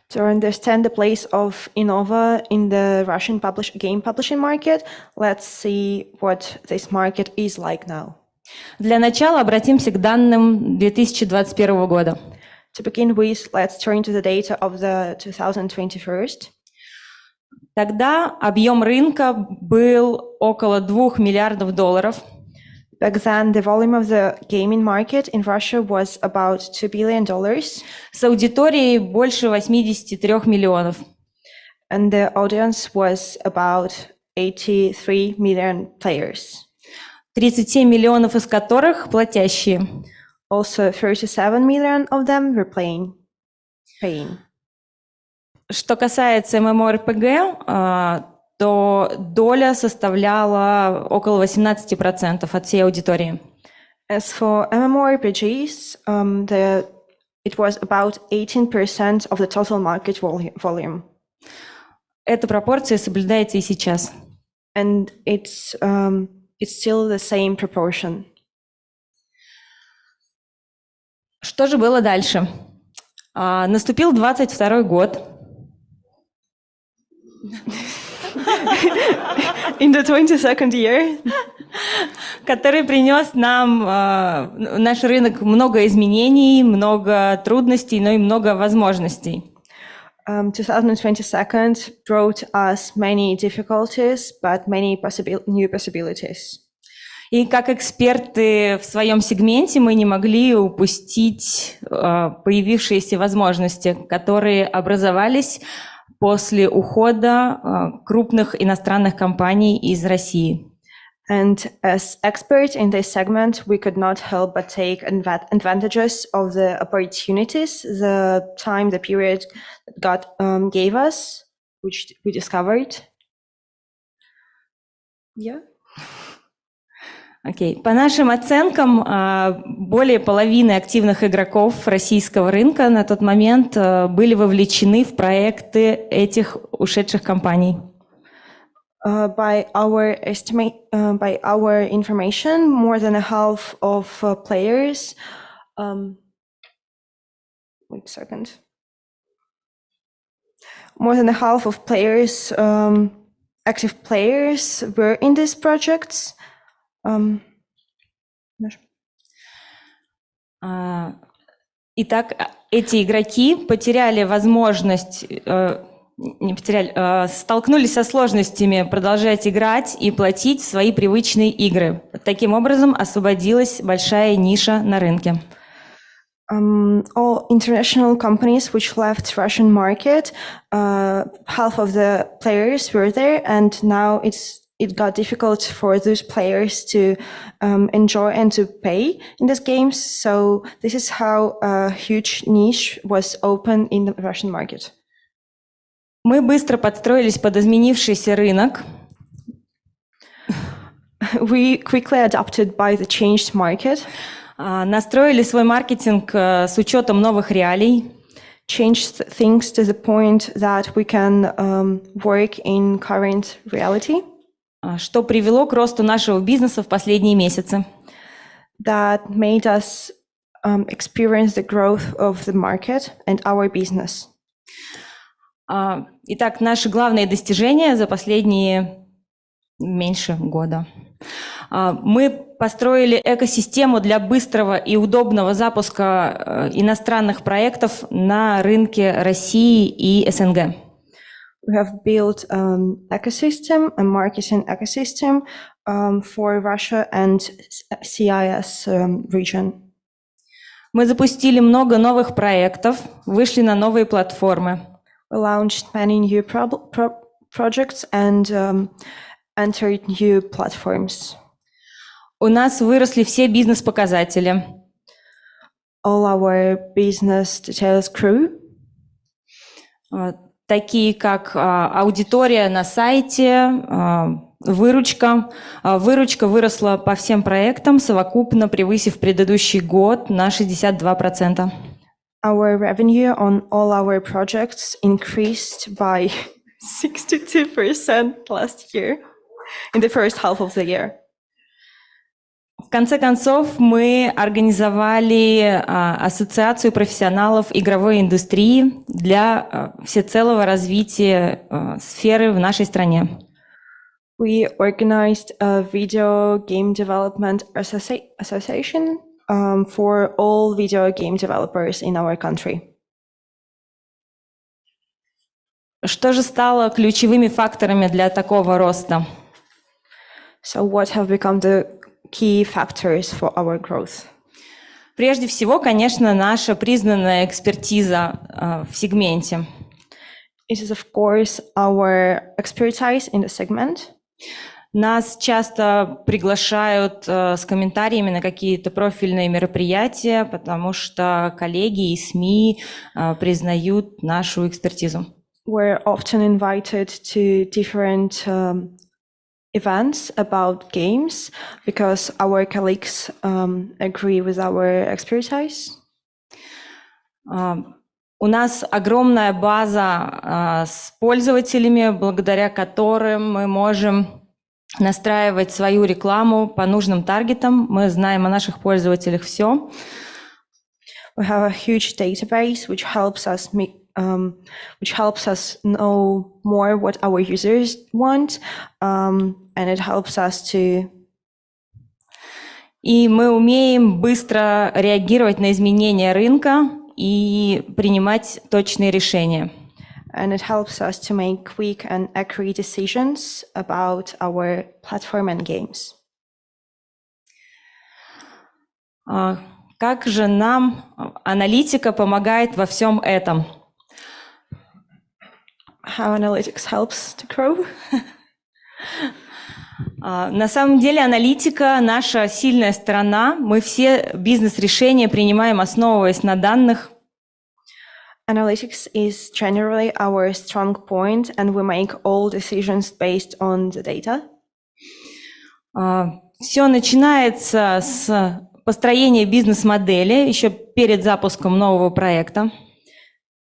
To understand the place of Innova in the Russian game publishing market, let's see what this market is like now. Для начала обратимся к данным 2021 года. To begin with, let's turn to the data of the 2021. Тогда объем рынка был около $2 миллиардов. Back then, the volume of the gaming market in Russia was about $2 billion, с аудиторией больше 83 миллионов. and the audience was about 83 million players. 37 миллионов из которых платящие. Also, 37 million of them were paying. Что касается MMORPG, то доля составляла около 18% от всей аудитории. As for MMORPGs, it was about 18% of the total market volume. Эта пропорция соблюдается и сейчас. And it's still the same proportion. Что же было дальше? Наступил 22-й год. In the 22nd year, который принес нам наш рынок много изменений, много трудностей, но и много возможностей. 2022 brought us many difficulties, but many new possibilities. И как эксперты в своем сегменте мы не могли упустить появившиеся возможности, которые образовались после ухода крупных иностранных компаний из России. And as experts in this segment, we could not help but take advantages of the opportunities, the period that God gave us, which we discovered. Yeah. Окей. По нашим оценкам, более половины активных игроков российского рынка на тот момент были вовлечены в проекты этих ушедших компаний. By our information, more than a half of players. Wait a second. More than a half of players, active players, were in these projects. Итак, эти игроки потеряли возможность, столкнулись со сложностями продолжать играть и платить в свои привычные игры. Таким образом, освободилась большая ниша на рынке. All international companies which left Russian market, half of the players were there, and now it got difficult for those players to enjoy and to pay in these games. So this is how a huge niche was opened in the Russian market. Мы быстро подстроились под изменившийся рынок. We quickly adapted by the changed market, Настроили свой маркетинг с учетом новых реалий. changed things to the point that we can work in current reality. Что привело к росту нашего бизнеса в последние месяцы. That made us experience the growth of the market and our business. Итак, наши главные достижения за последние меньше года. Мы построили экосистему для быстрого и удобного запуска иностранных проектов на рынке России и СНГ. We have built an ecosystem, a marketing ecosystem for Russia and CIS region. Мы запустили много новых проектов, вышли на новые платформы. We launched many new projects and entered new platforms. У нас выросли все бизнес-показатели. All our business details grew. Такие как аудитория на сайте, выручка. Выручка выросла по всем проектам, совокупно превысив предыдущий год на 62%. Our revenue on all our projects increased by 62% last year, in the first half of the year. В конце концов, мы организовали ассоциацию профессионалов игровой индустрии для всецелого развития сферы в нашей стране. We organized a video game development association for all video game developers in our country. Что же стало ключевыми факторами для такого роста? So what have become the key factors for our growth? Прежде всего, конечно, наша признанная экспертиза в сегменте. It is, of course, our expertise in the segment. Нас часто приглашают с комментариями на какие-то профильные мероприятия, потому что коллеги и СМИ признают нашу экспертизу. We're often invited to different events about games because our colleagues agree with our expertise. У нас огромная база с пользователями, благодаря которым мы можем настраивать свою рекламу по нужным таргетам. Мы знаем о наших пользователях все. We have a huge database which helps us know more what our users want, and it helps us to. И мы умеем быстро реагировать на изменения рынка и принимать точные решения. And it helps us to make quick and accurate decisions about our platform and games. Как же нам аналитика помогает во всем этом? How analytics helps to grow? На самом деле аналитика – наша сильная сторона. Мы все бизнес-решения принимаем, основываясь на данных. Analytics is generally our strong point, and we make all decisions based on the data. Все начинается с построения бизнес-модели еще перед запуском нового проекта.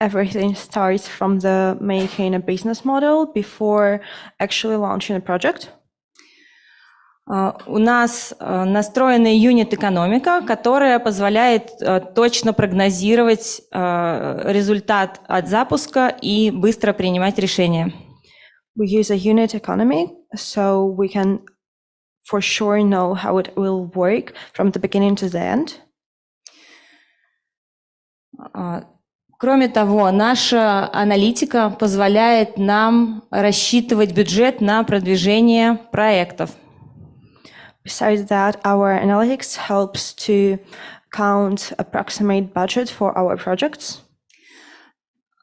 Everything starts from the making a business model before actually launching a project. У нас настроена юнит-экономика, которая позволяет точно прогнозировать результат от запуска и быстро принимать решения. We use a unit economy, so we can for sure know how it will work from the beginning to the end. Кроме того, наша аналитика позволяет нам рассчитывать бюджет на продвижение проектов. Besides that, our analytics helps to count approximate budget for our projects,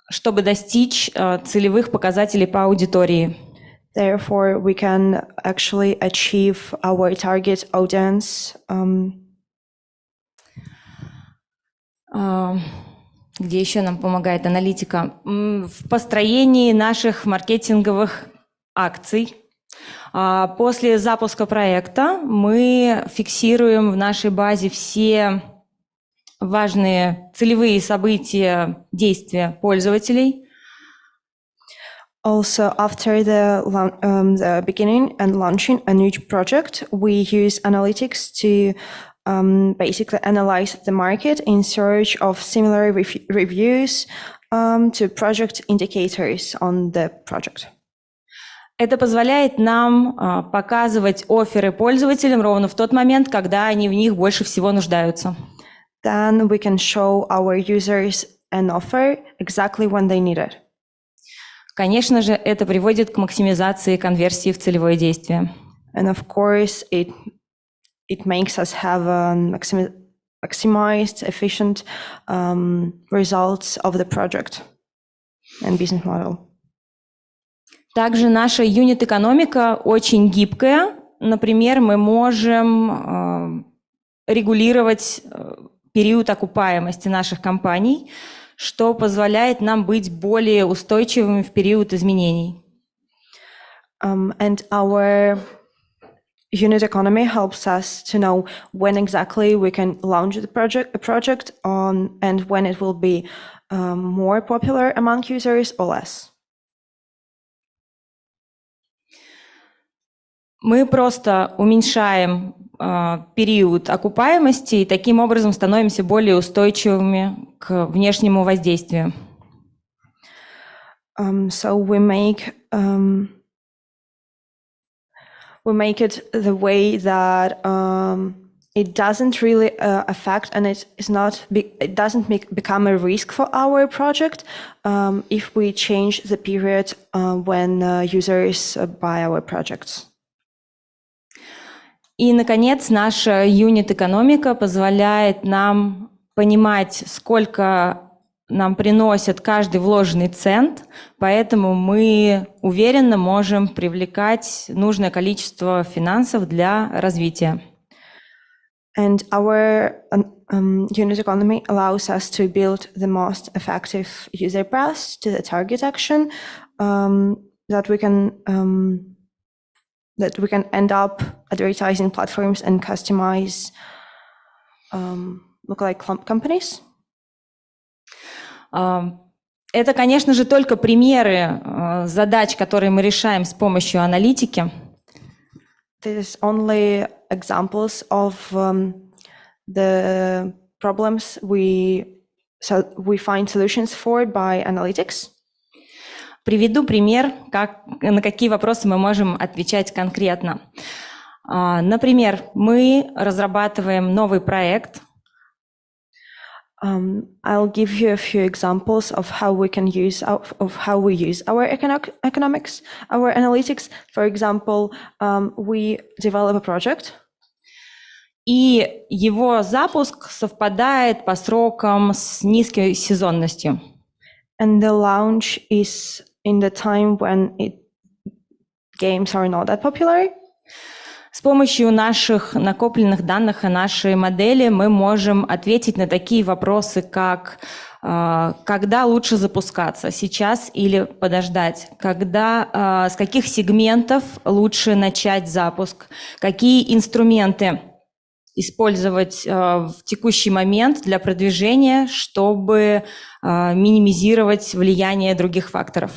чтобы достичь целевых показателей по аудитории. Therefore, we can actually achieve our target audience. где еще нам помогает аналитика, в построении наших маркетинговых акций. После запуска проекта мы фиксируем в нашей базе все важные целевые события, действия пользователей. Also, after the beginning and launching a new project, we use analytics to basically analyze the market in search of similar reviews to project indicators on the project. Это позволяет нам показывать офферы пользователям ровно в тот момент, когда они в них больше всего нуждаются. Then we can show our users an offer exactly when they need it. Конечно же, это приводит к максимизации конверсии в целевое действие. And of course, it makes us have maximized, efficient results of the project and business model. Также наша юнит-экономика очень гибкая. Например, мы можем регулировать период окупаемости наших компаний, что позволяет нам быть более устойчивыми в период изменений. And our unit economy helps us to know when exactly we can launch a project on, and when it will be more popular among users or less. Мы просто уменьшаем период окупаемости и таким образом становимся более устойчивыми к внешнему воздействию. So we make it the way that it doesn't really affect, and it doesn't become a risk for our project if we change the period when users buy our projects. И, наконец, наша юнит-экономика позволяет нам понимать, сколько нам приносит каждый вложенный цент, поэтому мы уверенно можем привлекать нужное количество финансов для развития. And our unit economy allows us to build the most effective user path to the target action that we can end up advertising platforms and customize lookalike companies. Это, конечно же, только примеры задач, которые мы решаем с помощью аналитики. This is only examples of the problems we find solutions for by analytics. Приведу пример, на какие вопросы мы можем отвечать конкретно. Например, мы разрабатываем новый проект. I'll give you a few examples of how we use our economics, our analytics. For example, we develop a project. И его запуск совпадает по срокам с низкой сезонностью. And the launch is in the time when games are not that popular. С помощью наших накопленных данных и нашей модели мы можем ответить на такие вопросы, как когда лучше запускаться, сейчас или подождать, с каких сегментов лучше начать запуск, какие инструменты использовать в текущий момент для продвижения, чтобы минимизировать влияние других факторов.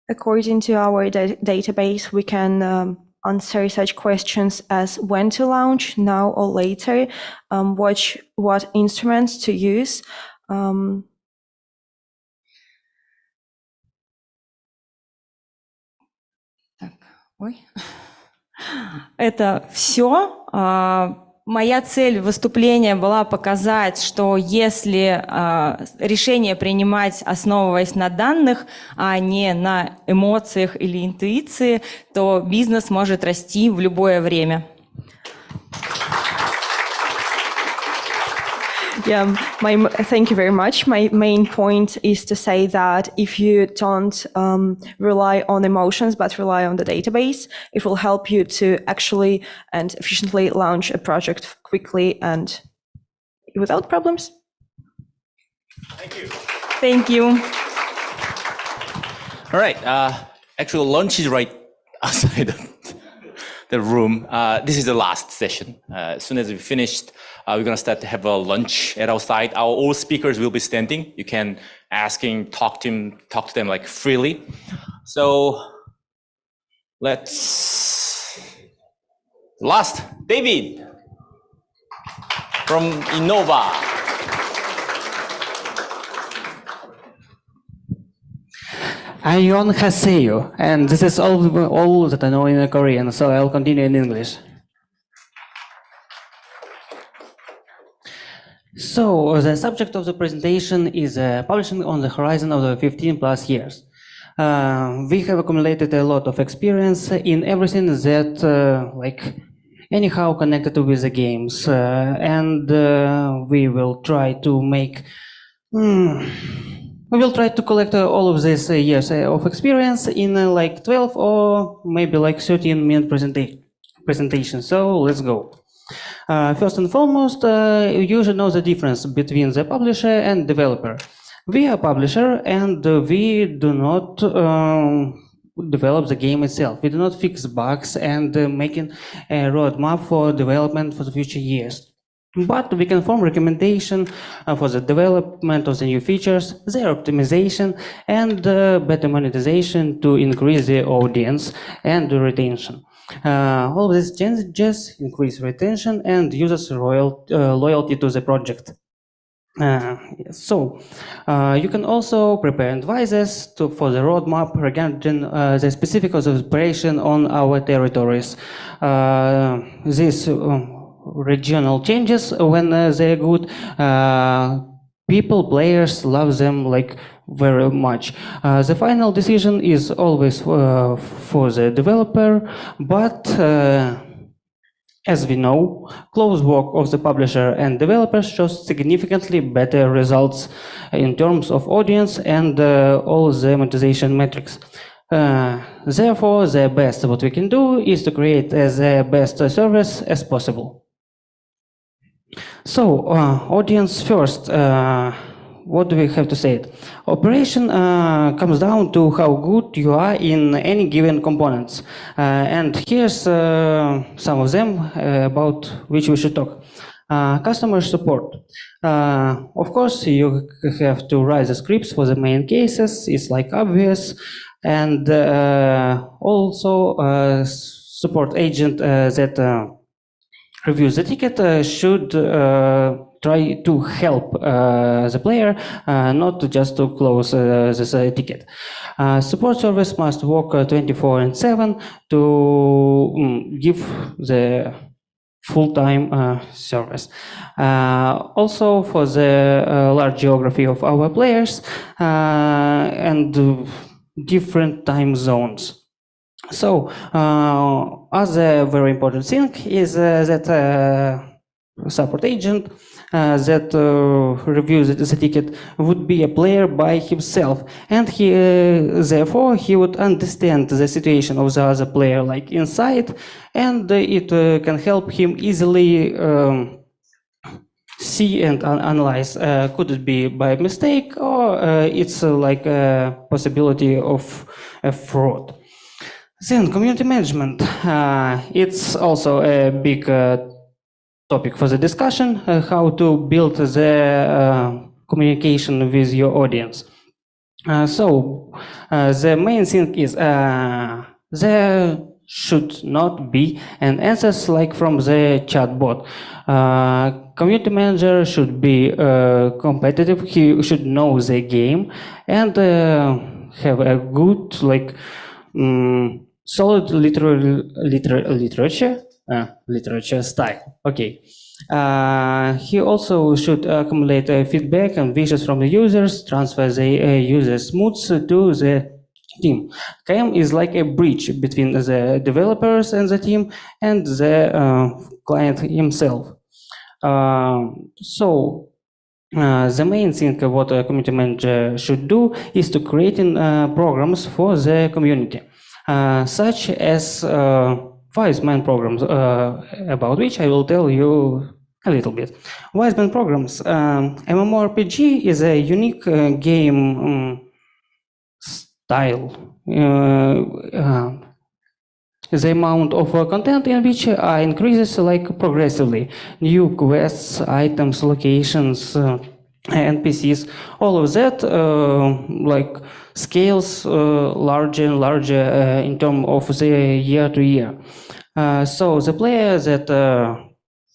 According to our database, we can answer such questions as when to launch, now or later, what instruments to use. Это все. Моя цель выступления была показать, что если решение принимать, основываясь на данных, а не на эмоциях или интуиции, то бизнес может расти в любое время. Yeah, thank you very much. My main point is to say that if you don't rely on emotions, but rely on the database, it will help you to actually and efficiently launch a project quickly and without problems. Thank you. All right. Actually, lunch is right outside the room. This is the last session. As soon as we finished, we're gonna start to have a lunch at outside. Our all speakers will be standing. You can talk to them like freely. So last, David from Innova. I'm Yon Haseyo, and this is all that I know in Korean, so I'll continue in English. So, the subject of the presentation is publishing on the horizon of the 15 plus years. We have accumulated a lot of experience in everything that, anyhow connected with the games, and we will try to make we will try to collect all of these years of experience in 12 or maybe 13-minute presentation. So let's go. First and foremost, you should know the difference between the publisher and developer. We are publisher and we do not develop the game itself. We do not fix bugs and making a roadmap for development for the future years. But we can form recommendation for the development of the new features, their optimization, and better monetization to increase the audience and the retention. All of these changes increase retention and users' loyalty to the project. You can also prepare advices for the roadmap regarding the specifics of operation on our territories. These regional changes, when they're good, players love them very much. The final decision is always for the developer, but as we know, close work of the publisher and developer shows significantly better results in terms of audience and all the monetization metrics. Therefore, the best what we can do is to create the best service as possible. So, audience first, what do we have to say? Operation comes down to how good you are in any given components. And here's some of them about which we should talk. Customer support. Of course, you have to write the scripts for the main cases, it's obvious. And also support agent that reviews the ticket should try to help the player, not just to close this ticket. Support service must work 24/7 to give the full-time service. Also for the large geography of our players and different time zones. So, other very important thing is that support agent that reviews the ticket would be a player by himself, and therefore he would understand the situation of the other player inside, and it can help him easily see and analyze. Could it be by mistake, or it's a possibility of a fraud. Then community management, it's also a big topic for the discussion, how to build the communication with your audience. The main thing is there should not be an answers from the chatbot. Community manager should be competitive, he should know the game and have a good solid literature style. Okay. He also should accumulate feedback and wishes from the users, transfer the users' moods to the team. KM is like a bridge between the developers and the team and the client himself. The main thing what a community manager should do is to create programs for the community, such as 5 main programs, about which I will tell you a little bit. Wiseman Programs. MMORPG is a unique game style. The amount of content in which increases like progressively. New quests, items, locations, NPCs, all of that like scales larger and larger in terms of the year to year. So the player that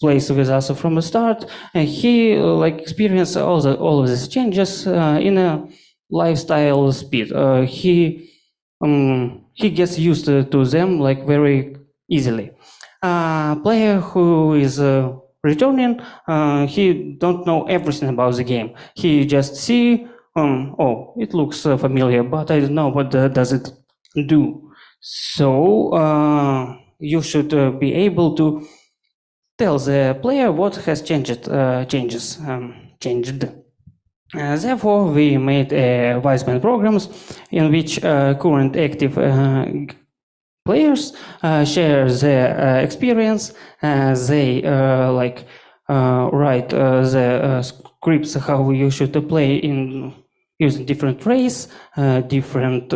plays with us from the start, he like experiences all of these changes in a lifestyle speed. He gets used to them like very easily. Player who is returning, he don't know everything about the game. He just see, oh, it looks familiar, but I don't know what does it do. So you should be able to tell the player what has changed. Therefore, we made Wiseman programs in which current active players share their experience. They write the scripts how you should play in using different race, different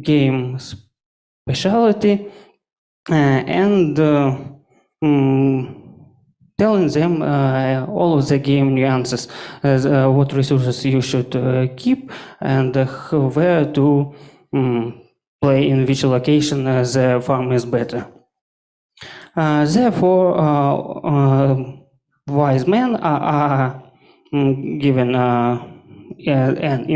game specialty, and telling them all of the game nuances, what resources you should keep, and where to play in which location the farm is better. Therefore, wise men are given an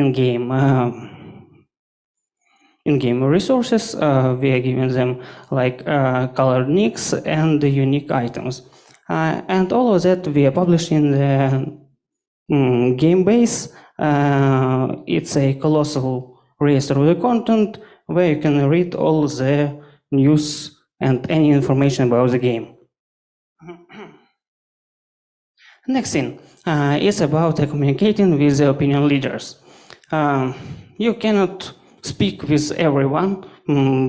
in-game resources. We are giving them like colored nicks and unique items. And all of that we are publishing the game base. It's a colossal register of the content where you can read all the news and any information about the game. Next thing is about communicating with the opinion leaders. You cannot speak with everyone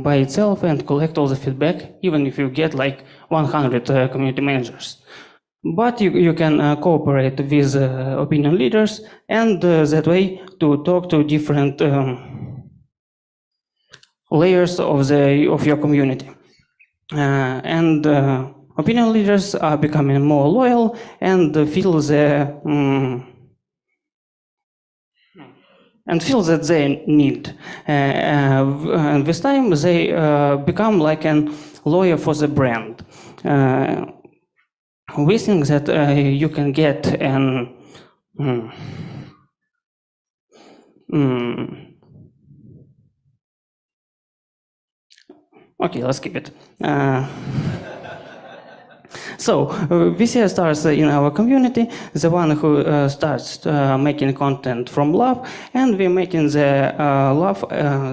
by itself and collect all the feedback, even if you get like 100 community managers. But you can cooperate with opinion leaders, and that way to talk to different layers of your community. And opinion leaders are becoming more loyal and feel that they need. And this time they become like a lawyer for the brand. We think that you can get an okay, let's keep it. So, VCR stars in our community, the one who starts making content from love, and we're making the love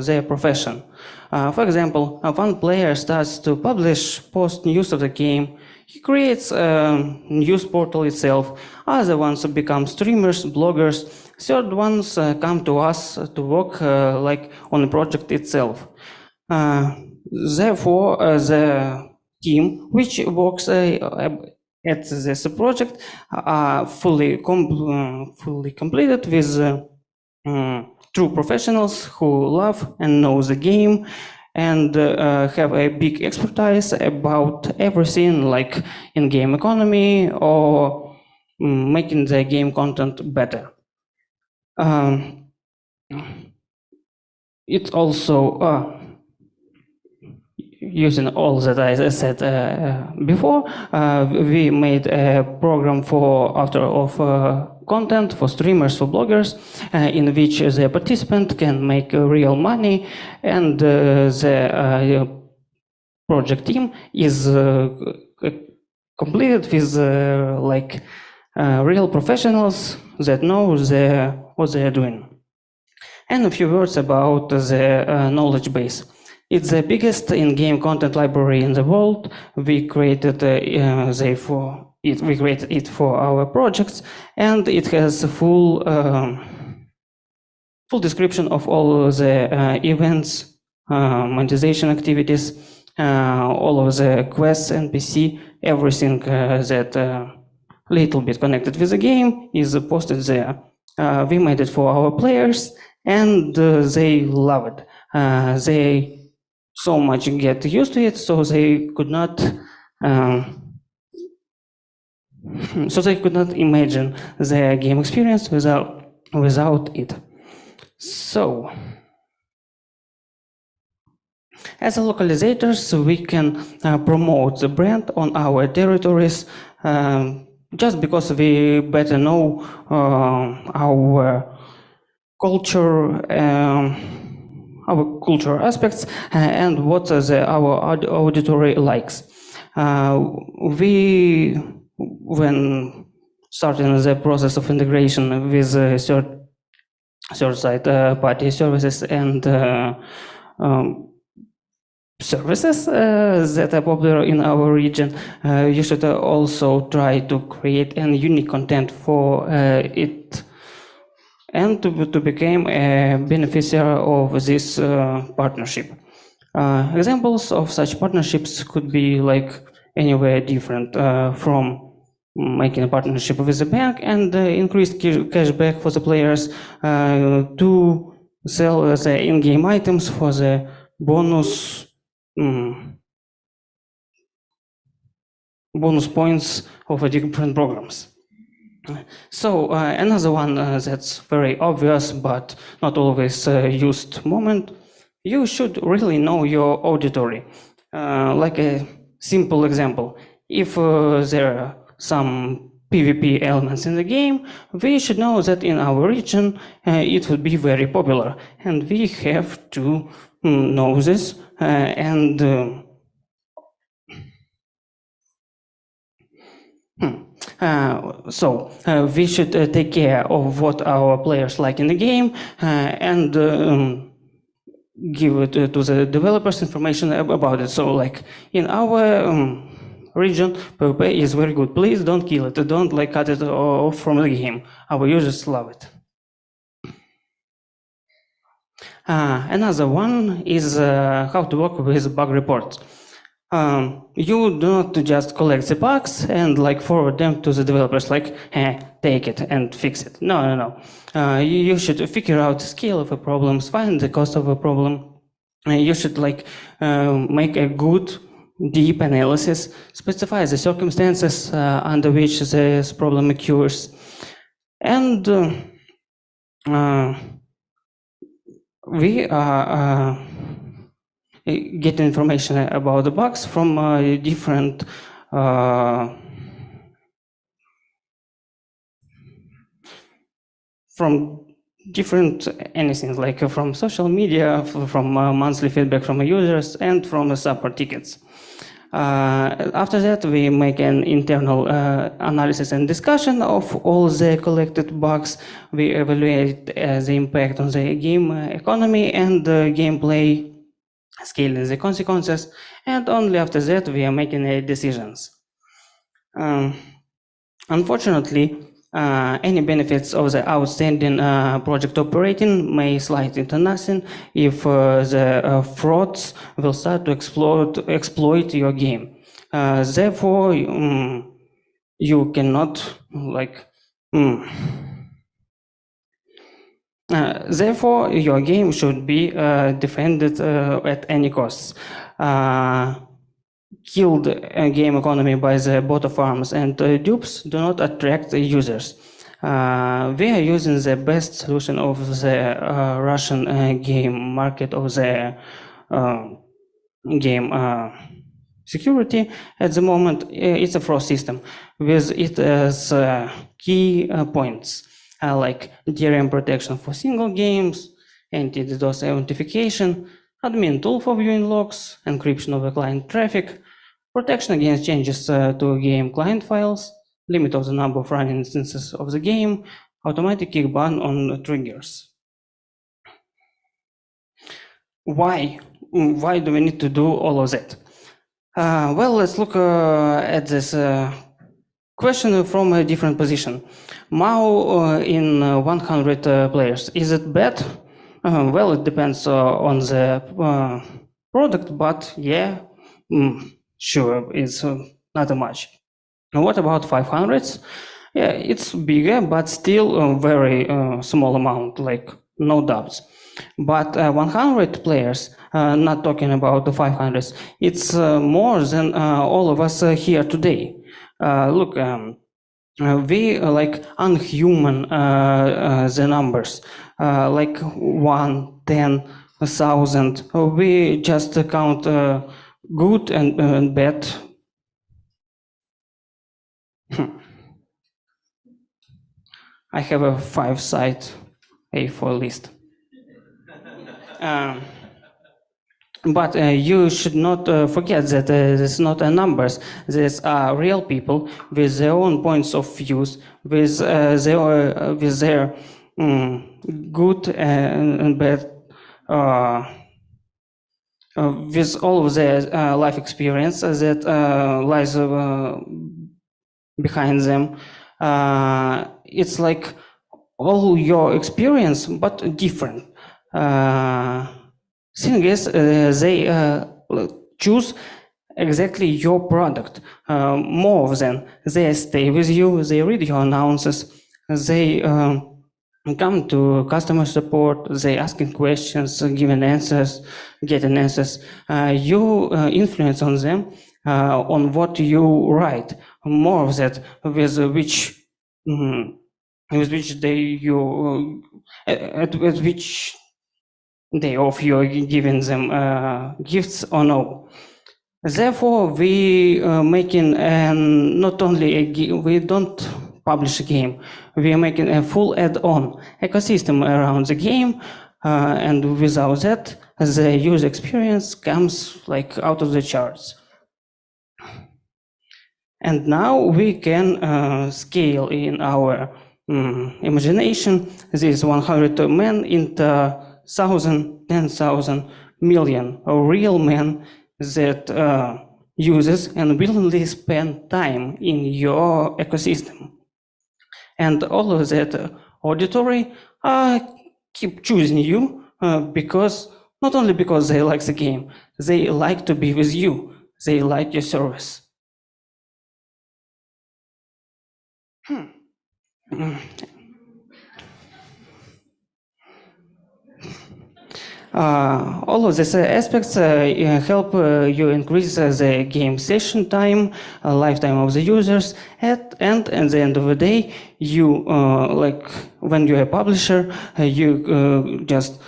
their profession. For example, one player starts to post news of the game. He creates a news portal itself. Other ones become streamers, bloggers. Third ones come to us to work like on the project itself. Therefore, the team which works at this project are fully completed with true professionals who love and know the game and have a big expertise about everything like in-game economy or making the game content better. It's also using all that I said before, we made a program for author of content, for streamers, for bloggers, in which the participant can make real money, and the project team is completed with like real professionals that know what they are doing. And a few words about the knowledge base. It's the biggest in-game content library in the world. We created it for our projects, and it has full description of all the events, monetization activities, all of the quests, NPC, everything that little bit connected with the game is posted there. We made it for our players, and they love it. They so much get used to it, so they could not. So they could not imagine their game experience without it. So, as a localizators, we can promote the brand on our territories just because we better know our culture aspects and what our auditory likes. When starting the process of integration with third-side party services and services that are popular in our region, you should also try to create a unique content for it and to become a beneficiary of this partnership. Examples of such partnerships could be like anywhere different from making a partnership with the bank and increased cashback for the players to sell the in-game items for the bonus points of different programs. So another one that's very obvious but not always used moment, you should really know your auditory. Like a simple example, if there are some PvP elements in the game, we should know that in our region it would be very popular, and we have to know this and so we should take care of what our players like in the game and give it to the developers information about it. So like in our region, PvP is very good. Please don't kill it. Don't like cut it off from the game. Our users love it. Another one is how to work with bug reports. You do not just collect the bugs and like forward them to the developers like, take it and fix it. No. You should figure out the scale of a problem, find the cost of a problem. You should like make a good, deep analysis, specify the circumstances under which this problem occurs, and we get information about the bugs from different anything, like from social media, from monthly feedback from users, and from support tickets. After that, we make an internal analysis and discussion of all the collected bugs. We evaluate the impact on the game economy and the gameplay, scaling the consequences, and only after that we are making decisions. Unfortunately, any benefits of the outstanding project operating may slide into nothing if the frauds will start to exploit your game. Therefore, you cannot like. Therefore, your game should be defended at any costs. Killed game economy by the bot farms and dupes do not attract users. We are using the best solution of the Russian game market, of the game security at the moment. It's a frost system with it as key points like DRM protection for single games, anti-DDoS authentication, admin tool for viewing logs, encryption of the client traffic, protection against changes to game client files, limit of the number of running instances of the game, automatic kick ban on triggers. Why do we need to do all of that? Well, let's look at this question from a different position. MAU in 100 players, is it bad? Well, it depends on the product, but yeah, sure, it's not much. What about 500s? Yeah, it's bigger, but still a very small amount, like no doubts. But 100 players, not talking about the 500s, it's more than all of us here today. Look, we like unhuman the numbers, like 1, 10, 1,000. We just count good and bad. I have a 5-side A4 list. But you should not forget that it's not numbers. These are real people with their own points of views, with their good and bad, with all of their life experience that lies behind them. It's like all your experience, but different. Thing is, they choose exactly your product more than they stay with you, they read your announcers, they come to customer support, they asking questions, giving answers, getting answers. You influence on them on what you write, more of that with which which day of you are giving them gifts or no. Therefore, we making not only we don't publish a game, we are making a full add-on ecosystem around the game, and without that, the user experience comes like out of the charts. And now we can scale in our imagination this 100 men into 1,000, 10,000, million real men that uses and willingly spend time in your ecosystem. And all of that auditory keep choosing you because not only because they like the game, they like to be with you, they like your service. All of these aspects help you increase the game session time, lifetime of the users, and at the end of the day, you like when you're a publisher, you just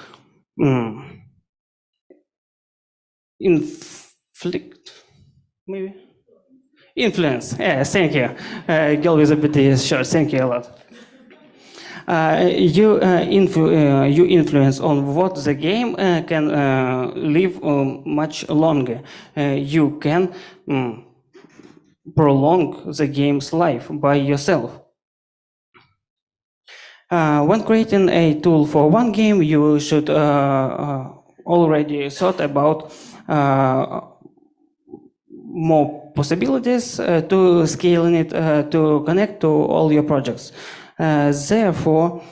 influence. Yeah, thank you. Girl with a bit is short. Thank you a lot. You influence on what the game can live much longer. You can prolong the game's life by yourself. When creating a tool for one game, you should already thought about more possibilities to scaling it to connect to all your projects. Therefore,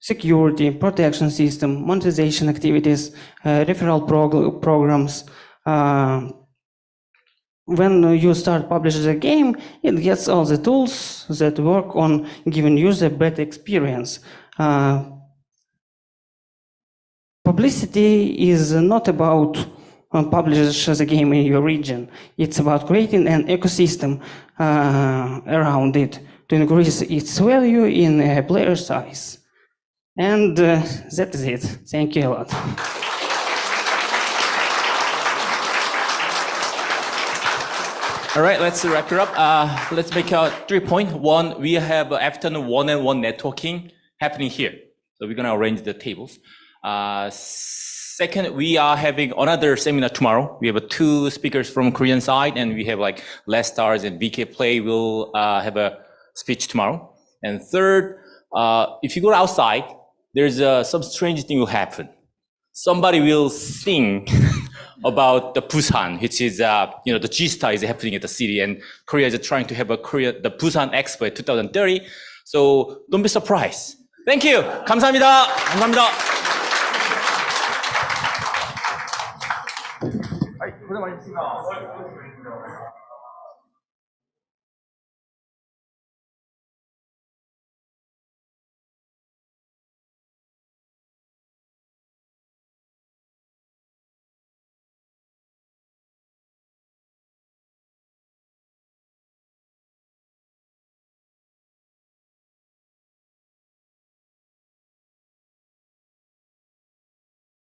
security, protection system, monetization activities, referral programs. When you start publishing the game, it gets all the tools that work on giving users a better experience. Publicity is not about publish the game in your region. It's about creating an ecosystem around it to increase its value in a player's eyes. And that is it. Thank you a lot. All right, let's wrap it up. Let's make out 3 points. One, we have afternoon one-on-one networking happening here. So we're gonna arrange the tables. Second, we are having another seminar tomorrow. We have 2 speakers from Korean side, and we have like Les Stars and BK Play will have a speech tomorrow. And third, if you go outside, there's some strange thing will happen. Somebody will sing about the Busan, which is the G-Star is happening at the city, and Korea is trying to have the Busan Expo 2030. So don't be surprised. Thank you. 감사합니다. 감사합니다. 고생 많으셨습니다.